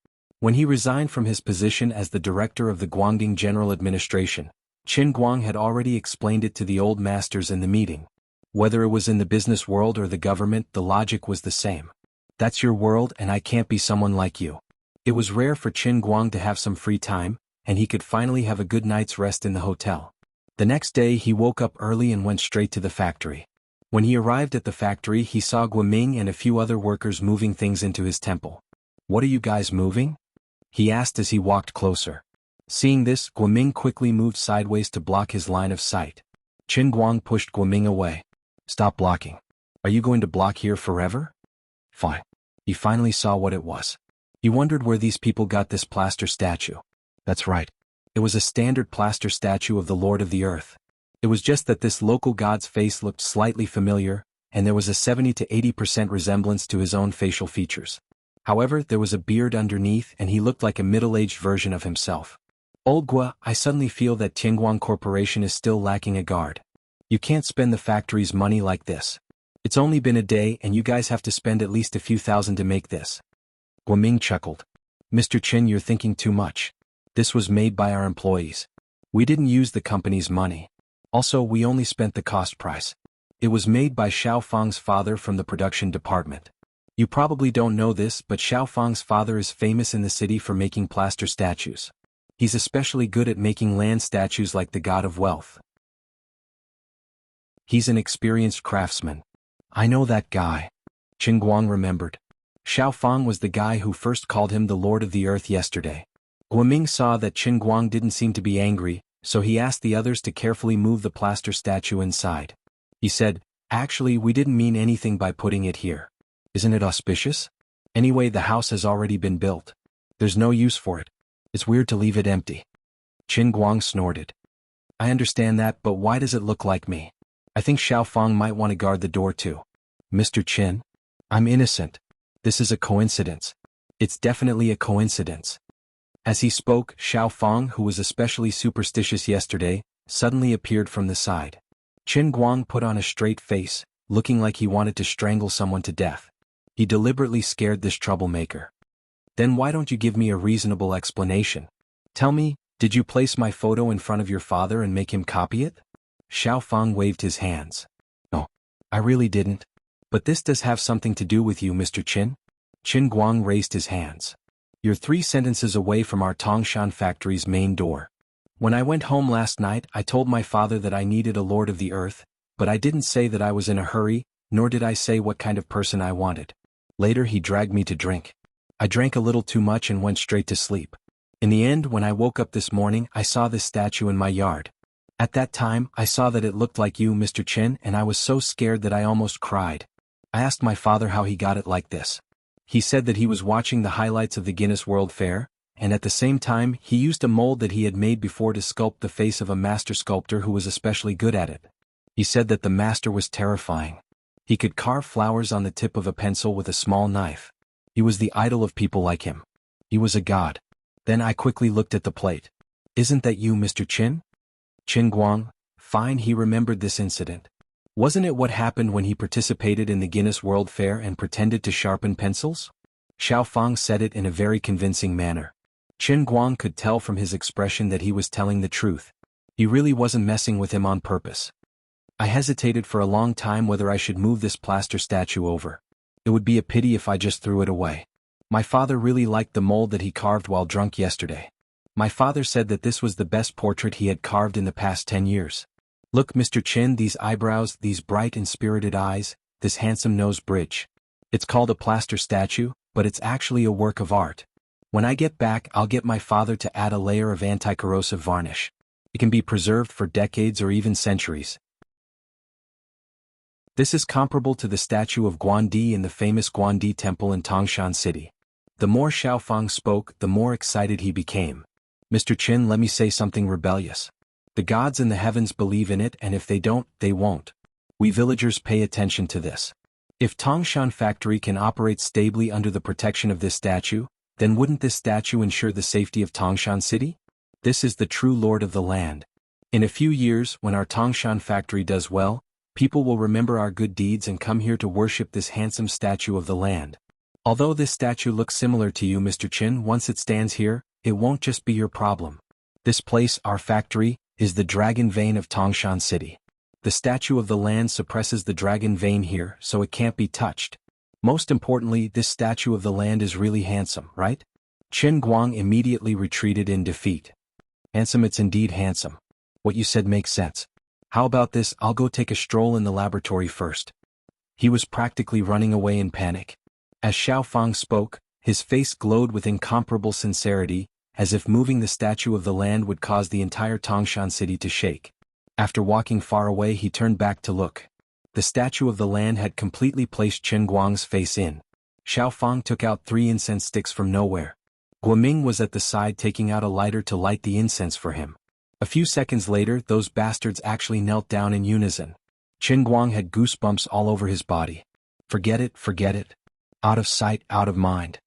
When he resigned from his position as the director of the Guangdong General Administration, Qin Guang had already explained it to the old masters in the meeting. Whether it was in the business world or the government, the logic was the same. That's your world and I can't be someone like you. It was rare for Qin Guang to have some free time, and he could finally have a good night's rest in the hotel. The next day he woke up early and went straight to the factory. When he arrived at the factory, he saw Guoming and a few other workers moving things into his temple. "What are you guys moving?" he asked as he walked closer. Seeing this, Guoming quickly moved sideways to block his line of sight. Qin Guang pushed Guoming away. "Stop blocking. Are you going to block here forever?" "Fine." He finally saw what it was. He wondered where these people got this plaster statue. That's right. It was a standard plaster statue of the Lord of the Earth. It was just that this local god's face looked slightly familiar, and there was a 70 to 80% resemblance to his own facial features. However, there was a beard underneath and he looked like a middle-aged version of himself. "Old Gua, I suddenly feel that Tianguang Corporation is still lacking a guard. You can't spend the factory's money like this. It's only been a day and you guys have to spend at least a few thousand to make this." Guoming chuckled. "Mr. Qin, you're thinking too much. This was made by our employees. We didn't use the company's money. Also, we only spent the cost price. It was made by Xiao Fang's father from the production department. You probably don't know this, but Xiao Fang's father is famous in the city for making plaster statues. He's especially good at making land statues like the god of wealth. He's an experienced craftsman." "I know that guy." Qin Guang remembered. Xiao Fang was the guy who first called him the Lord of the Earth yesterday. Guoming saw that Qin Guang didn't seem to be angry, so he asked the others to carefully move the plaster statue inside. He said, "Actually, we didn't mean anything by putting it here. Isn't it auspicious? Anyway, the house has already been built. There's no use for it. It's weird to leave it empty." Qin Guang snorted. "I understand that, but why does it look like me? I think Xiao Fang might want to guard the door too." "Mr. Qin? I'm innocent. This is a coincidence. It's definitely a coincidence. As he spoke, Xiao Fang, who was especially superstitious yesterday, suddenly appeared from the side. Qin Guang put on a straight face, looking like he wanted to strangle someone to death. He deliberately scared this troublemaker. Then why don't you give me a reasonable explanation? Tell me, did you place my photo in front of your father and make him copy it? Xiao Fang waved his hands. No, I really didn't. But this does have something to do with you, Mr. Qin. Qin Guang raised his hands. You're 3 sentences away from our Tongshan factory's main door. When I went home last night, I told my father that I needed a lord of the earth, but I didn't say that I was in a hurry, nor did I say what kind of person I wanted. Later he dragged me to drink. I drank a little too much and went straight to sleep. In the end, when I woke up this morning, I saw this statue in my yard. At that time, I saw that it looked like you, Mr. Qin, and I was so scared that I almost cried. I asked my father how he got it like this. He said that he was watching the highlights of the Guinness World Fair, and at the same time, he used a mold that he had made before to sculpt the face of a master sculptor who was especially good at it. He said that the master was terrifying. He could carve flowers on the tip of a pencil with a small knife. He was the idol of people like him. He was a god. Then I quickly looked at the plate. Isn't that you, Mr. Qin? Qin Guang, fine, he remembered this incident. Wasn't it what happened when he participated in the Guinness World Fair and pretended to sharpen pencils? Xiao Fang said it in a very convincing manner. Qin Guang could tell from his expression that he was telling the truth. He really wasn't messing with him on purpose. I hesitated for a long time whether I should move this plaster statue over. It would be a pity if I just threw it away. My father really liked the mold that he carved while drunk yesterday. My father said that this was the best portrait he had carved in the past 10 years. Look, Mr. Qin, these eyebrows, these bright and spirited eyes, this handsome nose bridge. It's called a plaster statue, but it's actually a work of art. When I get back, I'll get my father to add a layer of anti-corrosive varnish. It can be preserved for decades or even centuries. This is comparable to the statue of Guandi in the famous Guandi Temple in Tongshan City. The more Xiao Fang spoke, the more excited he became. Mr. Qin, let me say something rebellious. The gods in the heavens believe in it, and if they don't, they won't. We villagers pay attention to this. If Tongshan Factory can operate stably under the protection of this statue, then wouldn't this statue ensure the safety of Tongshan City? This is the true lord of the land. In a few years, when our Tongshan Factory does well, people will remember our good deeds and come here to worship this handsome statue of the land. Although this statue looks similar to you, Mr. Qin, once it stands here, it won't just be your problem. This place, our factory, is the dragon vein of Tongshan City. The statue of the land suppresses the dragon vein here, so it can't be touched. Most importantly, this statue of the land is really handsome, right? Qin Guang immediately retreated in defeat. Handsome, it's indeed handsome. What you said makes sense. How about this, I'll go take a stroll in the laboratory first. He was practically running away in panic. As Xiao Fang spoke, his face glowed with incomparable sincerity, as if moving the statue of the land would cause the entire Tongshan city to shake. After walking far away, he turned back to look. The statue of the land had completely placed Qin Guang's face in. Xiao Fang took out 3 incense sticks from nowhere. Guoming was at the side taking out a lighter to light the incense for him. A few seconds later, those bastards actually knelt down in unison. Qin Guang had goosebumps all over his body. Forget it, forget it. Out of sight, out of mind.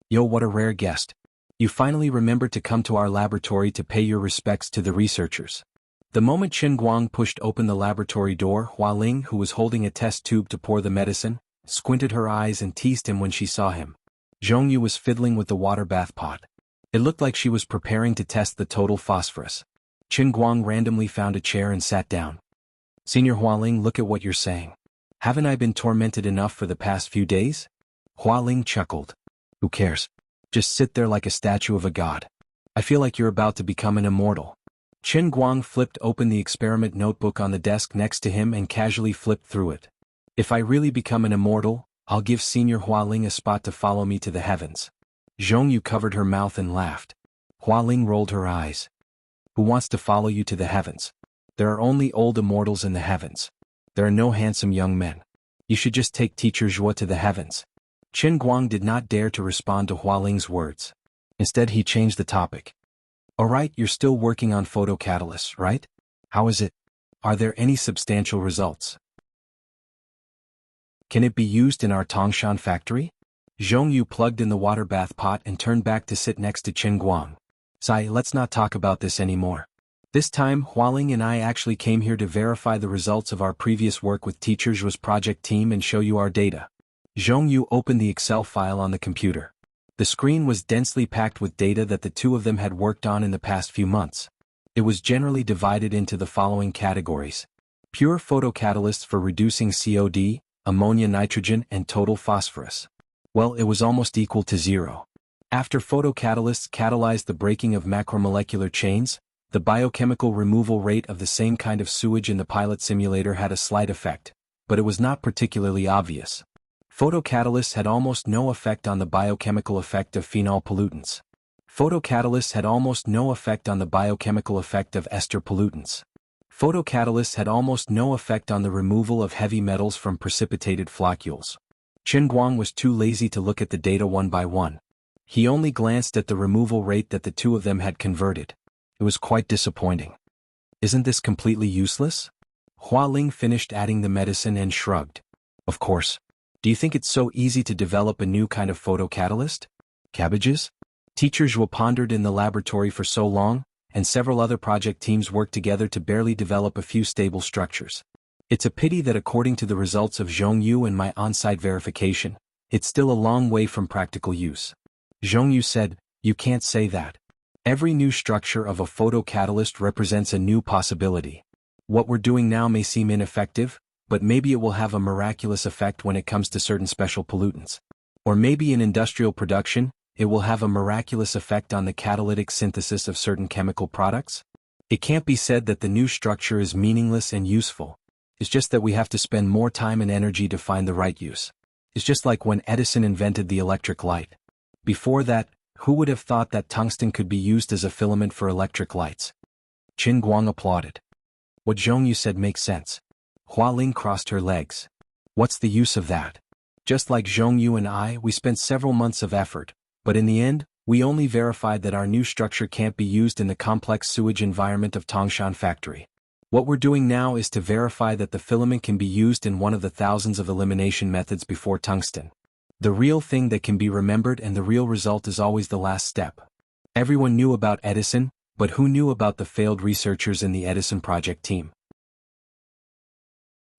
Yo, what a rare guest. You finally remembered to come to our laboratory to pay your respects to the researchers. The moment Qin Guang pushed open the laboratory door, Hua Ling, who was holding a test tube to pour the medicine, squinted her eyes and teased him when she saw him. Zhongyu was fiddling with the water bath pot. It looked like she was preparing to test the total phosphorus. Qin Guang randomly found a chair and sat down. Senior Hua Ling, look at what you're saying. Haven't I been tormented enough for the past few days? Hua Ling chuckled. Who cares? Just sit there like a statue of a god. I feel like you're about to become an immortal. Qin Guang flipped open the experiment notebook on the desk next to him and casually flipped through it. If I really become an immortal, I'll give Senior Hua Ling a spot to follow me to the heavens. Zhongyu covered her mouth and laughed. Hua Ling rolled her eyes. Who wants to follow you to the heavens? There are only old immortals in the heavens. There are no handsome young men. You should just take Teacher Zhuo to the heavens. Qin Guang did not dare to respond to Hua Ling's words. Instead, he changed the topic. Alright, you're still working on photocatalysts, right? How is it? Are there any substantial results? Can it be used in our Tongshan factory? Zhongyu plugged in the water bath pot and turned back to sit next to Qin Guang. "Sai, let's not talk about this anymore. This time, Hualing and I actually came here to verify the results of our previous work with Teacher Zhuo's project team and show you our data." Zhongyu opened the Excel file on the computer. The screen was densely packed with data that the two of them had worked on in the past few months. It was generally divided into the following categories: pure photocatalysts for reducing COD, ammonia, nitrogen, and total phosphorus. Well, it was almost equal to zero. After photocatalysts catalyzed the breaking of macromolecular chains, the biochemical removal rate of the same kind of sewage in the pilot simulator had a slight effect, but it was not particularly obvious. Photocatalysts had almost no effect on the biochemical effect of phenol pollutants. Photocatalysts had almost no effect on the biochemical effect of ester pollutants. Photocatalysts had almost no effect on the removal of heavy metals from precipitated floccules. Qin Guang was too lazy to look at the data one by one. He only glanced at the removal rate that the two of them had converted. It was quite disappointing. "Isn't this completely useless?" Hualing finished adding the medicine and shrugged. "Of course. Do you think it's so easy to develop a new kind of photocatalyst? Cabbages?" Teacher Zhuo pondered in the laboratory for so long, and several other project teams worked together to barely develop a few stable structures. It's a pity that according to the results of Zhongyu and my on-site verification, it's still a long way from practical use. Zhongyu said, "You can't say that. Every new structure of a photocatalyst represents a new possibility. What we're doing now may seem ineffective, but maybe it will have a miraculous effect when it comes to certain special pollutants. Or maybe in industrial production, it will have a miraculous effect on the catalytic synthesis of certain chemical products. It can't be said that the new structure is meaningless and useful. It's just that we have to spend more time and energy to find the right use. It's just like when Edison invented the electric light. Before that, who would have thought that tungsten could be used as a filament for electric lights?" Qin Guang applauded. "What Zhongyu said makes sense." Hualing crossed her legs. "What's the use of that? Just like Zhongyu and I, we spent several months of effort, but in the end, we only verified that our new structure can't be used in the complex sewage environment of Tangshan factory. What we're doing now is to verify that the filament can be used in one of the thousands of elimination methods before tungsten. The real thing that can be remembered and the real result is always the last step. Everyone knew about Edison, but who knew about the failed researchers in the Edison project team?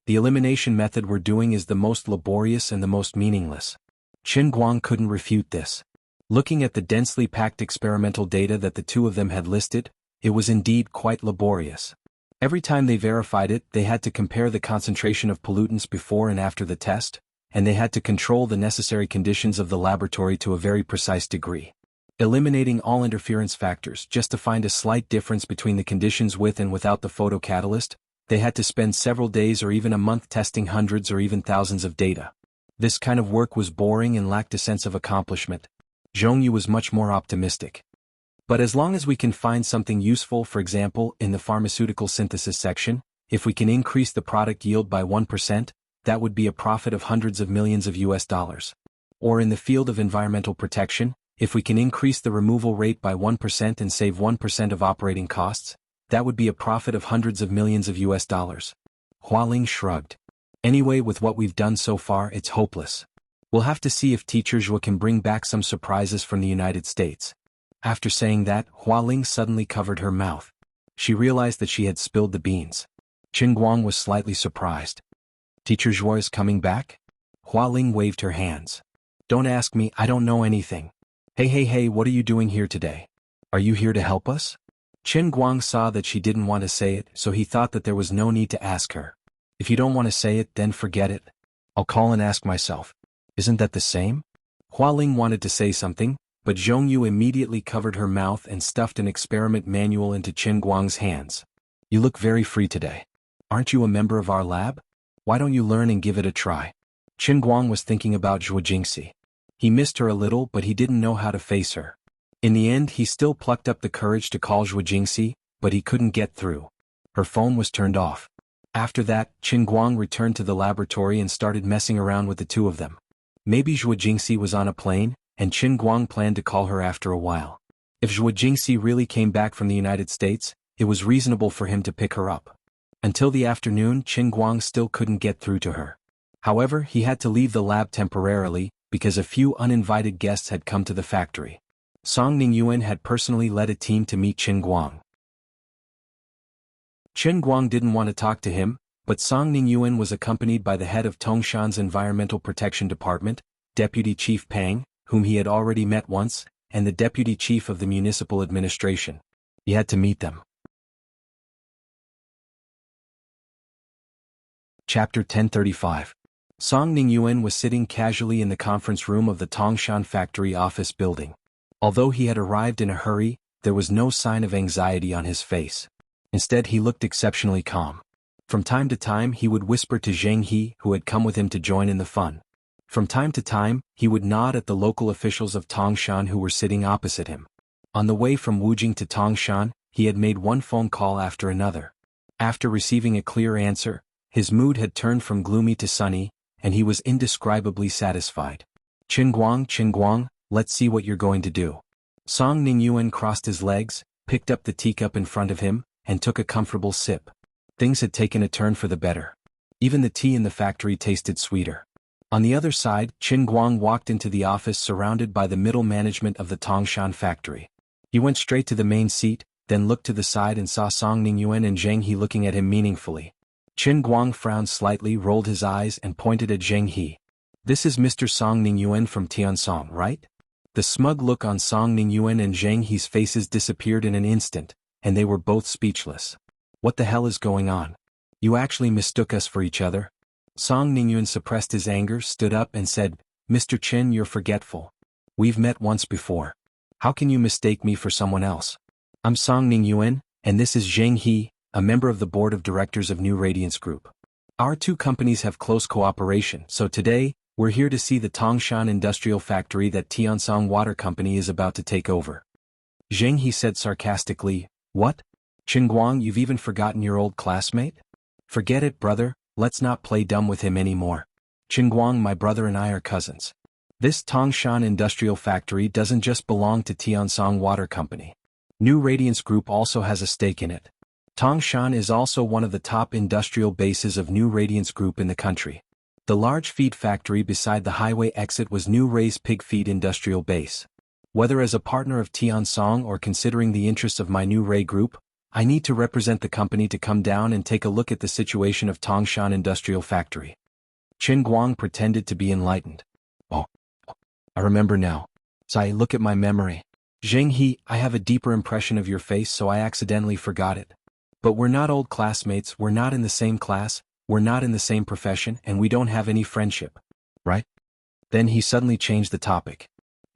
The elimination method we're doing is the most laborious and the most meaningless." Qin Guang couldn't refute this. Looking at the densely packed experimental data that the two of them had listed, it was indeed quite laborious. Every time they verified it, they had to compare the concentration of pollutants before and after the test, and they had to control the necessary conditions of the laboratory to a very precise degree. Eliminating all interference factors just to find a slight difference between the conditions with and without the photocatalyst, they had to spend several days or even a month testing hundreds or even thousands of data. This kind of work was boring and lacked a sense of accomplishment. Zhongyu was much more optimistic. "But as long as we can find something useful, for example, in the pharmaceutical synthesis section, if we can increase the product yield by 1%, that would be a profit of hundreds of millions of US dollars. Or in the field of environmental protection, if we can increase the removal rate by 1% and save 1% of operating costs, that would be a profit of hundreds of millions of US dollars. Hualing shrugged. "Anyway, with what we've done so far, it's hopeless. We'll have to see if Teacher Zhuo can bring back some surprises from the United States." After saying that, Hualing suddenly covered her mouth. She realized that she had spilled the beans. Qin Guang was slightly surprised. "Teacher Zhuo is coming back?" Hualing waved her hands. "Don't ask me, I don't know anything. Hey, what are you doing here today? Are you here to help us?" Qin Guang saw that she didn't want to say it, so he thought that there was no need to ask her. "If you don't want to say it, then forget it. I'll call and ask myself. Isn't that the same?" Hualing wanted to say something, but Zhongyu immediately covered her mouth and stuffed an experiment manual into Qin Guang's hands. "You look very free today. Aren't you a member of our lab? Why don't you learn and give it a try?" Qin Guang was thinking about Zhuo Jingxi. He missed her a little, but he didn't know how to face her. In the end, he still plucked up the courage to call Zhuo Jingxi, but he couldn't get through. Her phone was turned off. After that, Qin Guang returned to the laboratory and started messing around with the two of them. Maybe Zhuo Jingxi was on a plane, and Qin Guang planned to call her after a while. If Zhuo Jingxi really came back from the United States, it was reasonable for him to pick her up. Until the afternoon, Qin Guang still couldn't get through to her. However, he had to leave the lab temporarily, because a few uninvited guests had come to the factory. Song Ningyuan had personally led a team to meet Qin Guang. Qin Guang didn't want to talk to him, but Song Ningyuan was accompanied by the head of Tongshan's Environmental Protection Department, Deputy Chief Pang, whom he had already met once, and the Deputy Chief of the Municipal Administration. He had to meet them. Chapter 1035. Song Ningyuan was sitting casually in the conference room of the Tongshan factory office building. Although he had arrived in a hurry, there was no sign of anxiety on his face. Instead, he looked exceptionally calm. From time to time, he would whisper to Zheng He, who had come with him to join in the fun. From time to time, he would nod at the local officials of Tongshan who were sitting opposite him. On the way from Wujing to Tongshan, he had made one phone call after another. After receiving a clear answer, his mood had turned from gloomy to sunny, and he was indescribably satisfied. Qin Guang, let's see what you're going to do. Song Ningyuan crossed his legs, picked up the teacup in front of him, and took a comfortable sip. Things had taken a turn for the better. Even the tea in the factory tasted sweeter. On the other side, Qin Guang walked into the office surrounded by the middle management of the Tongshan factory. He went straight to the main seat, then looked to the side and saw Song Ningyuan and Zheng He looking at him meaningfully. Qin Guang frowned slightly, rolled his eyes and pointed at Zheng He. This is Mr. Song Ningyuan from Tiansong, right? The smug look on Song Ningyuan and Zheng He's faces disappeared in an instant, and they were both speechless. What the hell is going on? You actually mistook us for each other? Song Ningyuan suppressed his anger, stood up and said, Mr. Qin, you're forgetful. We've met once before. How can you mistake me for someone else? I'm Song Ningyuan, and this is Zheng He, a member of the board of directors of New Radiance Group. Our two companies have close cooperation, so today, we're here to see the Tongshan industrial factory that Tiansong Water Company is about to take over. Zheng He said sarcastically, What? Qin Guang, you've even forgotten your old classmate? Forget it, brother, let's not play dumb with him anymore. Qin Guang, my brother and I are cousins. This Tongshan industrial factory doesn't just belong to Tiansong Water Company. New Radiance Group also has a stake in it. Tongshan is also one of the top industrial bases of New Radiance Group in the country. The large feed factory beside the highway exit was New Ray's pig feed industrial base. Whether as a partner of Tiansong or considering the interests of my New Ray Group, I need to represent the company to come down and take a look at the situation of Tongshan Industrial Factory. Qin Guang pretended to be enlightened. Oh, I remember now. Sai, look at my memory. Zheng He, I have a deeper impression of your face so I accidentally forgot it. But we're not old classmates, we're not in the same class, we're not in the same profession, and we don't have any friendship. Right? Then he suddenly changed the topic.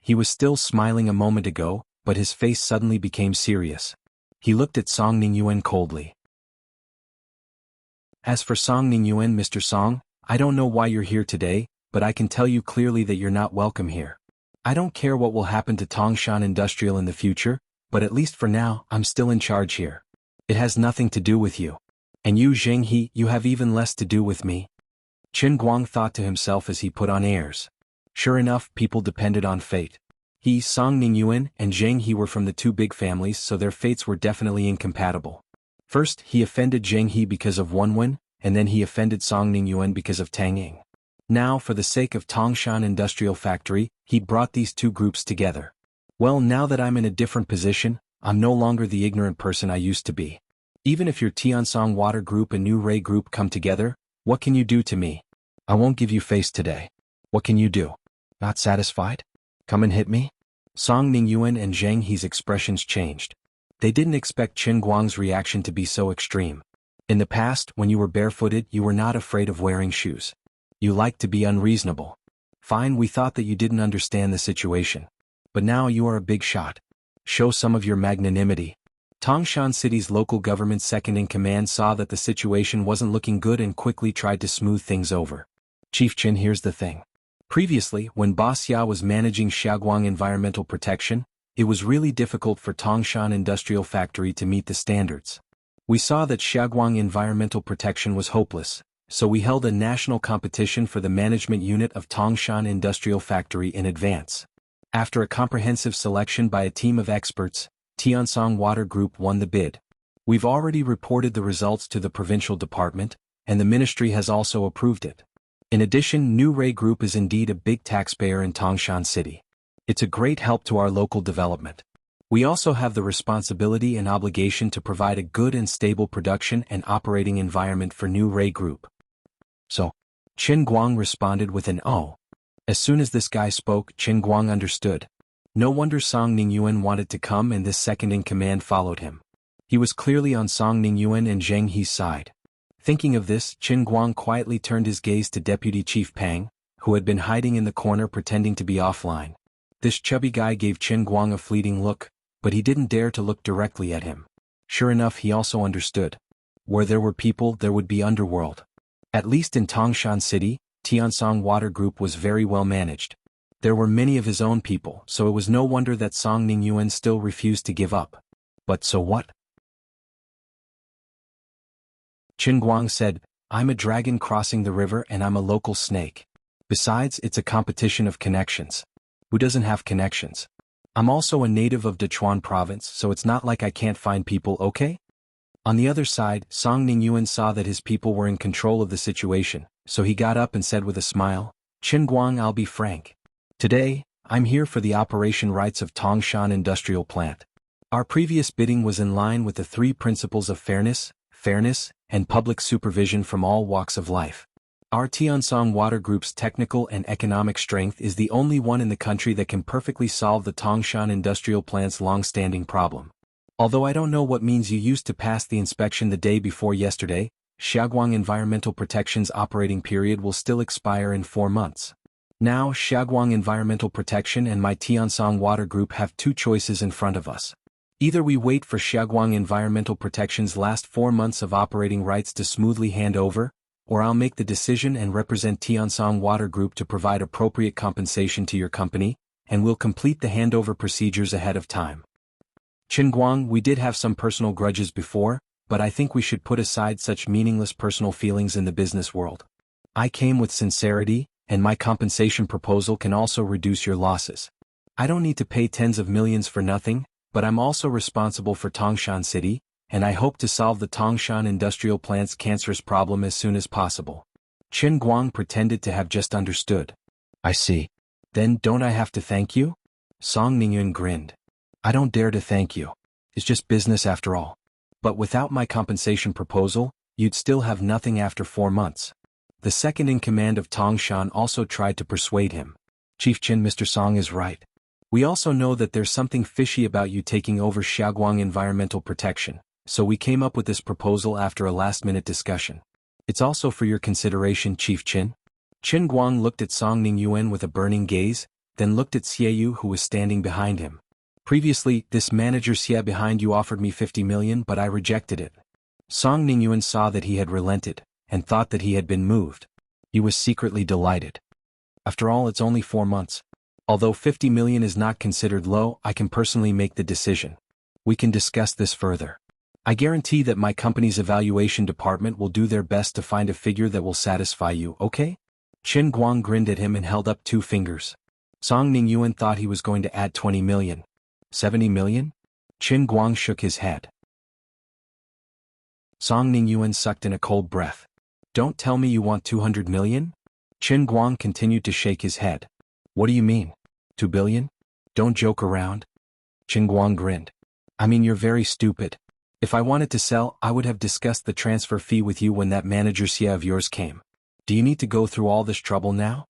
He was still smiling a moment ago, but his face suddenly became serious. He looked at Song Ningyuan coldly. As for Song Ningyuan, Mr. Song, I don't know why you're here today, but I can tell you clearly that you're not welcome here. I don't care what will happen to Tongshan Industrial in the future, but at least for now, I'm still in charge here. It has nothing to do with you. And you, Zheng He, you have even less to do with me. Qin Guang thought to himself as he put on airs. Sure enough, people depended on fate. He, Song Ningyuan, and Zheng He were from the two big families, so their fates were definitely incompatible. First, he offended Zheng He because of Wenwen, and then he offended Song Ningyuan because of Tang Ying. Now, for the sake of Tongshan Industrial Factory, he brought these two groups together. Well, now that I'm in a different position, I'm no longer the ignorant person I used to be. Even if your Tiansong Water Group and New Ray Group come together, what can you do to me? I won't give you face today. What can you do? Not satisfied? Come and hit me? Song Ningyuan and Zheng He's expressions changed. They didn't expect Qin Guang's reaction to be so extreme. In the past, when you were barefooted, you were not afraid of wearing shoes. You liked to be unreasonable. Fine, we thought that you didn't understand the situation. But now you are a big shot. Show some of your magnanimity. Tongshan City's local government second-in-command saw that the situation wasn't looking good and quickly tried to smooth things over. Chief Qin, here's the thing. Previously, when Boss Xia was managing Xiaoguang Environmental Protection, it was really difficult for Tongshan Industrial Factory to meet the standards. We saw that Xiaoguang Environmental Protection was hopeless, so we held a national competition for the management unit of Tongshan Industrial Factory in advance. After a comprehensive selection by a team of experts, Tiansong Water Group won the bid. We've already reported the results to the provincial department, and the ministry has also approved it. In addition, New Ray Group is indeed a big taxpayer in Tangshan City. It's a great help to our local development. We also have the responsibility and obligation to provide a good and stable production and operating environment for New Ray Group. So, Qin Guang responded with an "oh." As soon as this guy spoke, Qin Guang understood. No wonder Song Ningyuan wanted to come and this second-in-command followed him. He was clearly on Song Ningyuan and Zheng He's side. Thinking of this, Qin Guang quietly turned his gaze to Deputy Chief Pang, who had been hiding in the corner pretending to be offline. This chubby guy gave Qin Guang a fleeting look, but he didn't dare to look directly at him. Sure enough, he also understood. Where there were people, there would be underworld. At least in Tangshan City, Tiansong Water Group was very well managed. There were many of his own people, so it was no wonder that Song Ningyuan still refused to give up. But so what? Qin Guang said, "I'm a dragon crossing the river and I'm a local snake. Besides, it's a competition of connections. Who doesn't have connections? I'm also a native of Dechuan province, so it's not like I can't find people, okay?" On the other side, Song Ningyuan saw that his people were in control of the situation, so he got up and said with a smile, "Qin Guang, I'll be frank. Today, I'm here for the operation rights of Tangshan Industrial Plant. Our previous bidding was in line with the 3 principles of fairness, and public supervision from all walks of life. Our Tiansong Water Group's technical and economic strength is the only one in the country that can perfectly solve the Tangshan Industrial Plant's long-standing problem. Although I don't know what means you used to pass the inspection the day before yesterday, Xiaoguang Environmental Protection's operating period will still expire in 4 months. Now, Xiaoguang Environmental Protection and my Tiansong Water Group have 2 choices in front of us. Either we wait for Xiaoguang Environmental Protection's last 4 months of operating rights to smoothly hand over, or I'll make the decision and represent Tiansong Water Group to provide appropriate compensation to your company, and we'll complete the handover procedures ahead of time. Qin Guang, we did have some personal grudges before, but I think we should put aside such meaningless personal feelings in the business world. I came with sincerity, and my compensation proposal can also reduce your losses. I don't need to pay tens of millions for nothing, but I'm also responsible for Tangshan City, and I hope to solve the Tangshan Industrial Plant's cancerous problem as soon as possible." Qin Guang pretended to have just understood. "I see. Then don't I have to thank you?" Song Ningyuan grinned. "I don't dare to thank you. It's just business after all. But without my compensation proposal, you'd still have nothing after 4 months." The second-in-command of Tangshan also tried to persuade him. "Chief Qin, Mr. Song is right. We also know that there's something fishy about you taking over Xiaoguang Environmental Protection, so we came up with this proposal after a last-minute discussion. It's also for your consideration, Chief Qin." Qin Guang looked at Song Ningyuan with a burning gaze, then looked at Xie who was standing behind him. "Previously, this manager Xie behind you offered me 50 million, but I rejected it." Song Ningyuan saw that he had relented, and thought that he had been moved. He was secretly delighted. After all, it's only 4 months. Although 50 million is not considered low, I can personally make the decision. We can discuss this further. I guarantee that my company's evaluation department will do their best to find a figure that will satisfy you, okay? Qin Guang grinned at him and held up 2 fingers. Song Ningyuan thought he was going to add 20 million. 70 million? Qin Guang shook his head. Song Ningyuan sucked in a cold breath. "Don't tell me you want 200 million? Qin Guang continued to shake his head. "What do you mean? 2 billion? Don't joke around." Qin Guang grinned. "I mean, you're very stupid. If I wanted to sell, I would have discussed the transfer fee with you when that manager Xie of yours came. Do you need to go through all this trouble now?"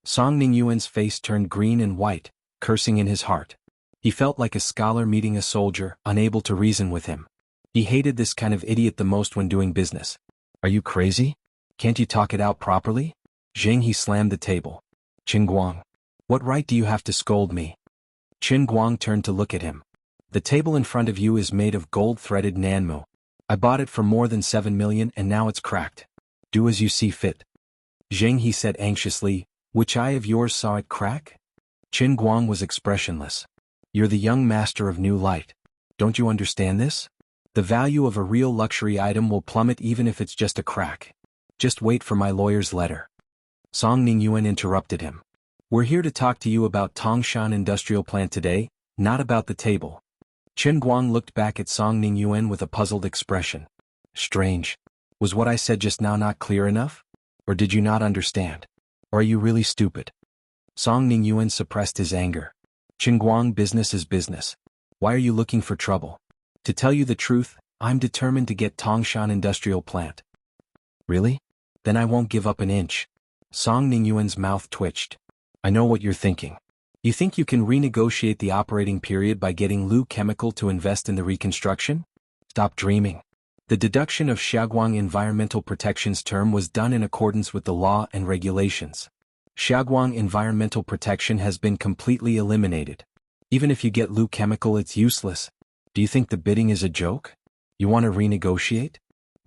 Song Ningyuan's face turned green and white, cursing in his heart. He felt like a scholar meeting a soldier, unable to reason with him. He hated this kind of idiot the most when doing business. "Are you crazy? Can't you talk it out properly?" Zheng He slammed the table. "Qin Guang, what right do you have to scold me?" Qin Guang turned to look at him. "The table in front of you is made of gold-threaded nanmu. I bought it for more than 7 million and now it's cracked. Do as you see fit." Zheng He said anxiously, "Which eye of yours saw it crack?" Qin Guang was expressionless. "You're the young master of new light. Don't you understand this? The value of a real luxury item will plummet even if it's just a crack. Just wait for my lawyer's letter." Song Ningyuan interrupted him. "We're here to talk to you about Tangshan Industrial Plant today, not about the table." Qin Guang looked back at Song Ningyuan with a puzzled expression. "Strange. Was what I said just now not clear enough?" Or did you not understand? Or are you really stupid? Song Ningyuan suppressed his anger. Qingguang, business is business. Why are you looking for trouble? To tell you the truth, I'm determined to get Tangshan Industrial Plant. Really? Then I won't give up an inch. Song Ningyuan's mouth twitched. I know what you're thinking. You think you can renegotiate the operating period by getting Lu Chemical to invest in the reconstruction? Stop dreaming. The deduction of Xiaoguang Environmental Protection's term was done in accordance with the law and regulations. Xiaoguang Environmental Protection has been completely eliminated. Even if you get Lu Chemical, it's useless. Do you think the bidding is a joke? You want to renegotiate?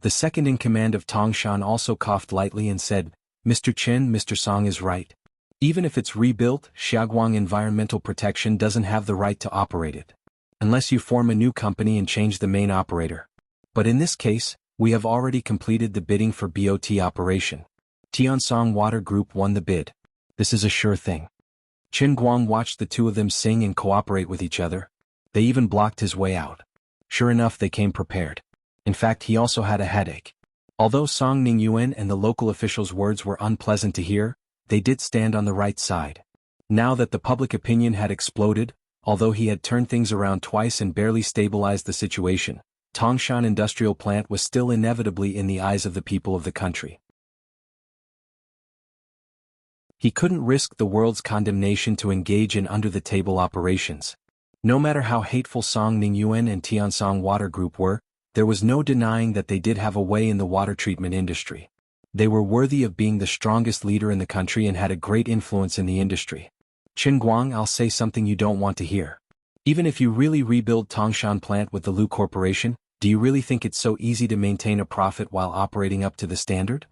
The second in command of Tangshan also coughed lightly and said, Mr. Chen, Mr. Song is right. Even if it's rebuilt, Xiaoguang Environmental Protection doesn't have the right to operate it. Unless you form a new company and change the main operator. But in this case, we have already completed the bidding for BOT operation. Tiansong Water Group won the bid. This is a sure thing. Qingguang watched the two of them sing and cooperate with each other. They even blocked his way out. Sure enough, they came prepared. In fact, he also had a headache. Although Song Ningyuan and the local officials' words were unpleasant to hear, they did stand on the right side. Now that the public opinion had exploded, although he had turned things around twice and barely stabilized the situation, Tangshan Industrial Plant was still inevitably in the eyes of the people of the country. He couldn't risk the world's condemnation to engage in under-the-table operations. No matter how hateful Song Ningyuan and Tiansong Water Group were, there was no denying that they did have a way in the water treatment industry. They were worthy of being the strongest leader in the country and had a great influence in the industry. Qingguang, I'll say something you don't want to hear. Even if you really rebuild Tangshan Plant with the Lu Corporation, do you really think it's so easy to maintain a profit while operating up to the standard?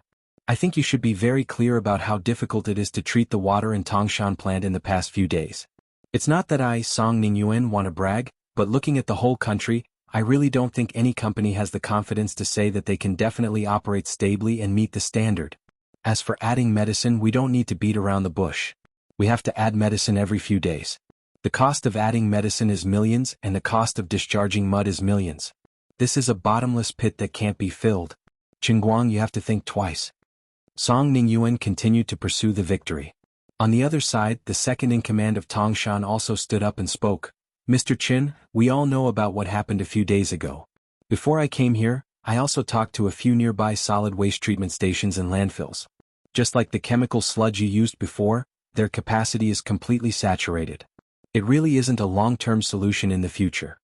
I think you should be very clear about how difficult it is to treat the water in Tangshan Plant in the past few days. It's not that I, Song Ningyuan, want to brag, but looking at the whole country, I really don't think any company has the confidence to say that they can definitely operate stably and meet the standard. As for adding medicine, we don't need to beat around the bush. We have to add medicine every few days. The cost of adding medicine is millions and the cost of discharging mud is millions. This is a bottomless pit that can't be filled. Qingguang, you have to think twice. Song Ningyuan continued to pursue the victory. On the other side, the second in command of Tangshan also stood up and spoke. Mr. Qin, we all know about what happened a few days ago. Before I came here, I also talked to a few nearby solid waste treatment stations and landfills. Just like the chemical sludge you used before, their capacity is completely saturated. It really isn't a long-term solution in the future.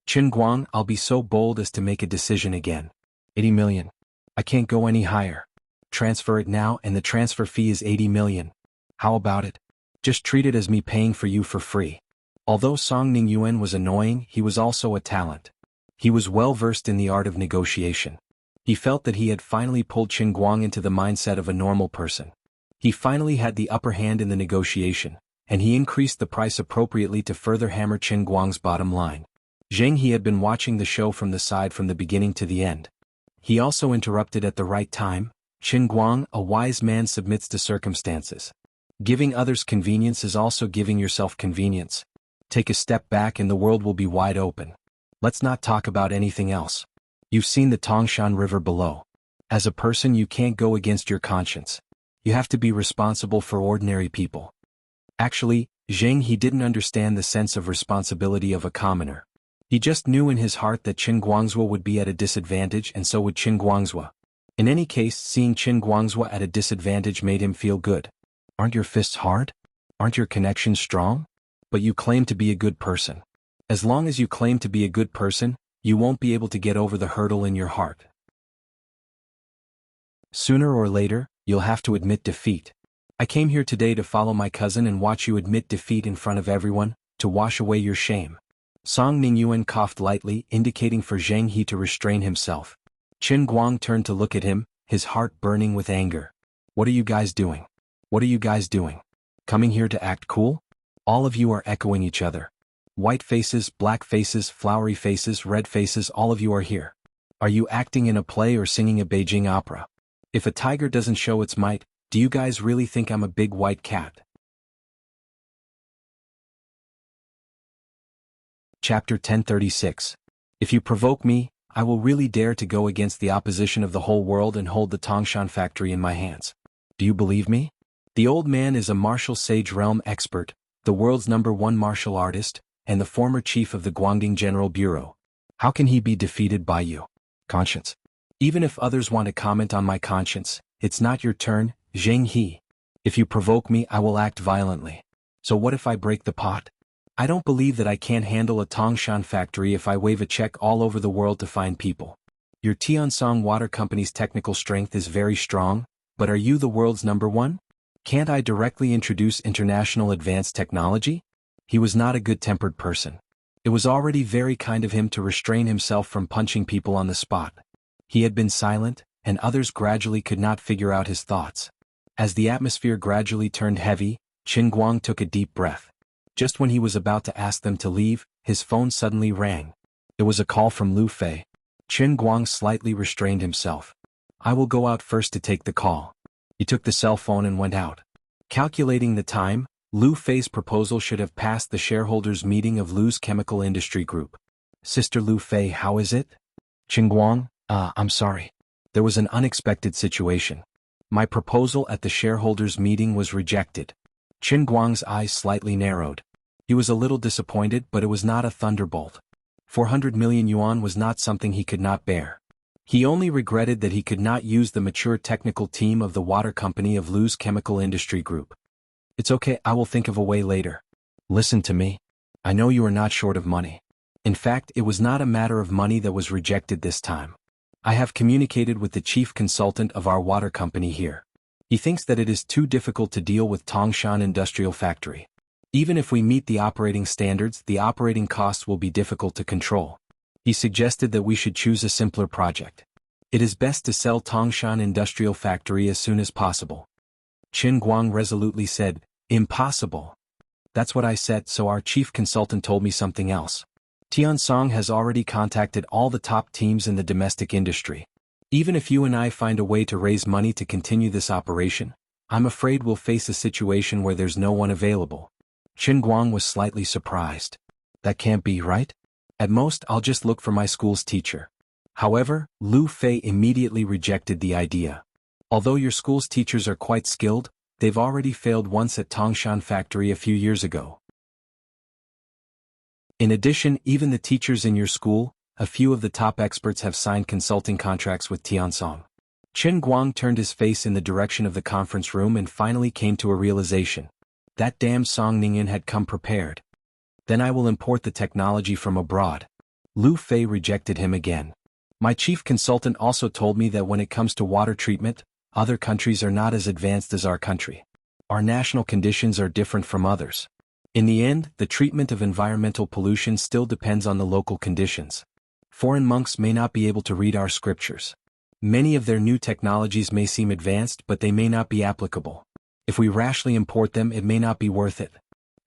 Qingguang, I'll be so bold as to make a decision again. 80 million. I can't go any higher. Transfer it now and the transfer fee is 80 million. How about it? Just treat it as me paying for you for free. Although Song Ningyuan was annoying, he was also a talent. He was well versed in the art of negotiation. He felt that he had finally pulled Qingguang into the mindset of a normal person. He finally had the upper hand in the negotiation, and he increased the price appropriately to further hammer Qingguang's bottom line. Zheng He had been watching the show from the side from the beginning to the end. He also interrupted at the right time. Qingguang, a wise man submits to circumstances. Giving others convenience is also giving yourself convenience. Take a step back and the world will be wide open. Let's not talk about anything else. You've seen the Tangshan River below. As a person, you can't go against your conscience. You have to be responsible for ordinary people. Actually, Zheng He didn't understand the sense of responsibility of a commoner. He just knew in his heart that Qin Guangzhou would be at a disadvantage and so would Qin Guangzhou. In any case, seeing Qin Guangzhou at a disadvantage made him feel good. Aren't your fists hard? Aren't your connections strong? But you claim to be a good person. As long as you claim to be a good person, you won't be able to get over the hurdle in your heart. Sooner or later, you'll have to admit defeat. I came here today to follow my cousin and watch you admit defeat in front of everyone, to wash away your shame. Song Ningyuan coughed lightly, indicating for Zheng He to restrain himself. Qingguang turned to look at him, his heart burning with anger. What are you guys doing? What are you guys doing? Coming here to act cool? All of you are echoing each other. White faces, black faces, flowery faces, red faces, all of you are here. Are you acting in a play or singing a Beijing opera? If a tiger doesn't show its might, do you guys really think I'm a big white cat? Chapter 1036. If you provoke me, I will really dare to go against the opposition of the whole world and hold the Tongshan factory in my hands. Do you believe me? The old man is a martial sage realm expert, the world's #1 martial artist, and the former chief of the Guangdong General Bureau. How can he be defeated by you? Conscience. Even if others want to comment on my conscience, it's not your turn, Zheng He. If you provoke me, I will act violently. So what if I break the pot? I don't believe that I can't handle a Tongshan factory if I wave a check all over the world to find people. Your Tiansong Water Company's technical strength is very strong, but are you the world's #1? Can't I directly introduce international advanced technology? He was not a good-tempered person. It was already very kind of him to restrain himself from punching people on the spot. He had been silent, and others gradually could not figure out his thoughts. As the atmosphere gradually turned heavy, Qin Guang took a deep breath. Just when he was about to ask them to leave, his phone suddenly rang. It was a call from Lu Fei. Qin Guang slightly restrained himself. I will go out first to take the call. He took the cell phone and went out. Calculating the time, Lu Fei's proposal should have passed the shareholders' meeting of Lu's Chemical Industry Group. Sister Lu Fei, how is it? Qin Guang, I'm sorry. There was an unexpected situation. My proposal at the shareholders' meeting was rejected. Qin Guang's eyes slightly narrowed. He was a little disappointed, but it was not a thunderbolt. 400 million yuan was not something he could not bear. He only regretted that he could not use the mature technical team of the water company of Lu's Chemical Industry Group. It's okay, I will think of a way later. Listen to me. I know you are not short of money. In fact, it was not a matter of money that was rejected this time. I have communicated with the chief consultant of our water company here. He thinks that it is too difficult to deal with Tongshan Industrial Factory. Even if we meet the operating standards, the operating costs will be difficult to control. He suggested that we should choose a simpler project. It is best to sell Tongshan Industrial Factory as soon as possible. Qin Guang resolutely said, Impossible. That's what I said, so our chief consultant told me something else. Tiansong has already contacted all the top teams in the domestic industry. Even if you and I find a way to raise money to continue this operation, I'm afraid we'll face a situation where there's no one available. Qin Guang was slightly surprised. That can't be right? At most, I'll just look for my school's teacher. However, Lu Fei immediately rejected the idea. Although your school's teachers are quite skilled, they've already failed once at Tongshan Factory a few years ago. In addition, even the teachers in your school, a few of the top experts have signed consulting contracts with Tiansong. Qin Guang turned his face in the direction of the conference room and finally came to a realization. That damn Song Ningyan had come prepared. Then I will import the technology from abroad. Lu Fei rejected him again. My chief consultant also told me that when it comes to water treatment, other countries are not as advanced as our country. Our national conditions are different from others. In the end, the treatment of environmental pollution still depends on the local conditions. Foreign monks may not be able to read our scriptures. Many of their new technologies may seem advanced, but they may not be applicable. If we rashly import them, it may not be worth it.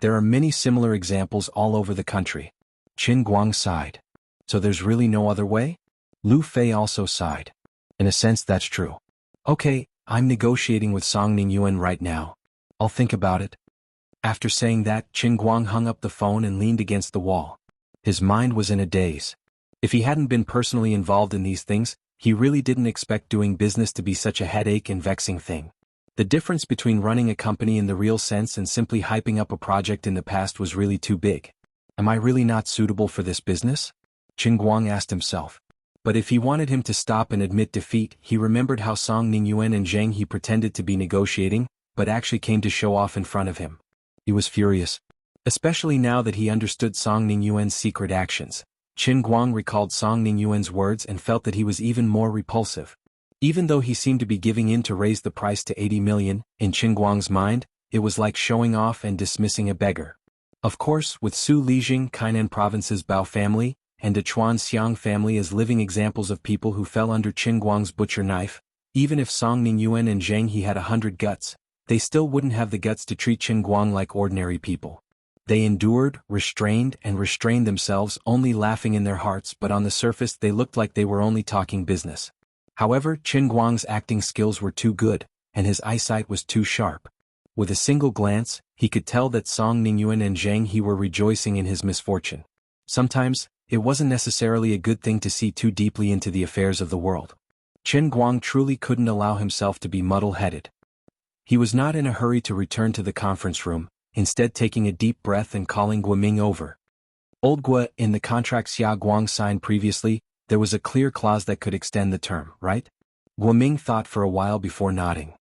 There are many similar examples all over the country. Qin Guang sighed. So there's really no other way? Lu Fei also sighed. In a sense, that's true. Okay, I'm negotiating with Song Ningyuan right now. I'll think about it. After saying that, Qin Guang hung up the phone and leaned against the wall. His mind was in a daze. If he hadn't been personally involved in these things, he really didn't expect doing business to be such a headache and vexing thing. The difference between running a company in the real sense and simply hyping up a project in the past was really too big. Am I really not suitable for this business? Qin Guang asked himself. But if he wanted him to stop and admit defeat, he remembered how Song Ningyuan and Zheng He pretended to be negotiating, but actually came to show off in front of him. He was furious. Especially now that he understood Song Ningyuan's secret actions. Qin Guang recalled Song Ningyuan's words and felt that he was even more repulsive. Even though he seemed to be giving in to raise the price to 80 million, in Qin Guang's mind, it was like showing off and dismissing a beggar. Of course, with Su Lijing, Kainan Province's Bao family, and the Chuan Xiang family as living examples of people who fell under Qin Guang's butcher knife, even if Song Ningyuan and Zheng He had 100 guts, they still wouldn't have the guts to treat Qin Guang like ordinary people. They endured, restrained themselves, only laughing in their hearts, but on the surface they looked like they were only talking business. However, Qin Guang's acting skills were too good, and his eyesight was too sharp. With a single glance, he could tell that Song Ningyuan and Zheng He were rejoicing in his misfortune. Sometimes, it wasn't necessarily a good thing to see too deeply into the affairs of the world. Chen Guang truly couldn't allow himself to be muddle-headed. He was not in a hurry to return to the conference room, instead taking a deep breath and calling Guoming over. Old Gua, in the contract Xia Guang signed previously, there was a clear clause that could extend the term, right? Guoming thought for a while before nodding.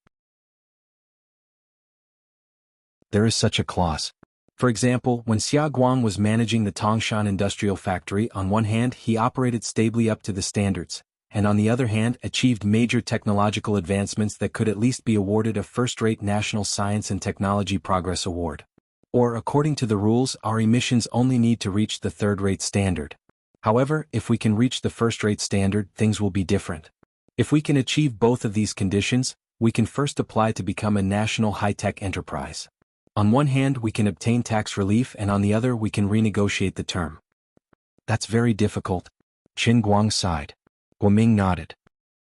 There is such a clause. For example, when Xia Guang was managing the Tongshan industrial factory, on one hand he operated stably up to the standards, and on the other hand achieved major technological advancements that could at least be awarded a first-rate National Science and Technology Progress Award. Or, according to the rules, our emissions only need to reach the third-rate standard. However, if we can reach the first-rate standard, things will be different. If we can achieve both of these conditions, we can first apply to become a national high-tech enterprise. On one hand we can obtain tax relief and on the other we can renegotiate the term. That's very difficult. Qin Guang sighed. Guoming nodded.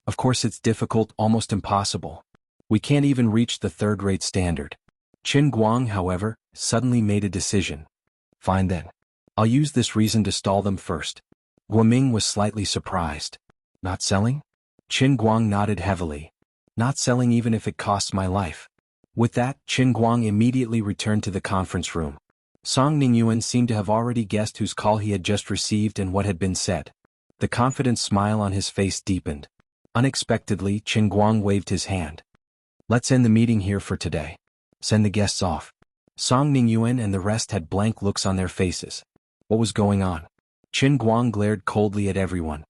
Of course it's difficult, almost impossible. We can't even reach the third-rate standard. Qin Guang, however, suddenly made a decision. Fine then. I'll use this reason to stall them first. Guoming was slightly surprised. Not selling? Qin Guang nodded heavily. Not selling even if it costs my life. With that, Qin Guang immediately returned to the conference room. Song Ningyuan seemed to have already guessed whose call he had just received and what had been said. The confident smile on his face deepened. Unexpectedly, Qin Guang waved his hand. Let's end the meeting here for today. Send the guests off. Song Ningyuan and the rest had blank looks on their faces. What was going on? Qin Guang glared coldly at everyone.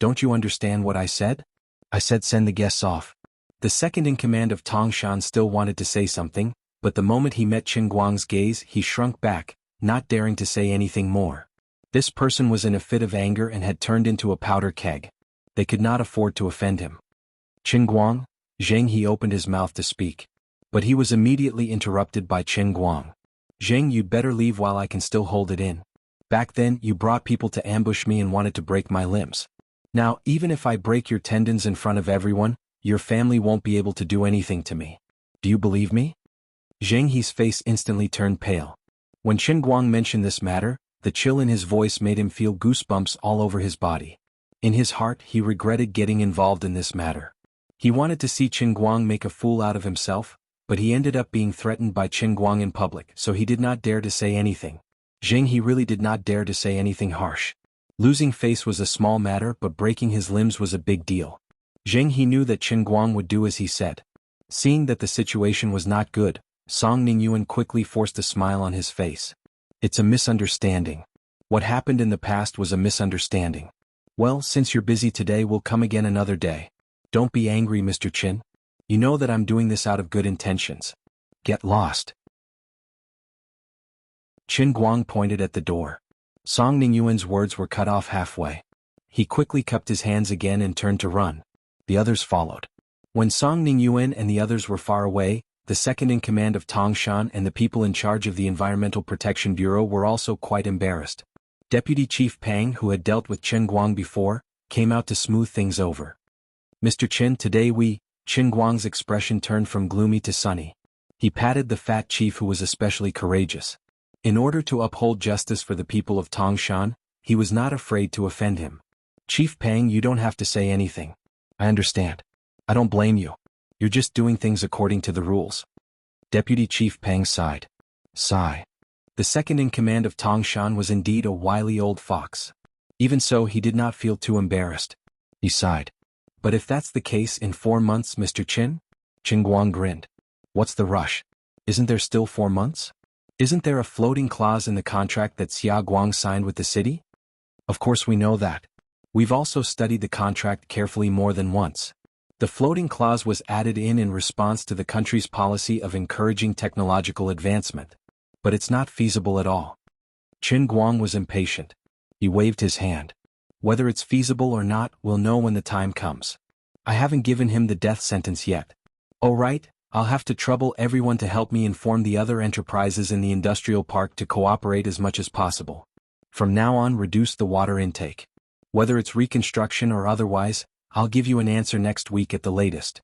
Don't you understand what I said? I said send the guests off. The second in command of Tongshan still wanted to say something, but the moment he met Qin Guang's gaze he shrunk back, not daring to say anything more. This person was in a fit of anger and had turned into a powder keg. They could not afford to offend him. Qin Guang, Zheng He opened his mouth to speak. But he was immediately interrupted by Qin Guang. Zheng, you'd better leave while I can still hold it in. Back then you brought people to ambush me and wanted to break my limbs. Now, even if I break your tendons in front of everyone, your family won't be able to do anything to me. Do you believe me? Zheng He's face instantly turned pale. When Qin Guang mentioned this matter, the chill in his voice made him feel goosebumps all over his body. In his heart he regretted getting involved in this matter. He wanted to see Qin Guang make a fool out of himself, but he ended up being threatened by Qin Guang in public, so he did not dare to say anything. Zheng He really did not dare to say anything harsh. Losing face was a small matter, but breaking his limbs was a big deal. Zheng He knew that Qin Guang would do as he said. Seeing that the situation was not good, Song Ningyuan quickly forced a smile on his face. It's a misunderstanding. What happened in the past was a misunderstanding. Well, since you're busy today, we'll come again another day. Don't be angry, Mr. Qin. You know that I'm doing this out of good intentions. Get lost. Qin Guang pointed at the door. Song Ningyuan's words were cut off halfway. He quickly cupped his hands again and turned to run. The others followed. When Song Ningyuan and the others were far away, the second in command of Tongshan and the people in charge of the Environmental Protection Bureau were also quite embarrassed. Deputy Chief Pang, who had dealt with Qin Guang before, came out to smooth things over. Mr. Qin, today Qin Guang's expression turned from gloomy to sunny. He patted the fat chief who was especially courageous. In order to uphold justice for the people of Tongshan, he was not afraid to offend him. Chief Pang, you don't have to say anything. I understand. I don't blame you. You're just doing things according to the rules. Deputy Chief Pang sighed. Sigh. The second in command of Tongshan was indeed a wily old fox. Even so, he did not feel too embarrassed. He sighed. But if that's the case, in 4 months, Mr. Qin? Qin Guang grinned. What's the rush? Isn't there still 4 months? Isn't there a floating clause in the contract that Xia Guang signed with the city? Of course we know that. We've also studied the contract carefully more than once. The floating clause was added in response to the country's policy of encouraging technological advancement. But it's not feasible at all. Qin Guang was impatient. He waved his hand. Whether it's feasible or not, we'll know when the time comes. I haven't given him the death sentence yet. Oh right, I'll have to trouble everyone to help me inform the other enterprises in the industrial park to cooperate as much as possible. From now on, reduce the water intake. Whether it's reconstruction or otherwise, I'll give you an answer next week at the latest.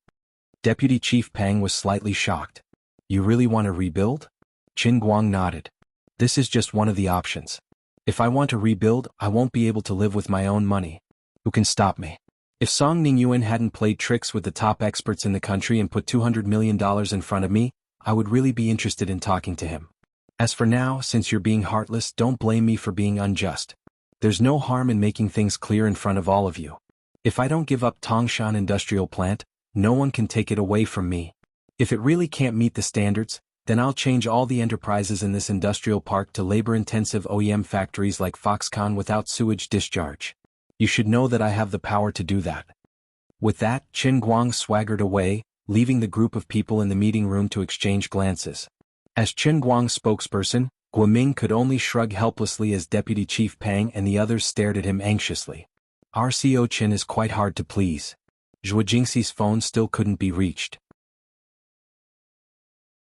Deputy Chief Pang was slightly shocked. You really want to rebuild? Qin Guang nodded. This is just one of the options. If I want to rebuild, I won't be able to live with my own money. Who can stop me? If Song Ningyuan hadn't played tricks with the top experts in the country and put $200 million in front of me, I would really be interested in talking to him. As for now, since you're being heartless, don't blame me for being unjust. There's no harm in making things clear in front of all of you. If I don't give up Tongshan Industrial Plant, no one can take it away from me. If it really can't meet the standards, then I'll change all the enterprises in this industrial park to labor-intensive OEM factories like Foxconn without sewage discharge. You should know that I have the power to do that. With that, Qin Guang swaggered away, leaving the group of people in the meeting room to exchange glances. As Qin Guang's spokesperson, Guoming could only shrug helplessly as Deputy Chief Pang and the others stared at him anxiously. RCO Qin is quite hard to please. Zhuo Jingxi's phone still couldn't be reached.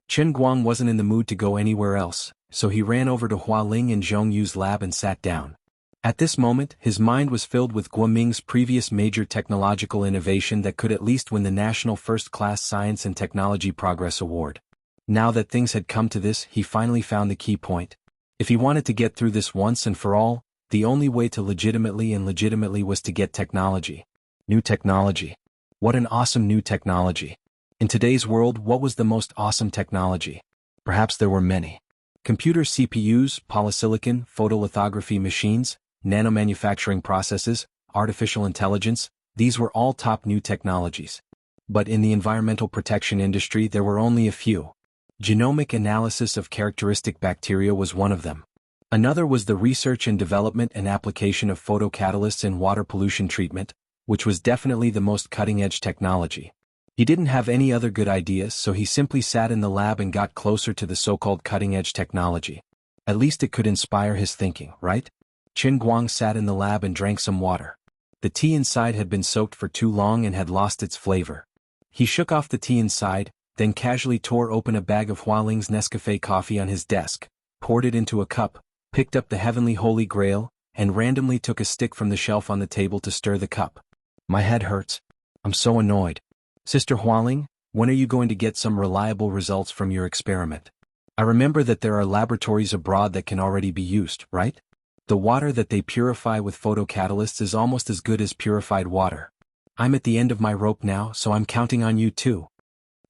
Qin Guang wasn't in the mood to go anywhere else, so he ran over to Hua Ling and Zhong Yu's lab and sat down. At this moment, his mind was filled with Guoming's previous major technological innovation that could at least win the National First Class Science and Technology Progress Award. Now that things had come to this, he finally found the key point. If he wanted to get through this once and for all, the only way to legitimately was to get technology. New technology. What an awesome new technology. In today's world, what was the most awesome technology? Perhaps there were many. Computer CPUs, polysilicon, photolithography machines, nanomanufacturing processes, artificial intelligence, these were all top new technologies. But in the environmental protection industry there were only a few. Genomic analysis of characteristic bacteria was one of them. Another was the research and development and application of photocatalysts in water pollution treatment, which was definitely the most cutting-edge technology. He didn't have any other good ideas, so he simply sat in the lab and got closer to the so-called cutting-edge technology. At least it could inspire his thinking, right? Qin Guang sat in the lab and drank some water. The tea inside had been soaked for too long and had lost its flavor. He shook off the tea inside, then casually tore open a bag of Hua Ling's Nescafe coffee on his desk, poured it into a cup, picked up the heavenly holy grail, and randomly took a stick from the shelf on the table to stir the cup. My head hurts. I'm so annoyed. Sister Hualing, when are you going to get some reliable results from your experiment? I remember that there are laboratories abroad that can already be used, right? The water that they purify with photocatalysts is almost as good as purified water. I'm at the end of my rope now, so I'm counting on you too.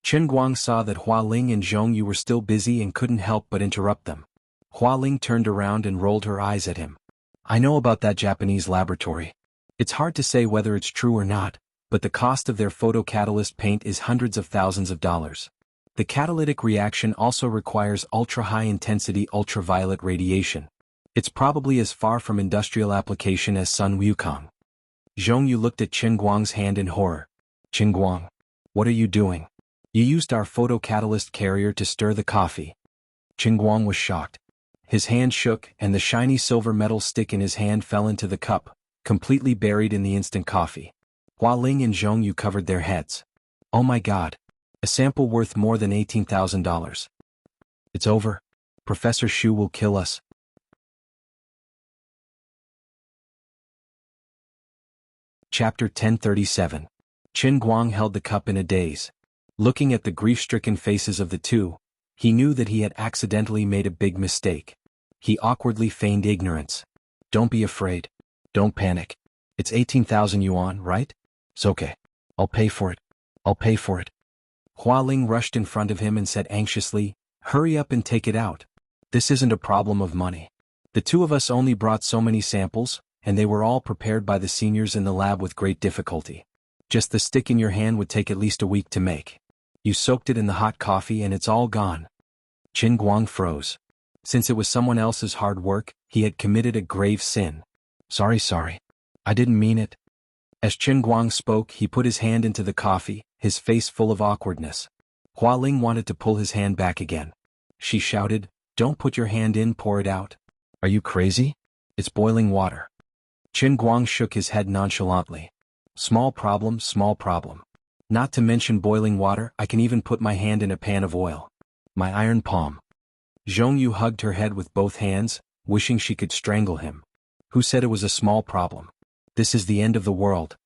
Qin Guang saw that Hua Ling and Zhong Yu were still busy and couldn't help but interrupt them. Hua Ling turned around and rolled her eyes at him. I know about that Japanese laboratory. It's hard to say whether it's true or not, but the cost of their photocatalyst paint is hundreds of thousands of dollars. The catalytic reaction also requires ultra-high-intensity ultraviolet radiation. It's probably as far from industrial application as Sun Wukong. Zhong Yu looked at Qin Guang's hand in horror. Qin Guang, what are you doing? You used our photocatalyst carrier to stir the coffee. Qin Guang was shocked. His hand shook, and the shiny silver metal stick in his hand fell into the cup, completely buried in the instant coffee. Hua Ling and Zhong Yu covered their heads. Oh my God. A sample worth more than $18,000. It's over. Professor Xu will kill us. Chapter 1037. Qin Guang held the cup in a daze. Looking at the grief-stricken faces of the two, he knew that he had accidentally made a big mistake. He awkwardly feigned ignorance. Don't be afraid. Don't panic. It's 18,000 yuan, right? It's okay. I'll pay for it. I'll pay for it. Hua Ling rushed in front of him and said anxiously, hurry up and take it out. This isn't a problem of money. The two of us only brought so many samples, and they were all prepared by the seniors in the lab with great difficulty. Just the stick in your hand would take at least a week to make. You soaked it in the hot coffee and it's all gone. Qin Guang froze. Since it was someone else's hard work, he had committed a grave sin. Sorry. I didn't mean it. As Qin Guang spoke, he put his hand into the coffee, his face full of awkwardness. Hua Ling wanted to pull his hand back again. She shouted, don't put your hand in, pour it out. Are you crazy? It's boiling water. Qin Guang shook his head nonchalantly. Small problem. Not to mention boiling water, I can even put my hand in a pan of oil. My iron palm. Zhong Yu hugged her head with both hands, wishing she could strangle him. Who said it was a small problem? This is the end of the world.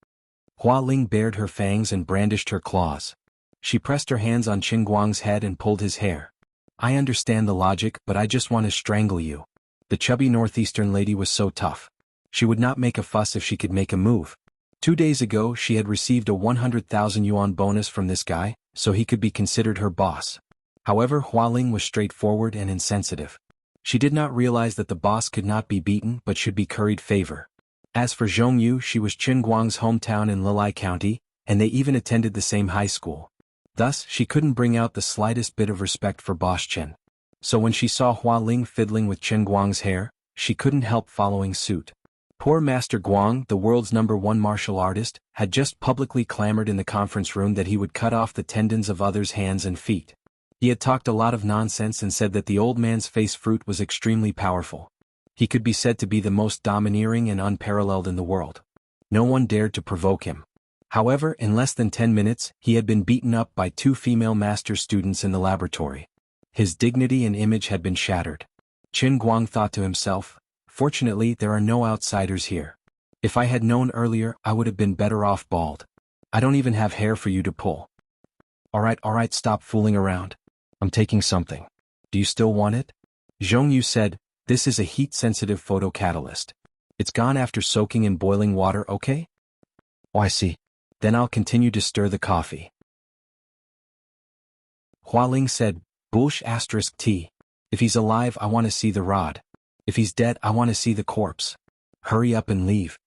Hua Ling bared her fangs and brandished her claws. She pressed her hands on Qin Guang's head and pulled his hair. I understand the logic, but I just want to strangle you. The chubby northeastern lady was so tough. She would not make a fuss if she could make a move. 2 days ago she had received a 100,000 yuan bonus from this guy, so he could be considered her boss. However, Hualing was straightforward and insensitive. She did not realize that the boss could not be beaten but should be curried favor. As for Zhongyu, she was Qin Guang's hometown in Lilai County, and they even attended the same high school. Thus, she couldn't bring out the slightest bit of respect for Boss Chen. So when she saw Hualing fiddling with Qin Guang's hair, she couldn't help following suit. Poor Master Guang, the world's #1 martial artist, had just publicly clamored in the conference room that he would cut off the tendons of others' hands and feet. He had talked a lot of nonsense and said that the old man's face fruit was extremely powerful. He could be said to be the most domineering and unparalleled in the world. No one dared to provoke him. However, in less than 10 minutes, he had been beaten up by 2 female master students in the laboratory. His dignity and image had been shattered. Qin Guang thought to himself, "Fortunately, there are no outsiders here. If I had known earlier, I would have been better off bald. I don't even have hair for you to pull." Alright, stop fooling around. I'm taking something. Do you still want it? Zhongyu said, "This is a heat-sensitive photocatalyst. It's gone after soaking in boiling water, okay?" "Oh, I see. Then I'll continue to stir the coffee." Hualing said, "Bullsh*T. If he's alive, I want to see the rod. If he's dead, I want to see the corpse. Hurry up and leave.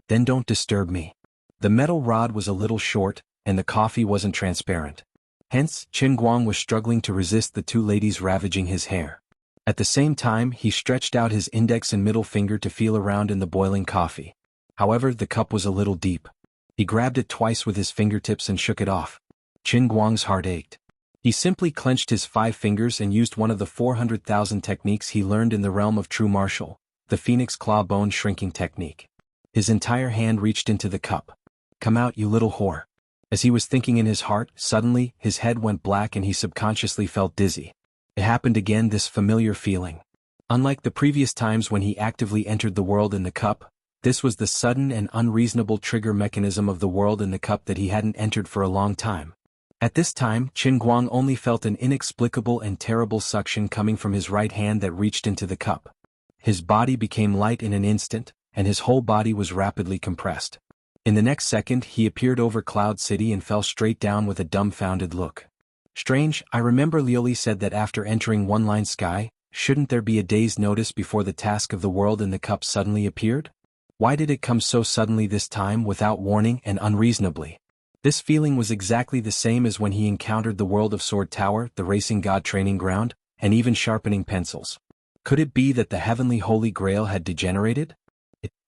Then don't disturb me." The metal rod was a little short, and the coffee wasn't transparent. Hence, Qin Guang was struggling to resist the 2 ladies ravaging his hair. At the same time, he stretched out his index and middle finger to feel around in the boiling coffee. However, the cup was a little deep. He grabbed it twice with his fingertips and shook it off. Qin Guang's heart ached. He simply clenched his 5 fingers and used one of the 400,000 techniques he learned in the realm of true martial, the Phoenix Claw Bone Shrinking Technique. His entire hand reached into the cup. "Come out, you little whore." As he was thinking in his heart, suddenly, his head went black and he subconsciously felt dizzy. It happened again, this familiar feeling. Unlike the previous times when he actively entered the world in the cup, this was the sudden and unreasonable trigger mechanism of the world in the cup that he hadn't entered for a long time. At this time, Qin Guang only felt an inexplicable and terrible suction coming from his right hand that reached into the cup. His body became light in an instant, and his whole body was rapidly compressed. In the next second, he appeared over Cloud City and fell straight down with a dumbfounded look. "Strange, I remember Liuli said that after entering One Line Sky, shouldn't there be a day's notice before the task of the world in the cup suddenly appeared? Why did it come so suddenly this time without warning and unreasonably?" This feeling was exactly the same as when he encountered the world of Sword Tower, the racing god training ground, and even sharpening pencils. Could it be that the heavenly Holy Grail had degenerated?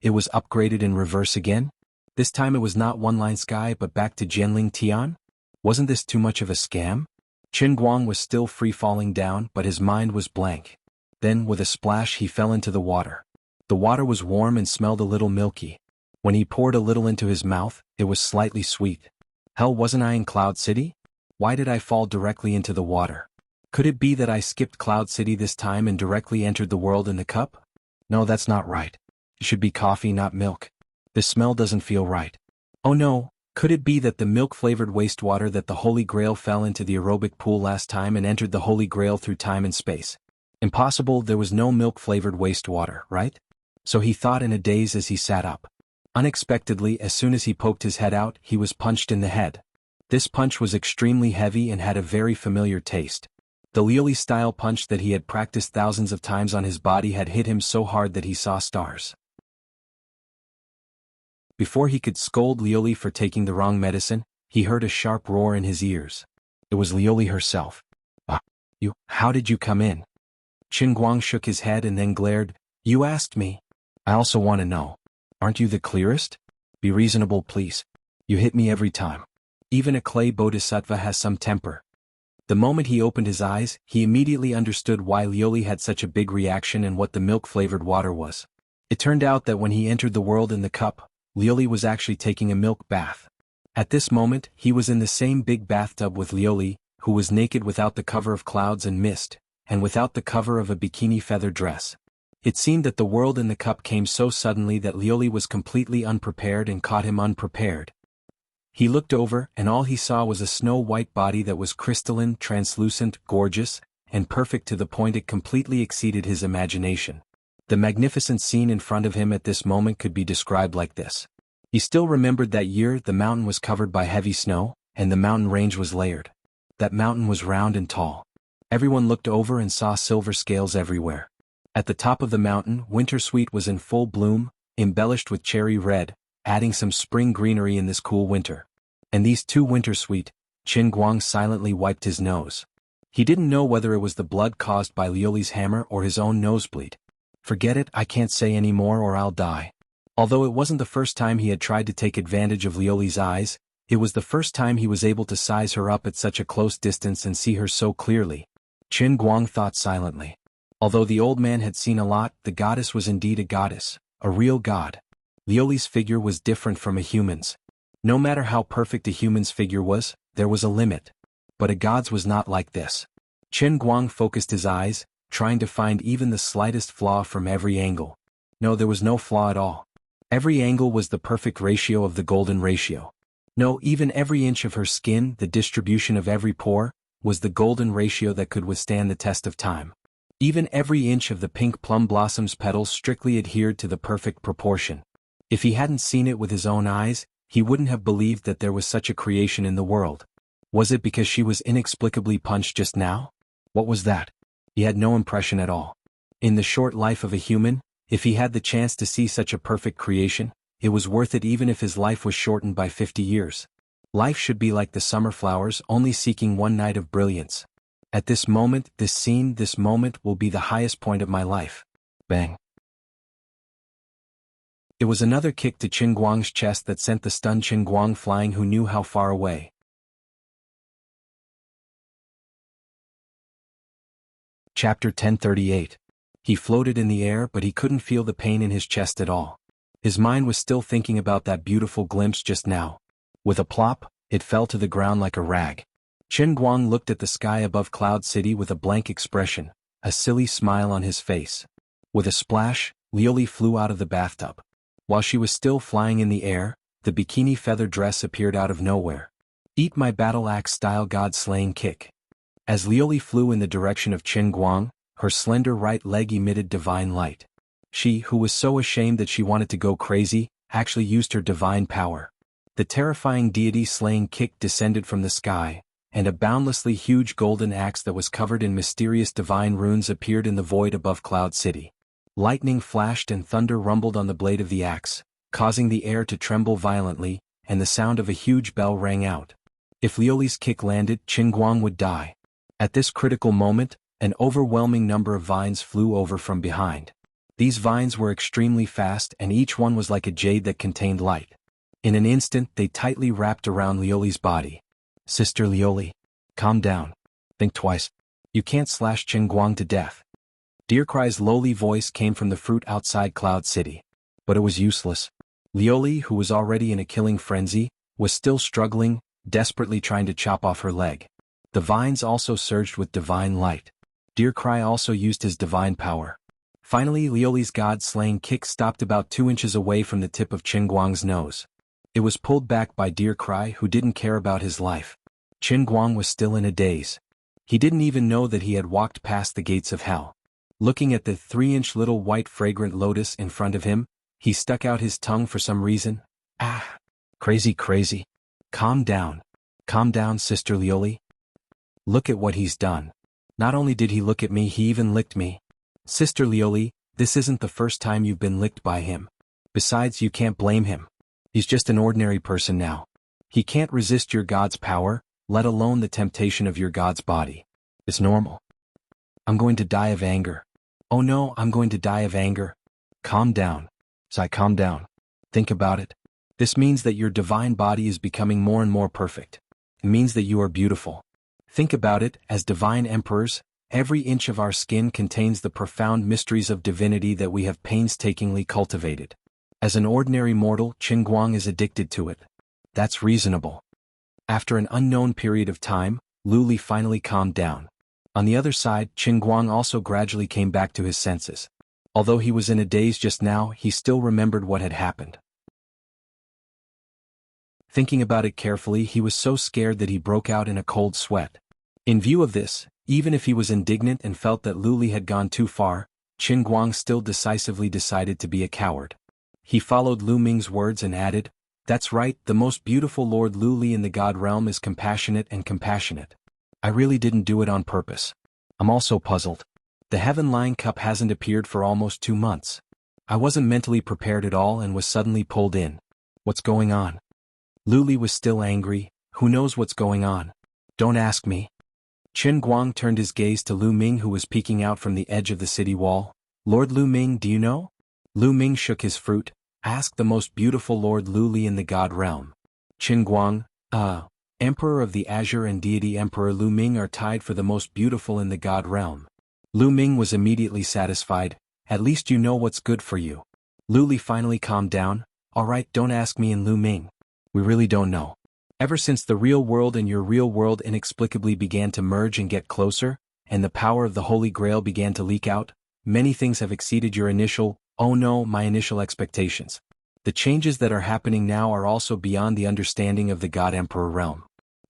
It was upgraded in reverse again? This time it was not One Line Sky but back to Jianling Tian? Wasn't this too much of a scam? Qin Guang was still free-falling down, but his mind was blank. Then, with a splash, he fell into the water. The water was warm and smelled a little milky. When he poured a little into his mouth, it was slightly sweet. Hell, wasn't I in Cloud City? Why did I fall directly into the water? Could it be that I skipped Cloud City this time and directly entered the world in the cup? No, that's not right. It should be coffee, not milk. This smell doesn't feel right. Oh no, could it be that the milk-flavored wastewater that the Holy Grail fell into the aerobic pool last time and entered the Holy Grail through time and space? Impossible, there was no milk-flavored wastewater, right? So he thought in a daze as he sat up. Unexpectedly, as soon as he poked his head out, he was punched in the head. This punch was extremely heavy and had a very familiar taste. The Liuli-style punch that he had practiced thousands of times on his body had hit him so hard that he saw stars. Before he could scold Liuli for taking the wrong medicine, he heard a sharp roar in his ears. It was Liuli herself. How did you come in?" Qin Guang shook his head and then glared. "You asked me. I also want to know. Aren't you the clearest? Be reasonable, please. You hit me every time. Even a clay bodhisattva has some temper." The moment he opened his eyes, he immediately understood why Liuli had such a big reaction and what the milk-flavored water was. It turned out that when he entered the world in the cup, Liuli was actually taking a milk bath. At this moment, he was in the same big bathtub with Liuli, who was naked without the cover of clouds and mist, and without the cover of a bikini feather dress. It seemed that the world in the cup came so suddenly that Liuli was completely unprepared and caught him unprepared. He looked over, and all he saw was a snow-white body that was crystalline, translucent, gorgeous, and perfect to the point it completely exceeded his imagination. The magnificent scene in front of him at this moment could be described like this. He still remembered that year the mountain was covered by heavy snow, and the mountain range was layered. That mountain was round and tall. Everyone looked over and saw silver scales everywhere. At the top of the mountain, wintersweet was in full bloom, embellished with cherry red, adding some spring greenery in this cool winter. And these two wintersweet, Qin Guang silently wiped his nose. He didn't know whether it was the blood caused by Liuli's hammer or his own nosebleed. Forget it, I can't say any more or I'll die. Although it wasn't the first time he had tried to take advantage of Liuli's eyes, it was the first time he was able to size her up at such a close distance and see her so clearly. Qin Guang thought silently. Although the old man had seen a lot, the goddess was indeed a goddess, a real god. Liuli's figure was different from a human's. No matter how perfect a human's figure was, there was a limit. But a god's was not like this. Qin Guang focused his eyes, trying to find even the slightest flaw from every angle. No, there was no flaw at all. Every angle was the perfect ratio of the golden ratio. No, even every inch of her skin, the distribution of every pore, was the golden ratio that could withstand the test of time. Even every inch of the pink plum blossom's petals strictly adhered to the perfect proportion. If he hadn't seen it with his own eyes, he wouldn't have believed that there was such a creation in the world. Was it because she was inexplicably punched just now? What was that? He had no impression at all. In the short life of a human, if he had the chance to see such a perfect creation, it was worth it even if his life was shortened by 50 years. Life should be like the summer flowers, only seeking one night of brilliance. At this moment, this scene, this moment will be the highest point of my life. Bang. It was another kick to Qin Guang's chest that sent the stunned Qin Guang flying who knew how far away. Chapter 1038. He floated in the air but he couldn't feel the pain in his chest at all. His mind was still thinking about that beautiful glimpse just now. With a plop, it fell to the ground like a rag. Qin Guang looked at the sky above Cloud City with a blank expression, a silly smile on his face. With a splash, Liuli flew out of the bathtub. While she was still flying in the air, the bikini feather dress appeared out of nowhere. Eat my battle axe style god-slaying kick. As Liuli flew in the direction of Qin Guang, her slender right leg emitted divine light. She, who was so ashamed that she wanted to go crazy, actually used her divine power. The terrifying deity-slaying kick descended from the sky, and a boundlessly huge golden axe that was covered in mysterious divine runes appeared in the void above Cloud City. Lightning flashed and thunder rumbled on the blade of the axe, causing the air to tremble violently, and the sound of a huge bell rang out. If Liuli's kick landed, Qin Guang would die. At this critical moment, an overwhelming number of vines flew over from behind. These vines were extremely fast and each one was like a jade that contained light. In an instant they tightly wrapped around Liuli's body. Sister Liuli, calm down. Think twice. You can't slash Qin Guang to death. Deercry's lowly voice came from the fruit outside Cloud City. But it was useless. Liuli, who was already in a killing frenzy, was still struggling, desperately trying to chop off her leg. The vines also surged with divine light. Deercry also used his divine power. Finally, Liuli's god-slaying kick stopped about 2 inches away from the tip of Qin Guang's nose. It was pulled back by Deercry, who didn't care about his life. Qin Guang was still in a daze. He didn't even know that he had walked past the gates of hell. Looking at the 3-inch little white fragrant lotus in front of him, he stuck out his tongue for some reason. Ah! Crazy. Calm down, Sister Liuli. Look at what he's done. Not only did he look at me, he even licked me. Sister Liuli, this isn't the first time you've been licked by him. Besides, you can't blame him. He's just an ordinary person now. He can't resist your god's power, let alone the temptation of your god's body. It's normal. I'm going to die of anger. Oh no, I'm going to die of anger. Calm down. Sai, calm down. Think about it. This means that your divine body is becoming more and more perfect. It means that you are beautiful. Think about it, as divine emperors, every inch of our skin contains the profound mysteries of divinity that we have painstakingly cultivated. As an ordinary mortal, Qin Guang is addicted to it. That's reasonable. After an unknown period of time, Liuli finally calmed down. On the other side, Qin Guang also gradually came back to his senses. Although he was in a daze just now, he still remembered what had happened. Thinking about it carefully, he was so scared that he broke out in a cold sweat. In view of this, even if he was indignant and felt that Liuli had gone too far, Qin Guang still decisively decided to be a coward. He followed Lu Ming's words and added, "That's right, the most beautiful Lord Lu Li in the God realm is compassionate and compassionate. I really didn't do it on purpose. I'm also puzzled. The Heaven Line Cup hasn't appeared for almost 2 months. I wasn't mentally prepared at all and was suddenly pulled in. What's going on?" Lu Li was still angry. "Who knows what's going on? Don't ask me." Qin Guang turned his gaze to Lu Ming, who was peeking out from the edge of the city wall. "Lord Lu Ming, do you know?" Lu Ming shook his fruit. "Ask the most beautiful Lord Lu Li in the God realm." Qin Guang, Emperor of the Azure and Deity Emperor Lu Ming are tied for the most beautiful in the God realm. Lu Ming was immediately satisfied. "At least you know what's good for you." Lu Li finally calmed down. "All right, don't ask me and Lu Ming. We really don't know. Ever since the real world and your real world inexplicably began to merge and get closer, and the power of the Holy Grail began to leak out, many things have exceeded your initial, my initial expectations. The changes that are happening now are also beyond the understanding of the God Emperor realm.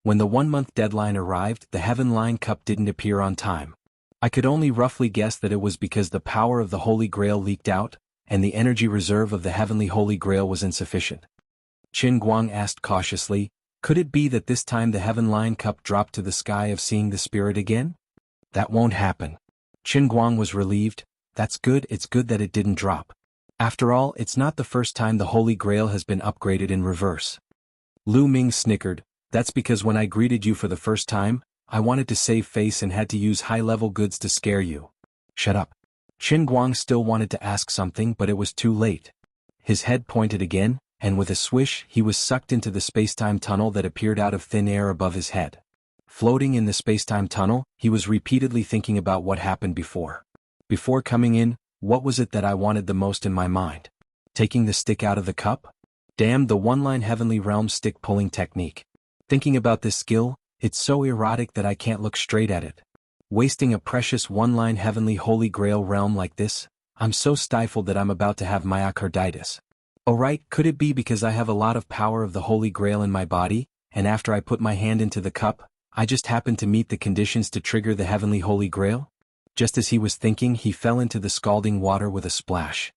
When the 1-month deadline arrived, the Heaven Line Cup didn't appear on time. I could only roughly guess that it was because the power of the Holy Grail leaked out, and the energy reserve of the Heavenly Holy Grail was insufficient." Qin Guang asked cautiously, "Could it be that this time the Heaven Line Cup dropped to the sky of seeing the spirit again?" "That won't happen." Qin Guang was relieved. "That's good, it's good that it didn't drop. After all, it's not the first time the Holy Grail has been upgraded in reverse." Lu Ming snickered. "That's because when I greeted you for the first time, I wanted to save face and had to use high-level goods to scare you." "Shut up." Qin Guang still wanted to ask something, but it was too late. His head pointed again, and with a swish he was sucked into the space-time tunnel that appeared out of thin air above his head. Floating in the space-time tunnel, he was repeatedly thinking about what happened before. Before coming in, what was it that I wanted the most in my mind? Taking the stick out of the cup? Damn the one-line Heavenly Realm stick-pulling technique. Thinking about this skill, it's so erotic that I can't look straight at it. Wasting a precious one-line Heavenly Holy Grail realm like this? I'm so stifled that I'm about to have myocarditis. Oh right, could it be because I have a lot of power of the Holy Grail in my body, and after I put my hand into the cup, I just happened to meet the conditions to trigger the Heavenly Holy Grail? Just as he was thinking, he fell into the scalding water with a splash.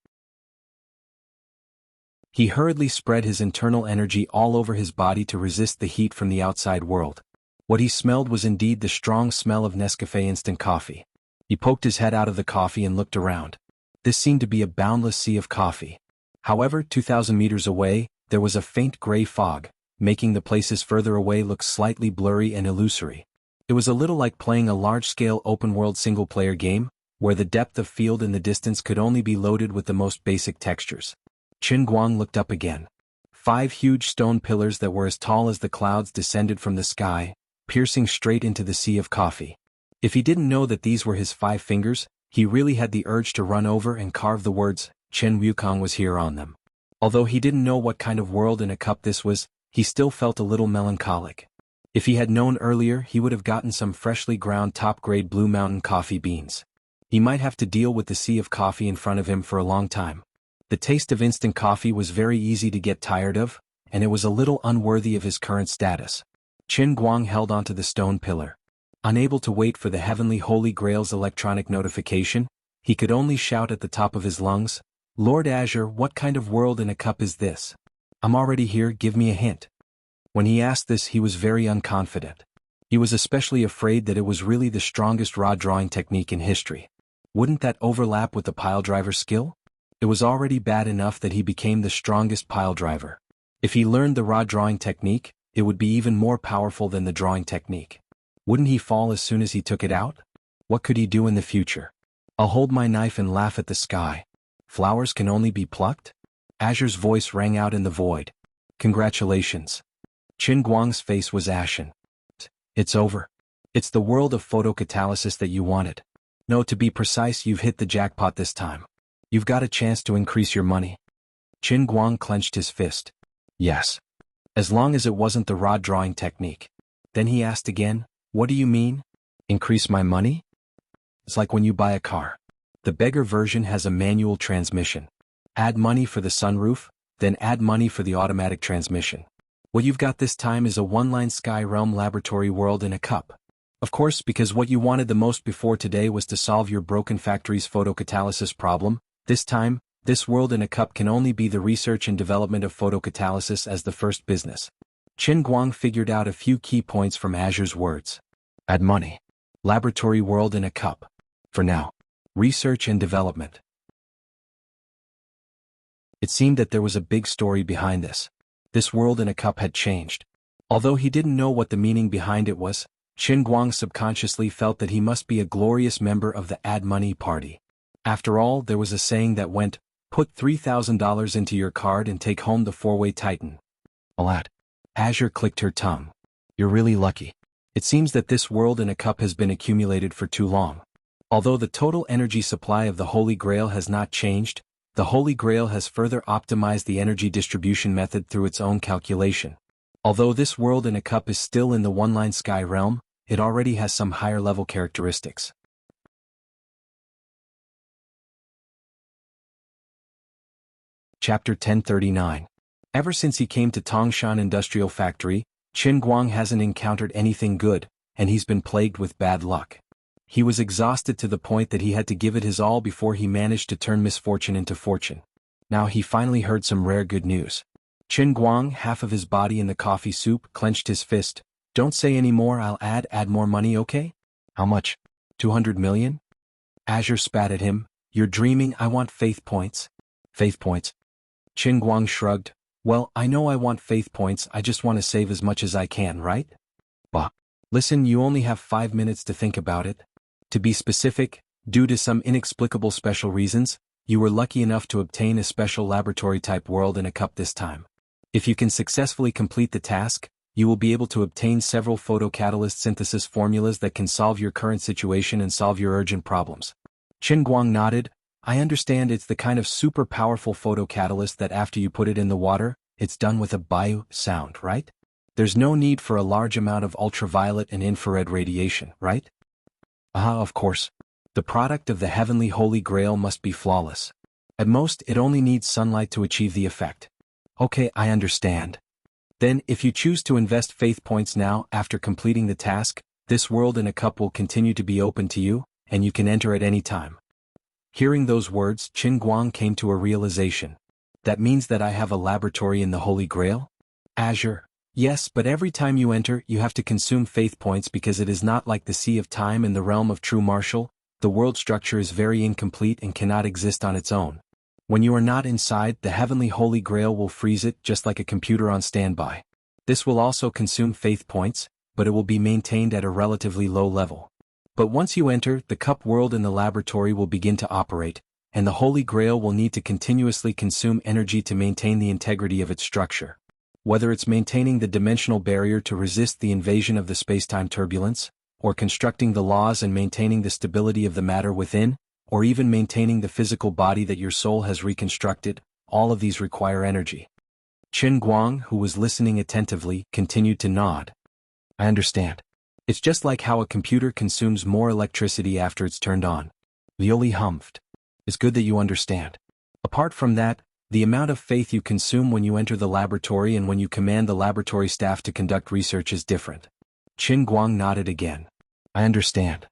He hurriedly spread his internal energy all over his body to resist the heat from the outside world. What he smelled was indeed the strong smell of Nescafé instant coffee. He poked his head out of the coffee and looked around. This seemed to be a boundless sea of coffee. However, 2,000 meters away, there was a faint gray fog, making the places further away look slightly blurry and illusory. It was a little like playing a large-scale open-world single-player game, where the depth of field in the distance could only be loaded with the most basic textures. Qin Guang looked up again. 5 huge stone pillars that were as tall as the clouds descended from the sky, piercing straight into the sea of coffee. If he didn't know that these were his 5 fingers, he really had the urge to run over and carve the words, "Chen Wukong was here" on them. Although he didn't know what kind of world in a cup this was, he still felt a little melancholic. If he had known earlier, he would have gotten some freshly ground top-grade Blue Mountain coffee beans. He might have to deal with the sea of coffee in front of him for a long time. The taste of instant coffee was very easy to get tired of, and it was a little unworthy of his current status. Qin Guang held onto the stone pillar. Unable to wait for the Heavenly Holy Grail's electronic notification, he could only shout at the top of his lungs, "Lord Azure, what kind of world in a cup is this? I'm already here, give me a hint." When he asked this, he was very unconfident. He was especially afraid that it was really the strongest rod drawing technique in history. Wouldn't that overlap with the piledriver skill? It was already bad enough that he became the strongest piledriver. If he learned the rod drawing technique, it would be even more powerful than the drawing technique. Wouldn't he fall as soon as he took it out? What could he do in the future? I'll hold my knife and laugh at the sky. Flowers can only be plucked? Azure's voice rang out in the void. Congratulations. Qin Guang's face was ashen. It's over. It's the world of photocatalysis that you wanted. No, to be precise, you've hit the jackpot this time. You've got a chance to increase your money. Qin Guang clenched his fist. Yes. As long as it wasn't the rod drawing technique. Then he asked again, what do you mean? Increase my money? It's like when you buy a car. The beggar version has a manual transmission. Add money for the sunroof, then add money for the automatic transmission. What you've got this time is a one-line Sky Realm laboratory world in a cup. Of course, because what you wanted the most before today was to solve your broken factory's photocatalysis problem. This time, this world in a cup can only be the research and development of photocatalysis as the first business. Qin Guang figured out a few key points from Azure's words. Add money. Laboratory world in a cup. For now. Research and development. It seemed that there was a big story behind this. This world in a cup had changed. Although he didn't know what the meaning behind it was, Qin Guang subconsciously felt that he must be a glorious member of the Add Money party. After all, there was a saying that went, put $3,000 into your card and take home the four-way Titan. Alat. Azure clicked her tongue. You're really lucky. It seems that this world in a cup has been accumulated for too long. Although the total energy supply of the Holy Grail has not changed, the Holy Grail has further optimized the energy distribution method through its own calculation. Although this world in a cup is still in the one-line sky realm, it already has some higher-level characteristics. Chapter 1039. Ever since he came to Tongshan Industrial Factory, Qin Guang hasn't encountered anything good, and he's been plagued with bad luck. He was exhausted to the point that he had to give it his all before he managed to turn misfortune into fortune. Now he finally heard some rare good news. Qin Guang, half of his body in the coffee soup, clenched his fist. Don't say any more, I'll add more money, okay? How much? 200 million? Azure spat at him. You're dreaming, I want faith points. Faith points? Qin Guang shrugged. Well, I know I want faith points, I just want to save as much as I can, right? Bah. Listen, you only have 5 minutes to think about it. To be specific, due to some inexplicable special reasons, you were lucky enough to obtain a special laboratory-type world in a cup this time. If you can successfully complete the task, you will be able to obtain several photocatalyst synthesis formulas that can solve your current situation and solve your urgent problems. Qin Guang nodded. I understand it's the kind of super powerful photocatalyst that after you put it in the water, it's done with a bio sound, right? There's no need for a large amount of ultraviolet and infrared radiation, right? Of course. The product of the heavenly Holy Grail must be flawless. At most, it only needs sunlight to achieve the effect. Okay, I understand. Then, if you choose to invest faith points now, after completing the task, this world in a cup will continue to be open to you, and you can enter at any time. Hearing those words, Qin Guang came to a realization. That means that I have a laboratory in the Holy Grail? Azure. Yes, but every time you enter, you have to consume faith points because it is not like the Sea of Time in the realm of true martial. The world structure is very incomplete and cannot exist on its own. When you are not inside, the heavenly Holy Grail will freeze it just like a computer on standby. This will also consume faith points, but it will be maintained at a relatively low level. But once you enter, the cup world in the laboratory will begin to operate, and the Holy Grail will need to continuously consume energy to maintain the integrity of its structure. Whether it's maintaining the dimensional barrier to resist the invasion of the spacetime turbulence, or constructing the laws and maintaining the stability of the matter within, or even maintaining the physical body that your soul has reconstructed, all of these require energy. Qin Guang, who was listening attentively, continued to nod. I understand. It's just like how a computer consumes more electricity after it's turned on. Violi humphed. It's good that you understand. Apart from that, the amount of faith you consume when you enter the laboratory and when you command the laboratory staff to conduct research is different. Qin Guang nodded again. I understand.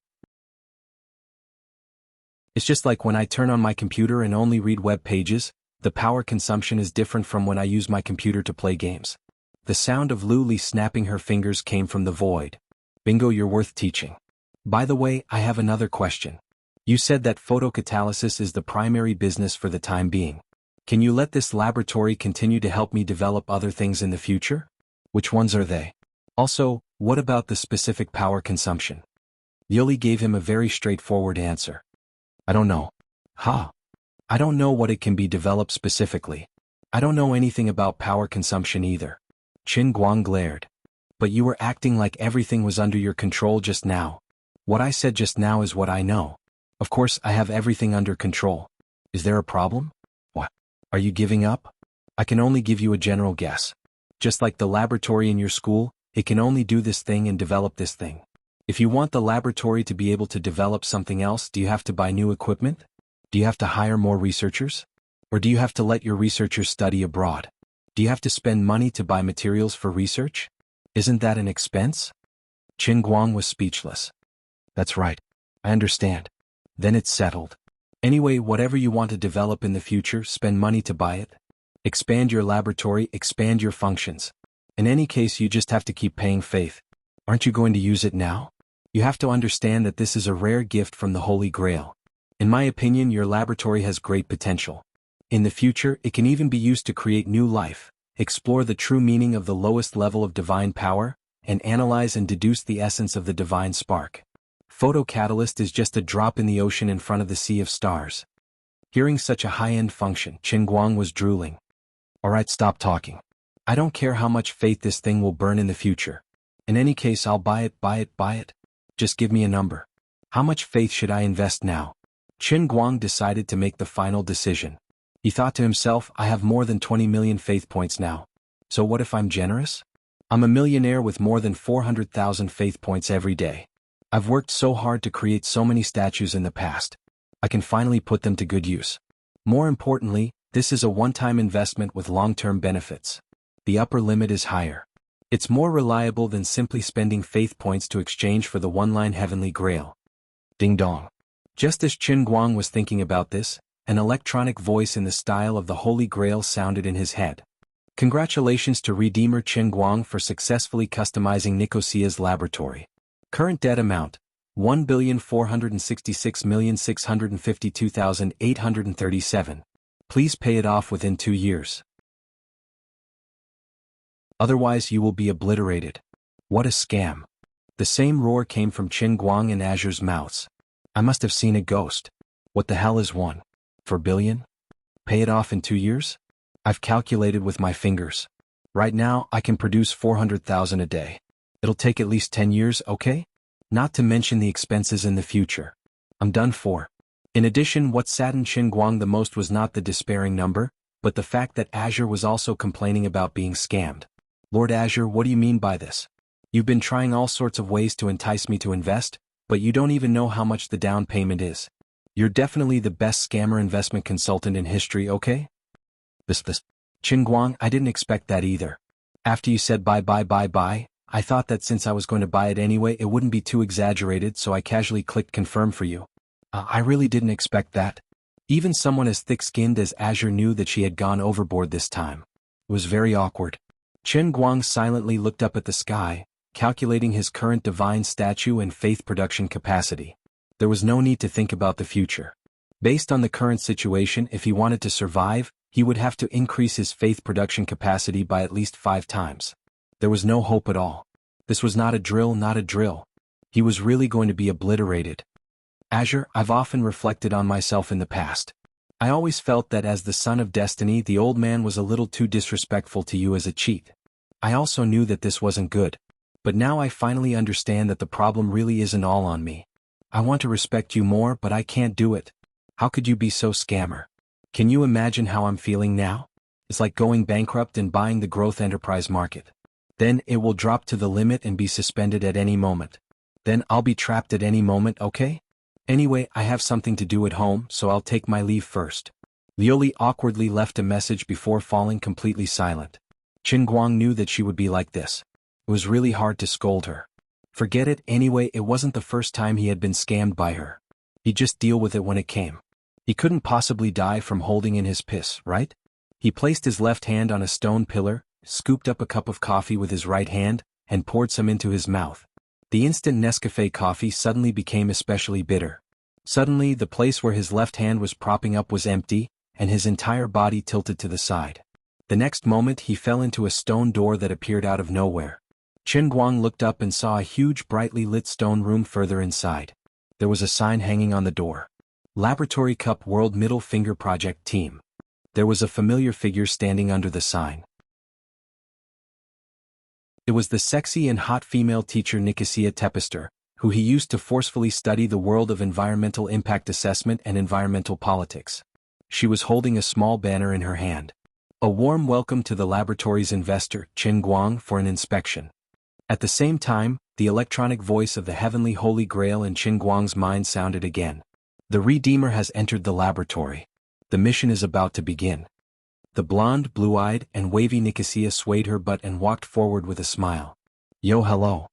It's just like when I turn on my computer and only read web pages, the power consumption is different from when I use my computer to play games. The sound of Luli snapping her fingers came from the void. Bingo, you're worth teaching. By the way, I have another question. You said that photocatalysis is the primary business for the time being. Can you let this laboratory continue to help me develop other things in the future? Which ones are they? Also, what about the specific power consumption? Yuli gave him a very straightforward answer. I don't know. I don't know what it can be developed specifically. I don't know anything about power consumption either. Qin Guang glared. But you were acting like everything was under your control just now. What I said just now is what I know. Of course, I have everything under control. Is there a problem? What? Are you giving up? I can only give you a general guess. Just like the laboratory in your school, it can only do this thing and develop this thing. If you want the laboratory to be able to develop something else, do you have to buy new equipment? Do you have to hire more researchers? Or do you have to let your researchers study abroad? Do you have to spend money to buy materials for research? Isn't that an expense? Qin Guang was speechless. That's right. I understand. Then it's settled. Anyway, whatever you want to develop in the future, spend money to buy it. Expand your laboratory, expand your functions. In any case, you just have to keep paying faith. Aren't you going to use it now? You have to understand that this is a rare gift from the Holy Grail. In my opinion, your laboratory has great potential. In the future, it can even be used to create new life, explore the true meaning of the lowest level of divine power, and analyze and deduce the essence of the divine spark. Photocatalyst is just a drop in the ocean in front of the sea of stars. Hearing such a high-end function, Qin Guang was drooling. Alright, stop talking. I don't care how much faith this thing will burn in the future. In any case, I'll buy it. Just give me a number. How much faith should I invest now? Qin Guang decided to make the final decision. He thought to himself, I have more than 20 million faith points now. So what if I'm generous? I'm a millionaire with more than 400,000 faith points every day. I've worked so hard to create so many statues in the past. I can finally put them to good use. More importantly, this is a one-time investment with long-term benefits. The upper limit is higher. It's more reliable than simply spending faith points to exchange for the one-line heavenly grail. Ding dong. Just as Qin Guang was thinking about this, an electronic voice in the style of the Holy Grail sounded in his head. Congratulations to Redeemer Qin Guang for successfully customizing Nicosia's laboratory. Current debt amount, 1,466,652,837. Please pay it off within 2 years. Otherwise you will be obliterated. What a scam. The same roar came from Qin Guang and Azure's mouths. I must have seen a ghost. What the hell is 1 billion? Pay it off in 2 years? I've calculated with my fingers. Right now, I can produce 400,000 a day. It'll take at least 10 years, okay? Not to mention the expenses in the future. I'm done for. In addition, what saddened Qin Guang the most was not the despairing number, but the fact that Azure was also complaining about being scammed. Lord Azure, what do you mean by this? You've been trying all sorts of ways to entice me to invest, but you don't even know how much the down payment is. You're definitely the best scammer investment consultant in history, okay? This. Qin Guang, I didn't expect that either. After you said buy, I thought that since I was going to buy it anyway, it wouldn't be too exaggerated, so I casually clicked confirm for you. I really didn't expect that. Even someone as thick-skinned as Azure knew that she had gone overboard this time. It was very awkward. Qin Guang silently looked up at the sky, calculating his current divine statue and faith production capacity. There was no need to think about the future. Based on the current situation, if he wanted to survive, he would have to increase his faith production capacity by at least 5 times. There was no hope at all. This was not a drill. He was really going to be obliterated. Azure, I've often reflected on myself in the past. I always felt that as the son of destiny, the old man was a little too disrespectful to you as a cheat. I also knew that this wasn't good. But now I finally understand that the problem really isn't all on me. I want to respect you more, but I can't do it. How could you be so scammer? Can you imagine how I'm feeling now? It's like going bankrupt and buying the growth enterprise market. Then it will drop to the limit and be suspended at any moment. Then I'll be trapped at any moment, okay? Anyway, I have something to do at home, so I'll take my leave first. Lioli awkwardly left a message before falling completely silent. Qin Guang knew that she would be like this. It was really hard to scold her. Forget it, anyway, it wasn't the first time he had been scammed by her. He'd just deal with it when it came. He couldn't possibly die from holding in his piss, right? He placed his left hand on a stone pillar, scooped up a cup of coffee with his right hand, and poured some into his mouth. The instant Nescafe coffee suddenly became especially bitter. Suddenly, the place where his left hand was propping up was empty, and his entire body tilted to the side. The next moment he fell into a stone door that appeared out of nowhere. Qin Guang looked up and saw a huge brightly lit stone room further inside. There was a sign hanging on the door. Laboratory Cup World Middle Finger Project Team. There was a familiar figure standing under the sign. It was the sexy and hot female teacher Nicosia Tepester, who he used to forcefully study the world of environmental impact assessment and environmental politics. She was holding a small banner in her hand. A warm welcome to the laboratory's investor, Qin Guang, for an inspection. At the same time, the electronic voice of the heavenly Holy Grail in Qin Guang's mind sounded again. The Redeemer has entered the laboratory. The mission is about to begin. The blonde, blue-eyed, and wavy Nicosia swayed her butt and walked forward with a smile. Yo, hello.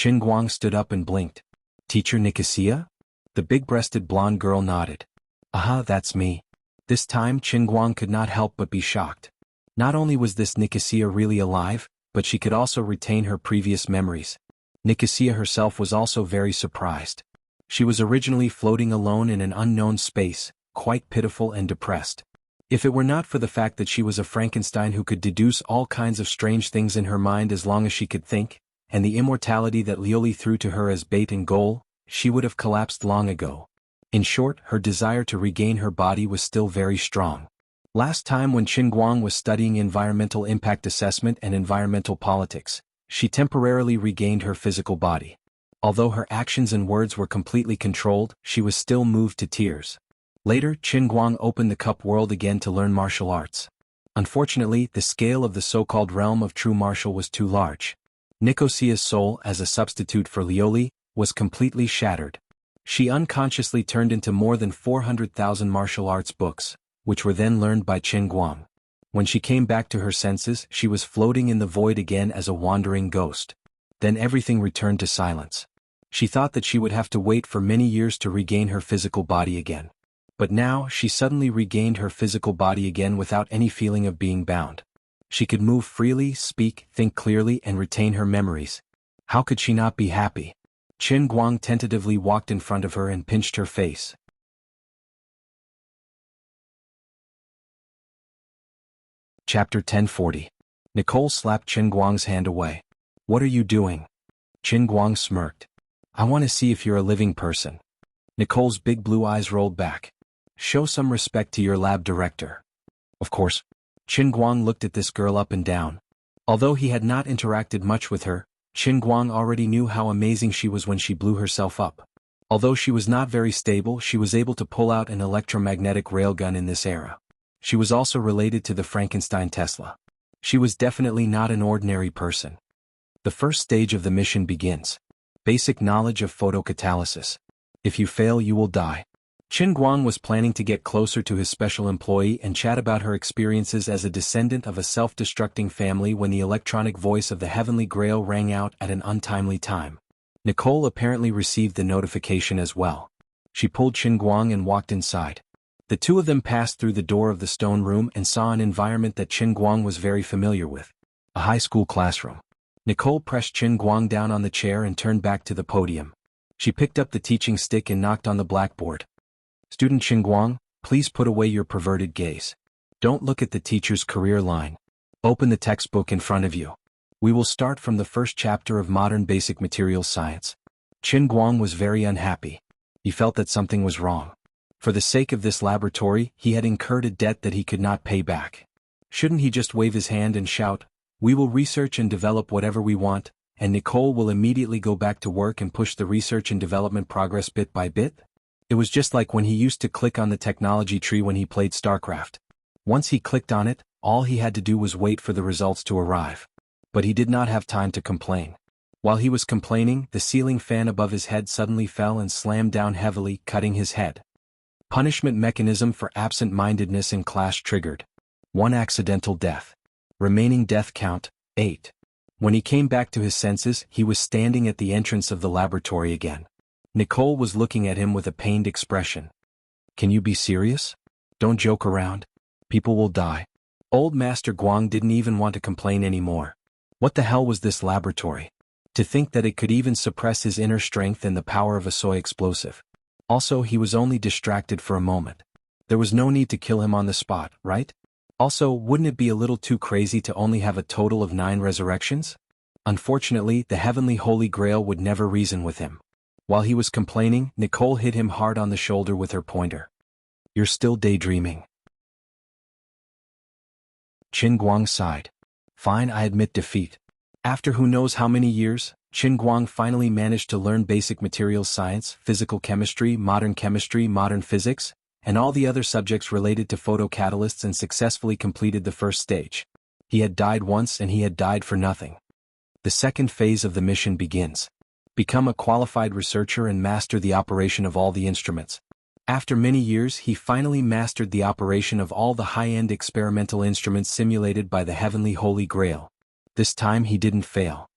Qin Guang stood up and blinked. Teacher Nicosia? The big-breasted blonde girl nodded. Aha, that's me. This time Qin Guang could not help but be shocked. Not only was this Nicosia really alive, but she could also retain her previous memories. Nicosia herself was also very surprised. She was originally floating alone in an unknown space, quite pitiful and depressed. If it were not for the fact that she was a Frankenstein who could deduce all kinds of strange things in her mind as long as she could think, and the immortality that Lioli threw to her as bait and goal, she would have collapsed long ago. In short, her desire to regain her body was still very strong. Last time when Qin Guang was studying environmental impact assessment and environmental politics, she temporarily regained her physical body. Although her actions and words were completely controlled, she was still moved to tears. Later, Qin Guang opened the cup world again to learn martial arts. Unfortunately, the scale of the so-called realm of true martial was too large. Nicosia's soul, as a substitute for Lioli, was completely shattered. She unconsciously turned into more than 400,000 martial arts books, which were then learned by Qin Guang. When she came back to her senses, she was floating in the void again as a wandering ghost. Then everything returned to silence. She thought that she would have to wait for many years to regain her physical body again. But now, she suddenly regained her physical body again without any feeling of being bound. She could move freely, speak, think clearly, and retain her memories. How could she not be happy? Qin Guang tentatively walked in front of her and pinched her face. Chapter 1040. Nicole slapped Qin Guang's hand away. What are you doing? Qin Guang smirked. I want to see if you're a living person. Nicole's big blue eyes rolled back. Show some respect to your lab director. Of course. Qin Guang looked at this girl up and down. Although he had not interacted much with her, Qin Guang already knew how amazing she was when she blew herself up. Although she was not very stable, she was able to pull out an electromagnetic railgun in this era. She was also related to the Frankenstein Tesla. She was definitely not an ordinary person. The first stage of the mission begins. Basic knowledge of photocatalysis. If you fail, you will die. Qin Guang was planning to get closer to his special employee and chat about her experiences as a descendant of a self-destructing family when the electronic voice of the Heavenly Grail rang out at an untimely time. Nicole apparently received the notification as well. She pulled Qin Guang and walked inside. The two of them passed through the door of the stone room and saw an environment that Qin Guang was very familiar with. A high school classroom. Nicole pressed Qin Guang down on the chair and turned back to the podium. She picked up the teaching stick and knocked on the blackboard. Student Qin Guang, please put away your perverted gaze. Don't look at the teacher's career line. Open the textbook in front of you. We will start from the first chapter of Modern Basic Materials Science. Qin Guang was very unhappy. He felt that something was wrong. For the sake of this laboratory, he had incurred a debt that he could not pay back. Shouldn't he just wave his hand and shout, "We will research and develop whatever we want," and Nicole will immediately go back to work and push the research and development progress bit by bit? It was just like when he used to click on the technology tree when he played StarCraft. Once he clicked on it, all he had to do was wait for the results to arrive. But he did not have time to complain. While he was complaining, the ceiling fan above his head suddenly fell and slammed down heavily, cutting his head. Punishment mechanism for absent-mindedness in class triggered. 1 accidental death. Remaining death count, 8. When he came back to his senses, he was standing at the entrance of the laboratory again. Nicole was looking at him with a pained expression. Can you be serious? Don't joke around. People will die. Old Master Guang didn't even want to complain anymore. What the hell was this laboratory? To think that it could even suppress his inner strength and the power of a soy explosive. Also, he was only distracted for a moment. There was no need to kill him on the spot, right? Also, wouldn't it be a little too crazy to only have a total of 9 resurrections? Unfortunately, the Heavenly Holy Grail would never reason with him. While he was complaining, Nicole hit him hard on the shoulder with her pointer. You're still daydreaming. Qin Guang sighed. Fine, I admit defeat. After who knows how many years, Qin Guang finally managed to learn basic materials science, physical chemistry, modern physics, and all the other subjects related to photocatalysts and successfully completed the first stage. He had died once and he had died for nothing. The second phase of the mission begins. Become a qualified researcher and master the operation of all the instruments. After many years, he finally mastered the operation of all the high-end experimental instruments simulated by the Heavenly Holy Grail. This time he didn't fail.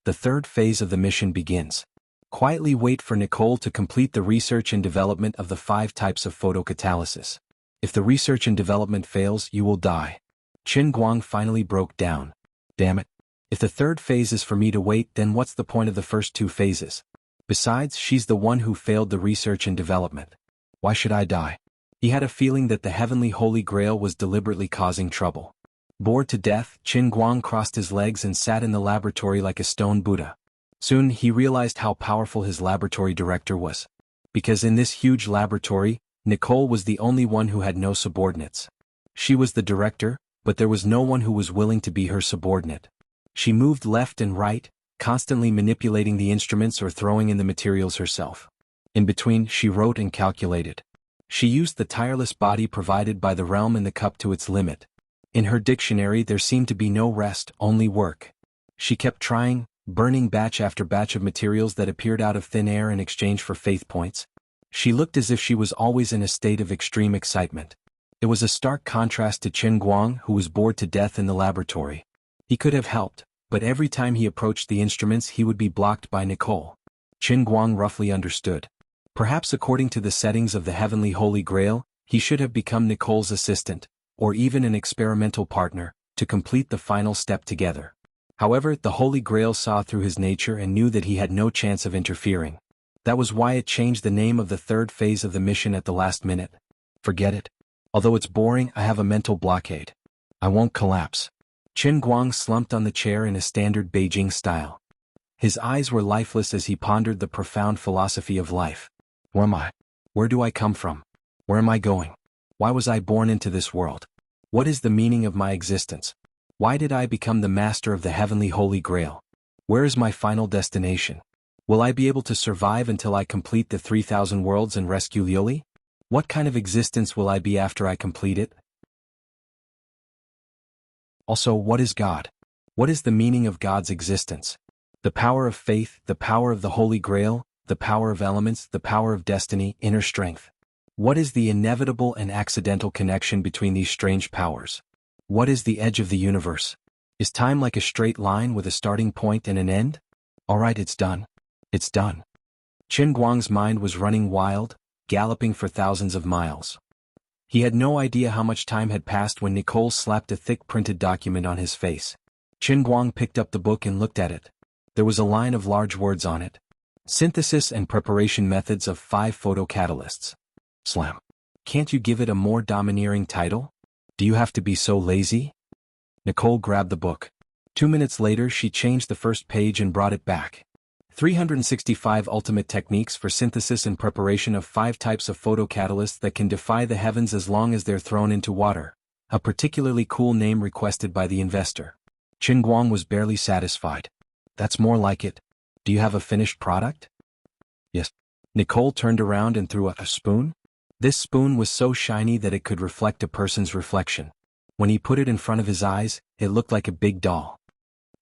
The third phase of the mission begins. Quietly wait for Nicole to complete the research and development of the 5 types of photocatalysis. If the research and development fails, you will die. Qin Guang finally broke down. Damn it. If the third phase is for me to wait, then what's the point of the first 2 phases? Besides, she's the one who failed the research and development. Why should I die? He had a feeling that the heavenly Holy Grail was deliberately causing trouble. Bored to death, Qin Guang crossed his legs and sat in the laboratory like a stone Buddha. Soon he realized how powerful his laboratory director was. Because in this huge laboratory, Nicole was the only one who had no subordinates. She was the director, but there was no one who was willing to be her subordinate. She moved left and right, constantly manipulating the instruments or throwing in the materials herself. In between, she wrote and calculated. She used the tireless body provided by the realm and the cup to its limit. In her dictionary there seemed to be no rest, only work. She kept trying, burning batch after batch of materials that appeared out of thin air in exchange for faith points. She looked as if she was always in a state of extreme excitement. It was a stark contrast to Qin Guang, who was bored to death in the laboratory. He could have helped, but every time he approached the instruments he would be blocked by Nicole. Qin Guang roughly understood. Perhaps according to the settings of the heavenly Holy Grail, he should have become Nicole's assistant, or even an experimental partner, to complete the final step together. However, the Holy Grail saw through his nature and knew that he had no chance of interfering. That was why it changed the name of the third phase of the mission at the last minute. Forget it. Although it's boring, I have a mental blockade. I won't collapse. Qin Guang slumped on the chair in a standard Beijing style. His eyes were lifeless as he pondered the profound philosophy of life. Who am I? Where do I come from? Where am I going? Why was I born into this world? What is the meaning of my existence? Why did I become the master of the heavenly Holy Grail? Where is my final destination? Will I be able to survive until I complete the 3,000 worlds and rescue Liuli? What kind of existence will I be after I complete it? Also, what is God? What is the meaning of God's existence? The power of faith, the power of the Holy Grail, the power of elements, the power of destiny, inner strength. What is the inevitable and accidental connection between these strange powers? What is the edge of the universe? Is time like a straight line with a starting point and an end? Alright, it's done. It's done. Qin Guang's mind was running wild, galloping for thousands of miles. He had no idea how much time had passed when Nicole slapped a thick printed document on his face. Qin Guang picked up the book and looked at it. There was a line of large words on it. Synthesis and preparation methods of 5 photocatalysts. Slam. Can't you give it a more domineering title? Do you have to be so lazy? Nicole grabbed the book. 2 minutes later she changed the first page and brought it back. 365 Ultimate Techniques for Synthesis and Preparation of 5 Types of Photocatalysts That Can Defy the Heavens as Long as They're Thrown into Water. A particularly cool name requested by the investor. Qin Guang was barely satisfied. That's more like it. Do you have a finished product? Yes. Nicole turned around and threw a spoon. This spoon was so shiny that it could reflect a person's reflection. When he put it in front of his eyes, it looked like a big doll.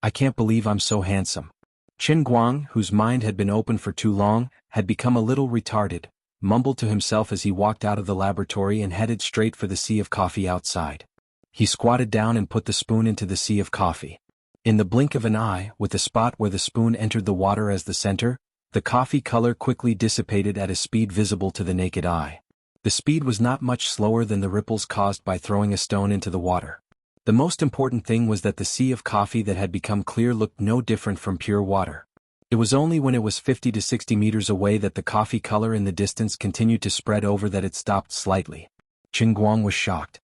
I can't believe I'm so handsome. Qin Guang, whose mind had been open for too long, had become a little retarded, mumbled to himself as he walked out of the laboratory and headed straight for the sea of coffee outside. He squatted down and put the spoon into the sea of coffee. In the blink of an eye, with the spot where the spoon entered the water as the center, the coffee color quickly dissipated at a speed visible to the naked eye. The speed was not much slower than the ripples caused by throwing a stone into the water. The most important thing was that the sea of coffee that had become clear looked no different from pure water. It was only when it was 50 to 60 meters away that the coffee color in the distance continued to spread over that it stopped slightly. Qin Guang was shocked.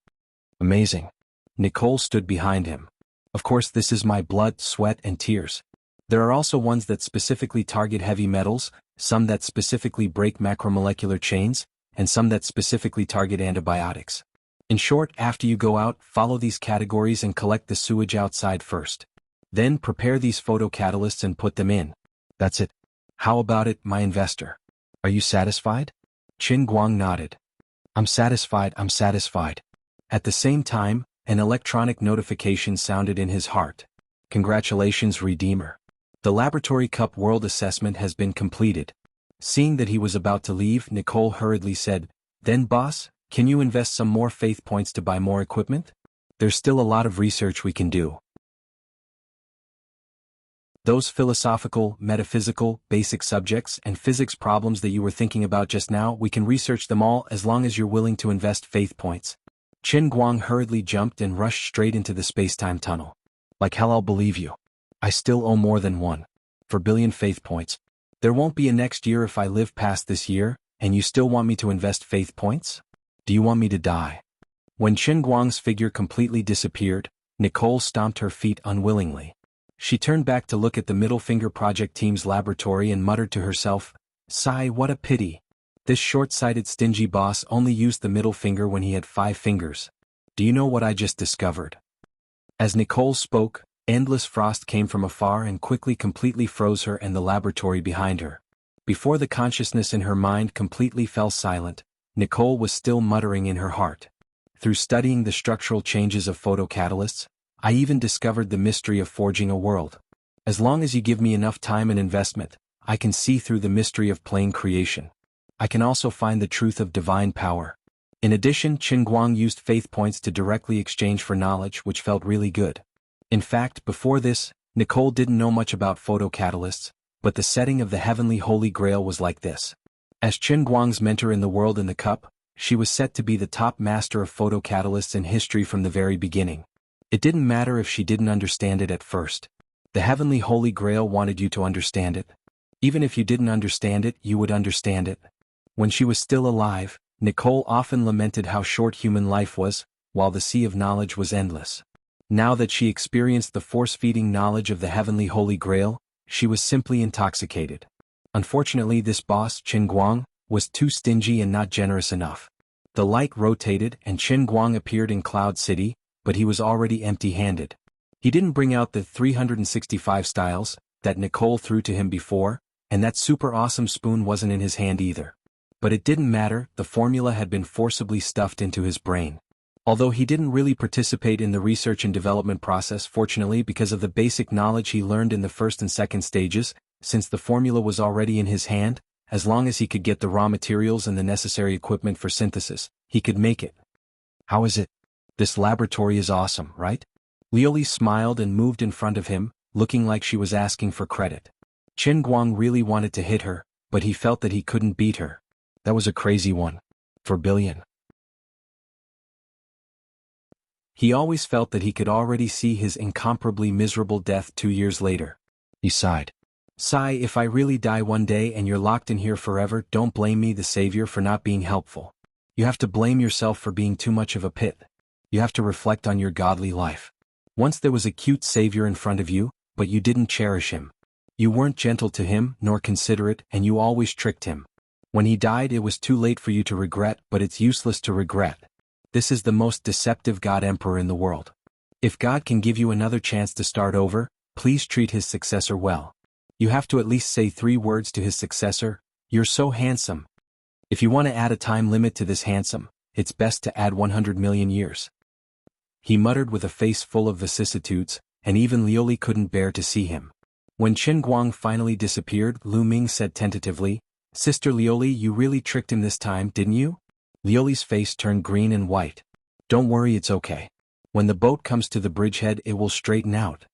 Amazing. Nicole stood behind him. Of course, this is my blood, sweat, and tears. There are also ones that specifically target heavy metals, some that specifically break macromolecular chains, and some that specifically target antibiotics. In short, after you go out, follow these categories and collect the sewage outside first. Then prepare these photocatalysts and put them in. That's it. How about it, my investor? Are you satisfied? Qin Guang nodded. I'm satisfied. At the same time, an electronic notification sounded in his heart. Congratulations, Redeemer. The Laboratory Cup World Assessment has been completed. Seeing that he was about to leave, Nicole hurriedly said, Then boss, can you invest some more faith points to buy more equipment? There's still a lot of research we can do. Those philosophical, metaphysical, basic subjects and physics problems that you were thinking about just now, we can research them all as long as you're willing to invest faith points. Qin Guang hurriedly jumped and rushed straight into the space-time tunnel. Like hell, I'll believe you. I still owe more than 1 billion faith points. There won't be a next year if I live past this year, and you still want me to invest faith points? Do you want me to die? When Qin Guang's figure completely disappeared, Nicole stomped her feet unwillingly. She turned back to look at the Middle Finger Project team's laboratory and muttered to herself, "Sigh, what a pity. This short-sighted stingy boss only used the middle finger when he had 5 fingers. Do you know what I just discovered?" As Nicole spoke, endless frost came from afar and quickly completely froze her and the laboratory behind her. Before the consciousness in her mind completely fell silent, Nicole was still muttering in her heart. Through studying the structural changes of photocatalysts, I even discovered the mystery of forging a world. As long as you give me enough time and investment, I can see through the mystery of plane creation. I can also find the truth of divine power. In addition, Qin Guang used faith points to directly exchange for knowledge, which felt really good. In fact, before this, Nicole didn't know much about photocatalysts, but the setting of the heavenly Holy Grail was like this. As Qin Guang's mentor in the world in the cup, she was set to be the top master of photocatalysts in history from the very beginning. It didn't matter if she didn't understand it at first. The heavenly Holy Grail wanted you to understand it. Even if you didn't understand it, you would understand it. When she was still alive, Nicole often lamented how short human life was, while the sea of knowledge was endless. Now that she experienced the force-feeding knowledge of the heavenly Holy Grail, she was simply intoxicated. Unfortunately, this boss, Qin Guang, was too stingy and not generous enough. The light rotated and Qin Guang appeared in Cloud City, but he was already empty-handed. He didn't bring out the 365 styles that Nicole threw to him before, and that super awesome spoon wasn't in his hand either. But it didn't matter, the formula had been forcibly stuffed into his brain. Although he didn't really participate in the research and development process, fortunately, because of the basic knowledge he learned in the first and second stages, since the formula was already in his hand, as long as he could get the raw materials and the necessary equipment for synthesis, he could make it. How is it? This laboratory is awesome, right? Lioli smiled and moved in front of him, looking like she was asking for credit. Qin Guang really wanted to hit her, but he felt that he couldn't beat her. That was a crazy 1 billion. He always felt that he could already see his incomparably miserable death 2 years later. He sighed. "Sigh, if I really die one day and you're locked in here forever, don't blame me, the savior, for not being helpful. You have to blame yourself for being too much of a pit. You have to reflect on your godly life. Once there was a cute savior in front of you, but you didn't cherish him. You weren't gentle to him, nor considerate, and you always tricked him. When he died, it was too late for you to regret, but it's useless to regret. This is the most deceptive God Emperor in the world. If God can give you another chance to start over, please treat his successor well. You have to at least say 3 words to his successor, 'You're so handsome.' If you want to add a time limit to this handsome, it's best to add 100 million years." He muttered with a face full of vicissitudes, and even Lioli couldn't bear to see him. When Qin Guang finally disappeared, Lu Ming said tentatively, "Sister Lioli, you really tricked him this time, didn't you?" Lioli's face turned green and white. "Don't worry, it's okay. When the boat comes to the bridgehead, it will straighten out."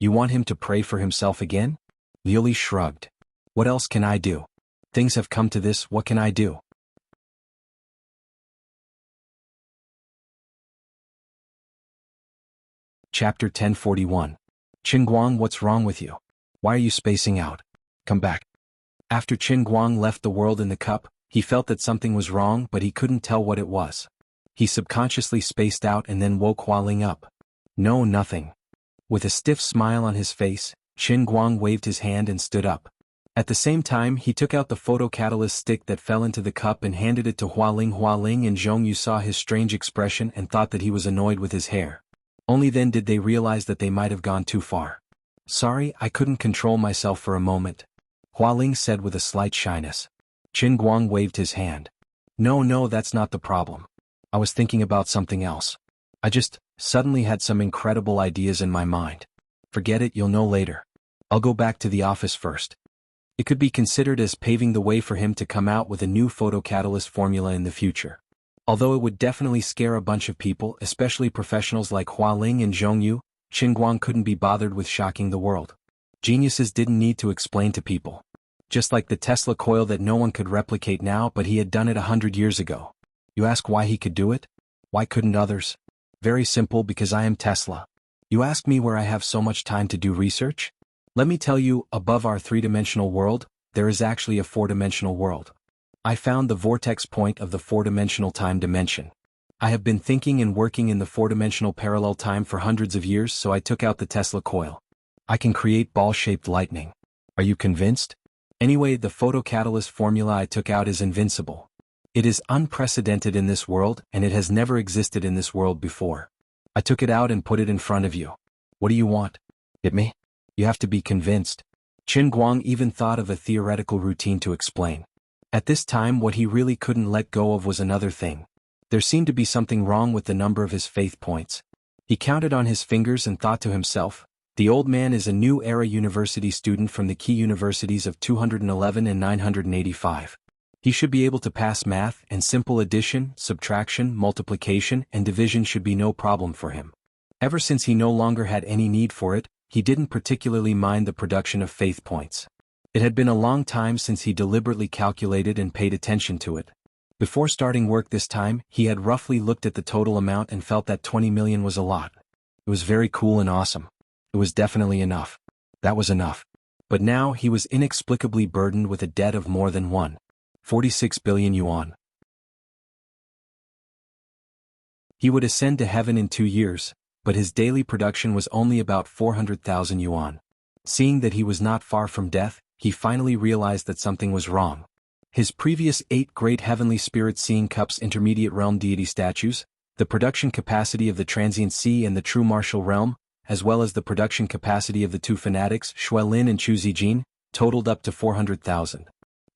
"You want him to pray for himself again?" Lioli shrugged. "What else can I do? Things have come to this, what can I do?" Chapter 1041. Qin Guang, what's wrong with you? Why are you spacing out? Come back. After Qin Guang left the world in the cup, he felt that something was wrong, but he couldn't tell what it was. He subconsciously spaced out and then woke Hualing up. "No, nothing." With a stiff smile on his face, Qin Guang waved his hand and stood up. At the same time, he took out the photocatalyst stick that fell into the cup and handed it to Hualing. Hualing and Zhongyu saw his strange expression and thought that he was annoyed with his hair. Only then did they realize that they might have gone too far. "Sorry, I couldn't control myself for a moment," Hualing said with a slight shyness. Qin Guang waved his hand. No, that's not the problem. I was thinking about something else. I just suddenly had some incredible ideas in my mind." "Forget it, you'll know later. I'll go back to the office first." It could be considered as paving the way for him to come out with a new photocatalyst formula in the future. Although it would definitely scare a bunch of people, especially professionals like Hualing and Zhongyu, Qin Guang couldn't be bothered with shocking the world. Geniuses didn't need to explain to people. Just like the Tesla coil that no one could replicate now, but he had done it 100 years ago. You ask why he could do it? Why couldn't others? Very simple, because I am Tesla. You ask me where I have so much time to do research? Let me tell you, above our three-dimensional world, there is actually a four-dimensional world. I found the vortex point of the four-dimensional time dimension. I have been thinking and working in the four-dimensional parallel time for hundreds of years, so I took out the Tesla coil. I can create ball-shaped lightning. Are you convinced? Anyway, the photocatalyst formula I took out is invincible. It is unprecedented in this world, and it has never existed in this world before. I took it out and put it in front of you. What do you want? Hit me? You have to be convinced. Qin Guang even thought of a theoretical routine to explain. At this time, what he really couldn't let go of was another thing. There seemed to be something wrong with the number of his faith points. He counted on his fingers and thought to himself, the old man is a new era university student from the key universities of 211 and 985. He should be able to pass math, and simple addition, subtraction, multiplication, and division should be no problem for him. Ever since he no longer had any need for it, he didn't particularly mind the production of faith points. It had been a long time since he deliberately calculated and paid attention to it. Before starting work this time, he had roughly looked at the total amount and felt that 20 million was a lot. It was very cool and awesome. It was definitely enough. That was enough. But now he was inexplicably burdened with a debt of more than 1.46 billion yuan. He would ascend to heaven in 2 years, but his daily production was only about 400,000 yuan. Seeing that he was not far from death, he finally realized that something was wrong. His previous 8 great heavenly spirit seeing cups intermediate realm deity statues, the production capacity of the transient sea and the true martial realm, as well as the production capacity of the 2 fanatics, Xuelin and Chu Zijin, totaled up to 400,000.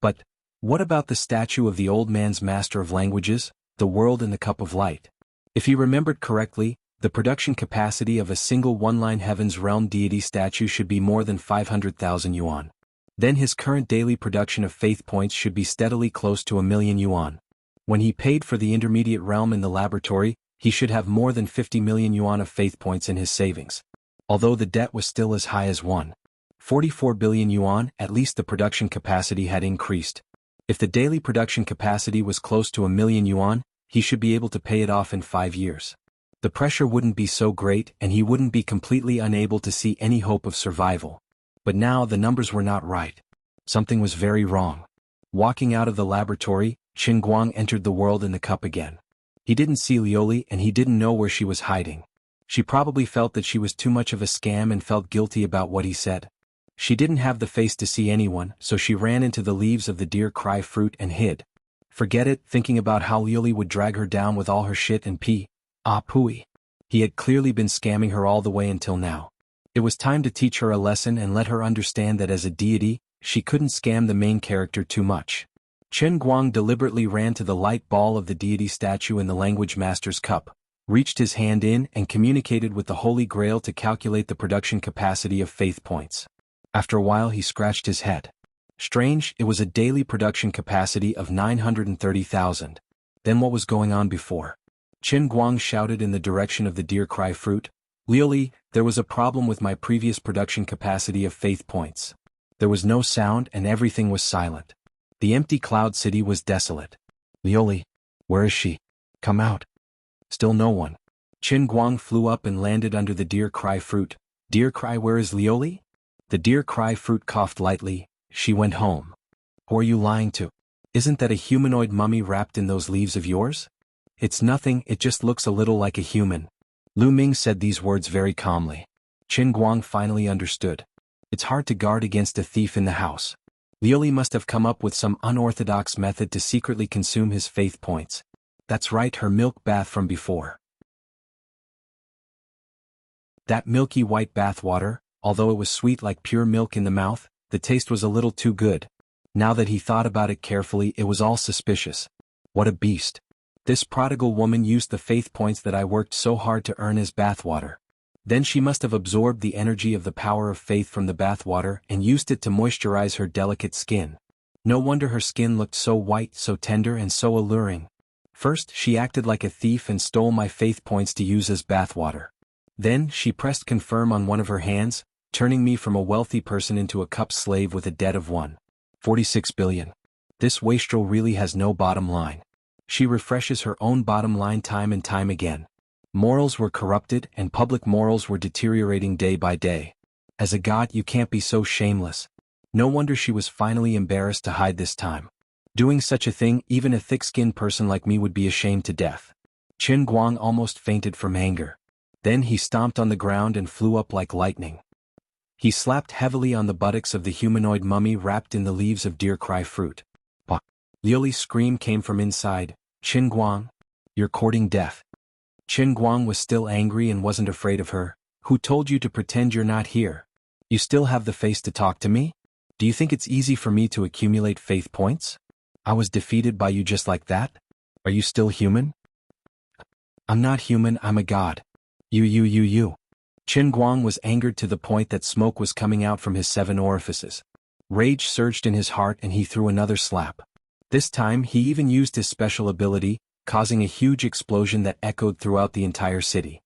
But what about the statue of the old man's master of languages, the world and the cup of light? If he remembered correctly, the production capacity of a single one-line heaven's realm deity statue should be more than 500,000 yuan. Then his current daily production of faith points should be steadily close to 1 million yuan. When he paid for the intermediate realm in the laboratory, he should have more than 50 million yuan of faith points in his savings. Although the debt was still as high as 1.44 billion yuan, at least the production capacity had increased. If the daily production capacity was close to 1 million yuan, he should be able to pay it off in 5 years. The pressure wouldn't be so great and he wouldn't be completely unable to see any hope of survival. But now the numbers were not right. Something was very wrong. Walking out of the laboratory, Qin Guang entered the world in the cup again. He didn't see Lioli and he didn't know where she was hiding. She probably felt that she was too much of a scam and felt guilty about what he said. She didn't have the face to see anyone, so she ran into the leaves of the deer cry fruit and hid. Forget it, thinking about how Lioli would drag her down with all her shit and pee. Ah pooey. He had clearly been scamming her all the way until now. It was time to teach her a lesson and let her understand that as a deity, she couldn't scam the main character too much. Qin Guang deliberately ran to the light ball of the deity statue in the language master's cup, reached his hand in and communicated with the Holy Grail to calculate the production capacity of faith points. After a while he scratched his head. Strange, it was a daily production capacity of 930,000. Then what was going on before? Qin Guang shouted in the direction of the deer cry fruit. Lioli, there was a problem with my previous production capacity of faith points. There was no sound and everything was silent. The empty cloud city was desolate. Lioli, where is she? Come out. Still no one. Qin Guang flew up and landed under the deer cry fruit. Deer cry, where is Lioli? The deer cry fruit coughed lightly. She went home. Who are you lying to? Isn't that a humanoid mummy wrapped in those leaves of yours? It's nothing, it just looks a little like a human. Lu Ming said these words very calmly. Qin Guang finally understood. It's hard to guard against a thief in the house. Lioli must have come up with some unorthodox method to secretly consume his faith points. That's right, her milk bath from before. That milky white bath water, although it was sweet like pure milk in the mouth, the taste was a little too good. Now that he thought about it carefully, it was all suspicious. What a beast. This prodigal woman used the faith points that I worked so hard to earn as bathwater. Then she must have absorbed the energy of the power of faith from the bathwater and used it to moisturize her delicate skin. No wonder her skin looked so white, so tender and so alluring. First, she acted like a thief and stole my faith points to use as bathwater. Then, she pressed confirm on one of her hands, turning me from a wealthy person into a cup slave with a debt of 1.46 billion. This wastrel really has no bottom line. She refreshes her own bottom line time and time again. Morals were corrupted and public morals were deteriorating day by day. As a god you can't be so shameless. No wonder she was finally embarrassed to hide this time. Doing such a thing, even a thick-skinned person like me would be ashamed to death. Qin Guang almost fainted from anger. Then he stomped on the ground and flew up like lightning. He slapped heavily on the buttocks of the humanoid mummy wrapped in the leaves of deer cry fruit. Bah! Liuli's scream came from inside. Qin Guang, you're courting death. Qin Guang was still angry and wasn't afraid of her. Who told you to pretend you're not here? You still have the face to talk to me? Do you think it's easy for me to accumulate faith points? I was defeated by you just like that? Are you still human? I'm not human, I'm a god. You. Qin Guang was angered to the point that smoke was coming out from his 7 orifices. Rage surged in his heart and he threw another slap. This time he even used his special ability, causing a huge explosion that echoed throughout the entire city.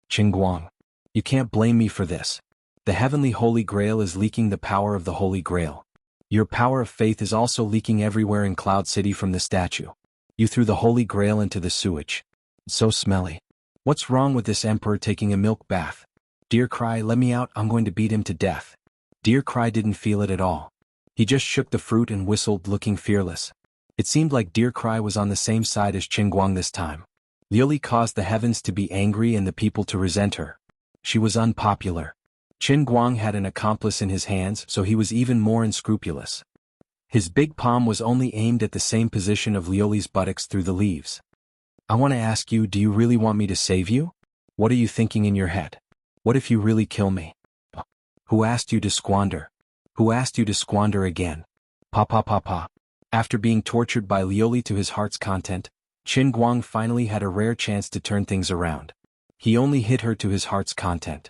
Qin Guang, you can't blame me for this. The heavenly Holy Grail is leaking the power of the Holy Grail. Your power of faith is also leaking everywhere in Cloud City from the statue. You threw the Holy Grail into the sewage. It's so smelly. What's wrong with this emperor taking a milk bath? Deer Cry, let me out, I'm going to beat him to death. Deer Cry didn't feel it at all. He just shook the fruit and whistled, looking fearless. It seemed like Deer Cry was on the same side as Qin Guang this time. Liuli caused the heavens to be angry and the people to resent her. She was unpopular. Qin Guang had an accomplice in his hands, so he was even more unscrupulous. His big palm was only aimed at the same position of Liuli's buttocks through the leaves. I want to ask you, do you really want me to save you? What are you thinking in your head? What if you really kill me? Who asked you to squander? Who asked you to squander again? Pa. After being tortured by Liuli to his heart's content, Qin Guang finally had a rare chance to turn things around. He only hit her to his heart's content.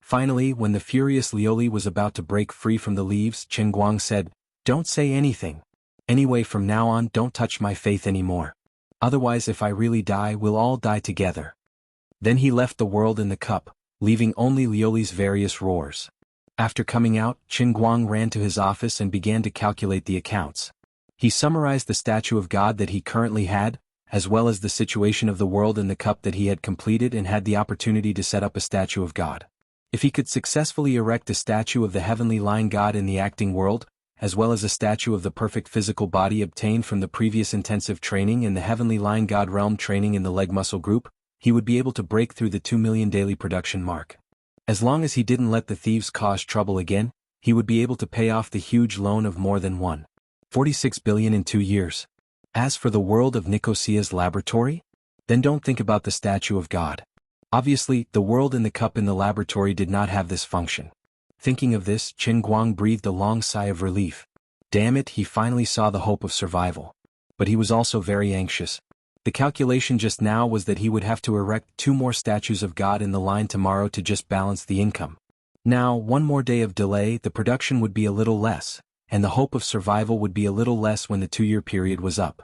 Finally, when the furious Liuli was about to break free from the leaves, Qin Guang said, "Don't say anything. Anyway, from now on, don't touch my faith anymore. Otherwise, if I really die, we'll all die together." Then he left the world in the cup, leaving only Liuli's various roars. After coming out, Qin Guang ran to his office and began to calculate the accounts. He summarized the statue of God that he currently had, as well as the situation of the world in the cup that he had completed and had the opportunity to set up a statue of God. If he could successfully erect a statue of the heavenly line God in the acting world, as well as a statue of the perfect physical body obtained from the previous intensive training in the heavenly line God realm training in the leg muscle group, he would be able to break through the 2 million daily production mark. As long as he didn't let the thieves cause trouble again, he would be able to pay off the huge loan of more than 1.46 billion in 2 years. As for the world of Nicosia's laboratory? Then don't think about the statue of God. Obviously, the world in the cup in the laboratory did not have this function. Thinking of this, Qin Guang breathed a long sigh of relief. Damn it, he finally saw the hope of survival. But he was also very anxious. The calculation just now was that he would have to erect 2 more statues of God in the line tomorrow to just balance the income. Now, 1 more day of delay, the production would be a little less, and the hope of survival would be a little less when the 2-year period was up.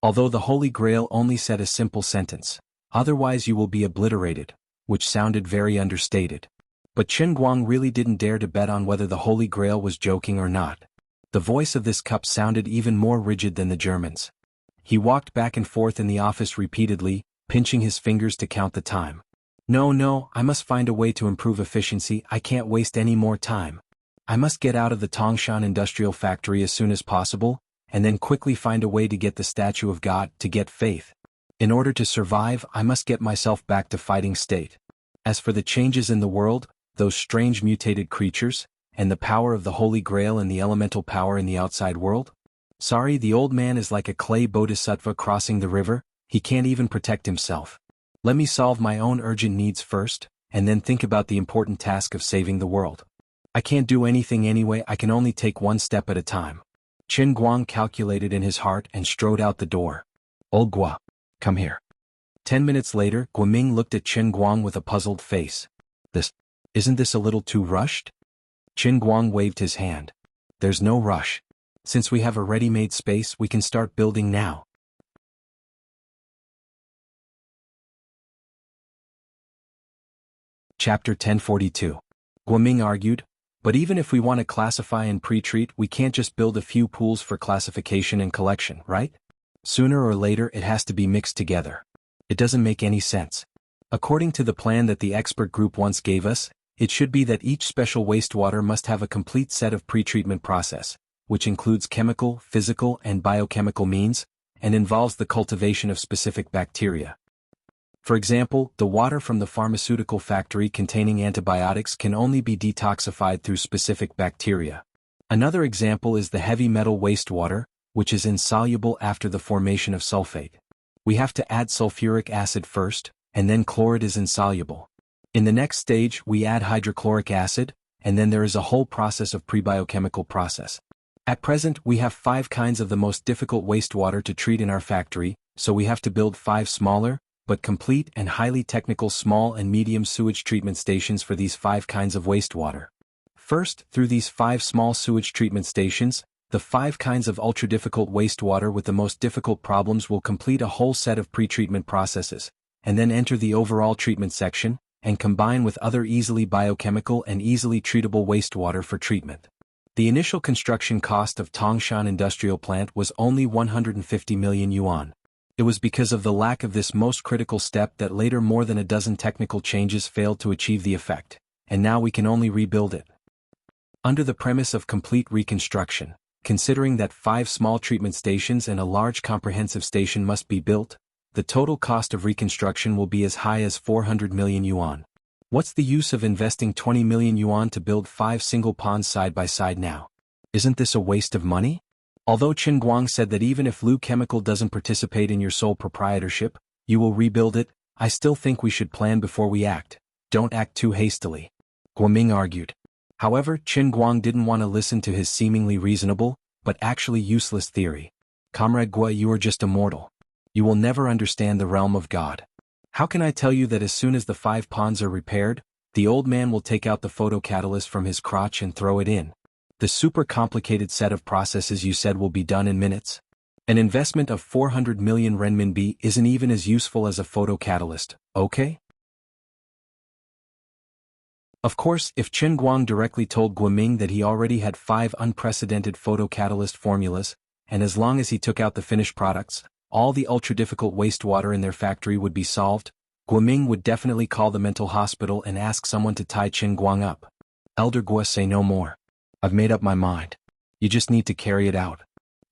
Although the Holy Grail only said a simple sentence, "Otherwise you will be obliterated," which sounded very understated. But Qin Guang really didn't dare to bet on whether the Holy Grail was joking or not. The voice of this cup sounded even more rigid than the German's. He walked back and forth in the office repeatedly, pinching his fingers to count the time. No, I must find a way to improve efficiency, I can't waste any more time. I must get out of the Tongshan industrial factory as soon as possible, and then quickly find a way to get the statue of God, to get faith. In order to survive, I must get myself back to fighting state. As for the changes in the world, those strange mutated creatures, and the power of the Holy Grail and the elemental power in the outside world? Sorry, the old man is like a clay bodhisattva crossing the river, he can't even protect himself. Let me solve my own urgent needs first, and then think about the important task of saving the world. I can't do anything anyway, I can only take 1 step at a time. Qin Guang calculated in his heart and strode out the door. Old Gua, come here. 10 minutes later, Guoming looked at Qin Guang with a puzzled face. Isn't this a little too rushed? Qin Guang waved his hand. There's no rush. Since we have a ready-made space, we can start building now. Chapter 1042. Guoming argued, but even if we want to classify and pre-treat, we can't just build a few pools for classification and collection, right? Sooner or later it has to be mixed together. It doesn't make any sense. According to the plan that the expert group once gave us, it should be that each special wastewater must have a complete set of pre-treatment process, which includes chemical, physical, and biochemical means, and involves the cultivation of specific bacteria. For example, the water from the pharmaceutical factory containing antibiotics can only be detoxified through specific bacteria. Another example is the heavy metal wastewater, which is insoluble after the formation of sulfate. We have to add sulfuric acid first, and then chloride is insoluble. In the next stage, we add hydrochloric acid, and then there is a whole process of prebiochemical process. At present, we have 5 kinds of the most difficult wastewater to treat in our factory, so we have to build 5 smaller, but complete and highly technical small and medium sewage treatment stations for these 5 kinds of wastewater. First, through these 5 small sewage treatment stations, the 5 kinds of ultra-difficult wastewater with the most difficult problems will complete a whole set of pre-treatment processes, and then enter the overall treatment section, and combine with other easily biochemical and easily treatable wastewater for treatment. The initial construction cost of Tangshan Industrial Plant was only 150 million yuan. It was because of the lack of this most critical step that later more than a dozen technical changes failed to achieve the effect, and now we can only rebuild it. Under the premise of complete reconstruction, considering that 5 small treatment stations and a large comprehensive station must be built, the total cost of reconstruction will be as high as 400 million yuan. What's the use of investing 20 million yuan to build 5 single ponds side by side now? Isn't this a waste of money? Although Qin Guang said that even if Lu Chemical doesn't participate in your sole proprietorship, you will rebuild it, I still think we should plan before we act. Don't act too hastily. Guoming argued. However, Qin Guang didn't want to listen to his seemingly reasonable, but actually useless theory. Comrade Guo, you are just a mortal. You will never understand the realm of God. How can I tell you that as soon as the 5 ponds are repaired, the old man will take out the photocatalyst from his crotch and throw it in? The super complicated set of processes you said will be done in minutes? An investment of 400 million renminbi isn't even as useful as a photocatalyst, okay? Of course, if Qin Guang directly told Guoming that he already had 5 unprecedented photocatalyst formulas, and as long as he took out the finished products, all the ultra-difficult wastewater in their factory would be solved, Guoming would definitely call the mental hospital and ask someone to tie Qin Guang up. Elder Guo, say no more. I've made up my mind. You just need to carry it out.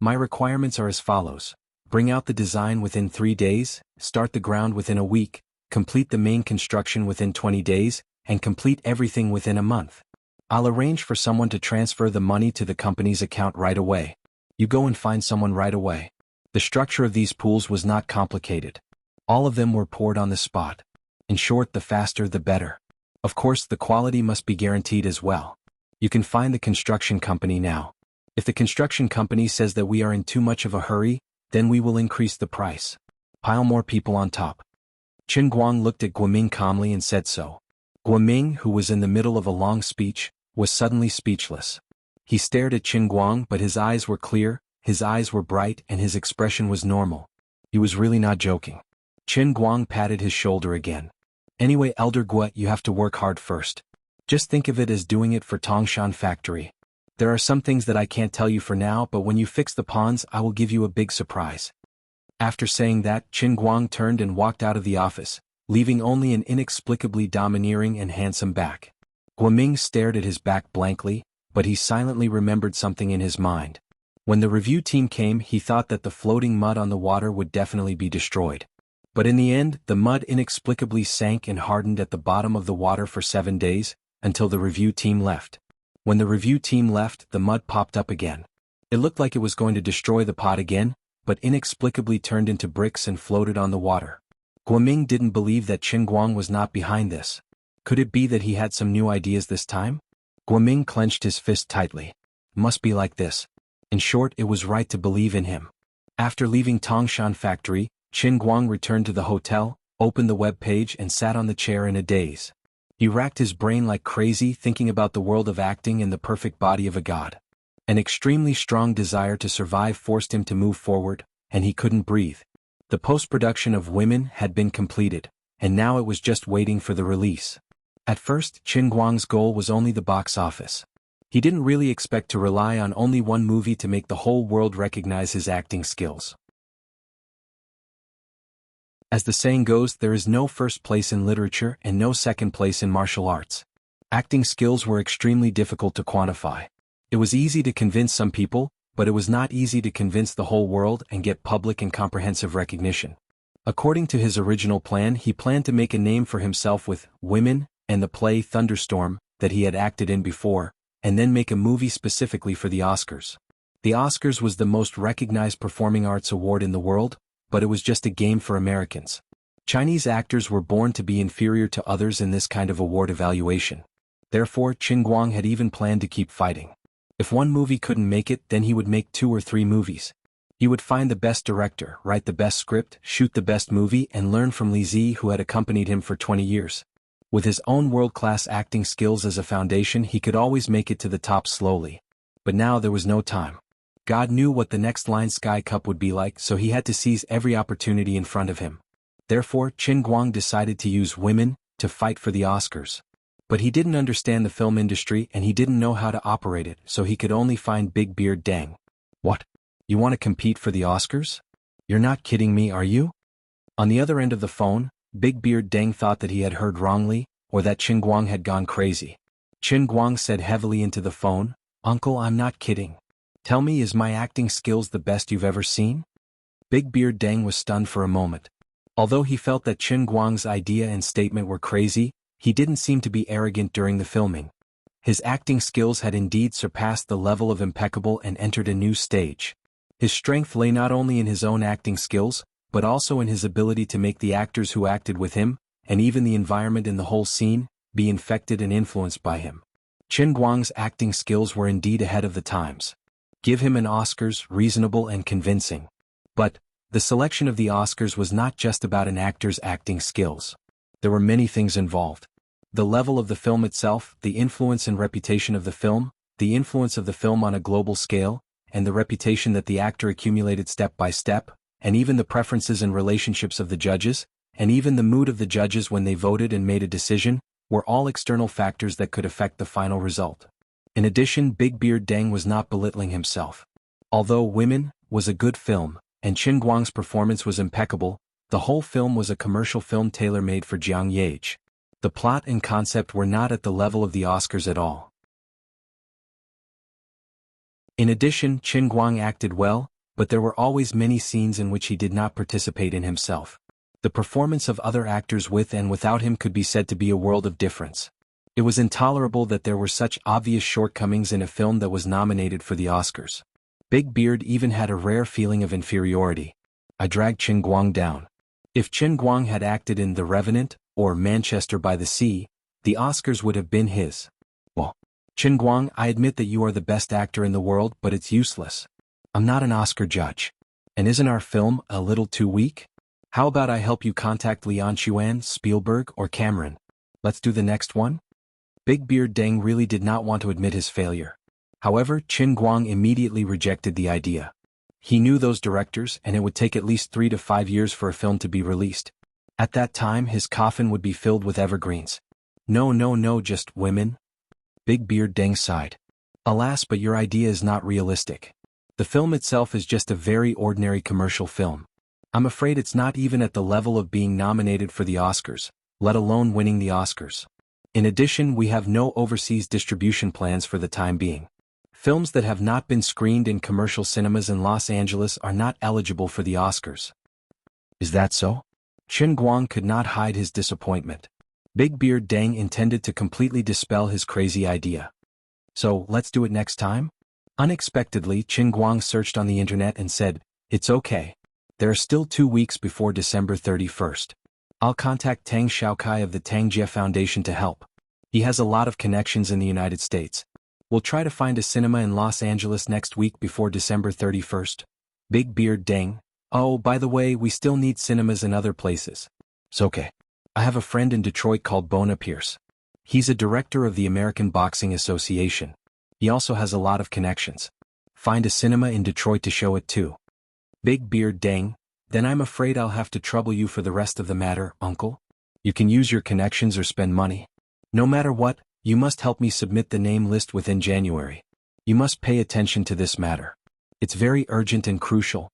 My requirements are as follows. Bring out the design within 3 days, start the ground within a week, complete the main construction within 20 days, and complete everything within a month. I'll arrange for someone to transfer the money to the company's account right away. You go and find someone right away. The structure of these pools was not complicated. All of them were poured on the spot. In short, the faster the better. Of course, the quality must be guaranteed as well. You can find the construction company now. If the construction company says that we are in too much of a hurry, then we will increase the price. Pile more people on top. Qin Guang looked at Guoming calmly and said so. Guoming, who was in the middle of a long speech, was suddenly speechless. He stared at Qin Guang, but his eyes were clear, his eyes were bright, and his expression was normal. He was really not joking. Qin Guang patted his shoulder again. Anyway, Elder Guo, you have to work hard first. Just think of it as doing it for Tangshan Factory. There are some things that I can't tell you for now, but when you fix the ponds, I will give you a big surprise. After saying that, Qin Guang turned and walked out of the office, leaving only an inexplicably domineering and handsome back. Guoming stared at his back blankly, but he silently remembered something in his mind. When the review team came, he thought that the floating mud on the water would definitely be destroyed. But in the end, the mud inexplicably sank and hardened at the bottom of the water for 7 days, until the review team left. When the review team left, the mud popped up again. It looked like it was going to destroy the pot again, but inexplicably turned into bricks and floated on the water. Guoming didn't believe that Qin Guang was not behind this. Could it be that he had some new ideas this time? Guoming clenched his fist tightly. Must be like this. In short, it was right to believe in him. After leaving Tangshan Factory, Qin Guang returned to the hotel, opened the web page and sat on the chair in a daze. He racked his brain like crazy, thinking about the world of acting and the perfect body of a god. An extremely strong desire to survive forced him to move forward, and he couldn't breathe. The post-production of Women had been completed, and now it was just waiting for the release. At first, Qin Guang's goal was only the box office. He didn't really expect to rely on only one movie to make the whole world recognize his acting skills. As the saying goes, there is no first place in literature and no second place in martial arts. Acting skills were extremely difficult to quantify. It was easy to convince some people, but it was not easy to convince the whole world and get public and comprehensive recognition. According to his original plan, he planned to make a name for himself with Women and the play Thunderstorm that he had acted in before, and then make a movie specifically for the Oscars. The Oscars was the most recognized performing arts award in the world, but it was just a game for Americans. Chinese actors were born to be inferior to others in this kind of award evaluation. Therefore, Qin Guang had even planned to keep fighting. If one movie couldn't make it, then he would make 2 or 3 movies. He would find the best director, write the best script, shoot the best movie, and learn from Li Zi, who had accompanied him for 20 years. With his own world-class acting skills as a foundation, he could always make it to the top slowly. But now there was no time. God knew what the next Lion Sky Cup would be like, so he had to seize every opportunity in front of him. Therefore, Qin Guang decided to use women to fight for the Oscars. But he didn't understand the film industry and he didn't know how to operate it, so he could only find Big Beard Deng. What? You want to compete for the Oscars? You're not kidding me, are you? On the other end of the phone, Big Beard Deng thought that he had heard wrongly, or that Qin Guang had gone crazy. Qin Guang said heavily into the phone, "Uncle, I'm not kidding. Tell me, is my acting skills the best you've ever seen?" Big Beard Deng was stunned for a moment. Although he felt that Qin Guang's idea and statement were crazy, he didn't seem to be arrogant during the filming. His acting skills had indeed surpassed the level of impeccable and entered a new stage. His strength lay not only in his own acting skills, but also in his ability to make the actors who acted with him, and even the environment in the whole scene, be infected and influenced by him. Qin Guang's acting skills were indeed ahead of the times. Give him an Oscars, reasonable and convincing. But, the selection of the Oscars was not just about an actor's acting skills. There were many things involved. The level of the film itself, the influence and reputation of the film, the influence of the film on a global scale, and the reputation that the actor accumulated step by step, and even the preferences and relationships of the judges, and even the mood of the judges when they voted and made a decision, were all external factors that could affect the final result. In addition, Big Beard Deng was not belittling himself. Although Women was a good film, and Qin Guang's performance was impeccable, the whole film was a commercial film tailor-made for Jiang Yage. The plot and concept were not at the level of the Oscars at all. In addition, Qin Guang acted well, but there were always many scenes in which he did not participate in himself. The performance of other actors with and without him could be said to be a world of difference. It was intolerable that there were such obvious shortcomings in a film that was nominated for the Oscars. Big Beard even had a rare feeling of inferiority. I dragged Qin Guang down. If Qin Guang had acted in The Revenant, or Manchester by the Sea, the Oscars would have been his. Well, Qin Guang, I admit that you are the best actor in the world, but it's useless. I'm not an Oscar judge. And isn't our film a little too weak? How about I help you contact Lian Xuan, Spielberg, or Cameron? Let's do the next one? Big Beard Deng really did not want to admit his failure. However, Qin Guang immediately rejected the idea. He knew those directors, and it would take at least 3 to 5 years for a film to be released. At that time, his coffin would be filled with evergreens. No, just women. Big Beard Deng sighed. Alas, but your idea is not realistic. The film itself is just a very ordinary commercial film. I'm afraid it's not even at the level of being nominated for the Oscars, let alone winning the Oscars. In addition, we have no overseas distribution plans for the time being. Films that have not been screened in commercial cinemas in Los Angeles are not eligible for the Oscars. Is that so? Qin Guang could not hide his disappointment. Big Beard Deng intended to completely dispel his crazy idea. So, let's do it next time? Unexpectedly, Qin Guang searched on the internet and said, "It's okay. There are still 2 weeks before December 31st. I'll contact Tang Xiaokai of the Tang Jie Foundation to help. He has a lot of connections in the United States. We'll try to find a cinema in Los Angeles next week before December 31st. Big Beard Deng. Oh, by the way, we still need cinemas in other places. It's okay. I have a friend in Detroit called Bona Pierce. He's a director of the American Boxing Association. He also has a lot of connections. Find a cinema in Detroit to show it too." Big Beard Deng. Then I'm afraid I'll have to trouble you for the rest of the matter, uncle. You can use your connections or spend money. No matter what, you must help me submit the name list within January. You must pay attention to this matter. It's very urgent and crucial.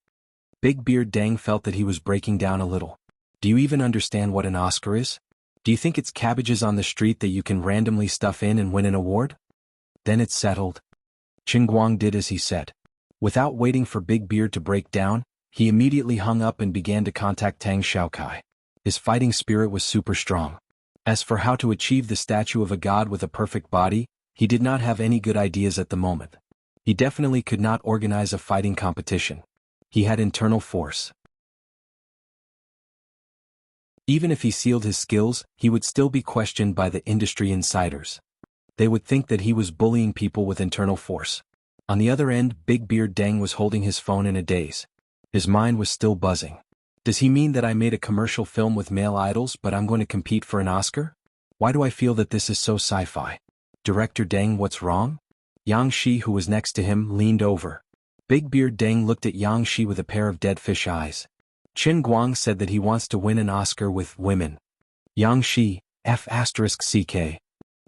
Big Beard Dang felt that he was breaking down a little. Do you even understand what an Oscar is? Do you think it's cabbages on the street that you can randomly stuff in and win an award? Then it's settled. Qin Guang did as he said. Without waiting for Big Beard to break down, he immediately hung up and began to contact Tang Xiaokai. His fighting spirit was super strong. As for how to achieve the statue of a god with a perfect body, he did not have any good ideas at the moment. He definitely could not organize a fighting competition. He had internal force. Even if he sealed his skills, he would still be questioned by the industry insiders. They would think that he was bullying people with internal force. On the other end, Big Beard Dang was holding his phone in a daze. His mind was still buzzing. Does he mean that I made a commercial film with male idols but I'm going to compete for an Oscar? Why do I feel that this is so sci-fi? Director Dang, what's wrong? Yang Shi, who was next to him, leaned over. Big Beard Dang looked at Yang Shi with a pair of dead fish eyes. Qin Guang said that he wants to win an Oscar with women. Yang Shi, F***CK.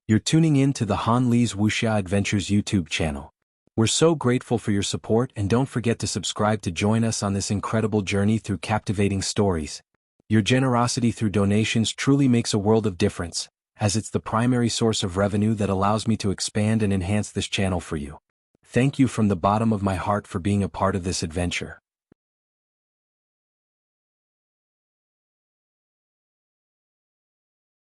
You're tuning in to the Han Li's Wuxia Adventures YouTube channel. We're so grateful for your support, and don't forget to subscribe to join us on this incredible journey through captivating stories. Your generosity through donations truly makes a world of difference, as it's the primary source of revenue that allows me to expand and enhance this channel for you. Thank you from the bottom of my heart for being a part of this adventure.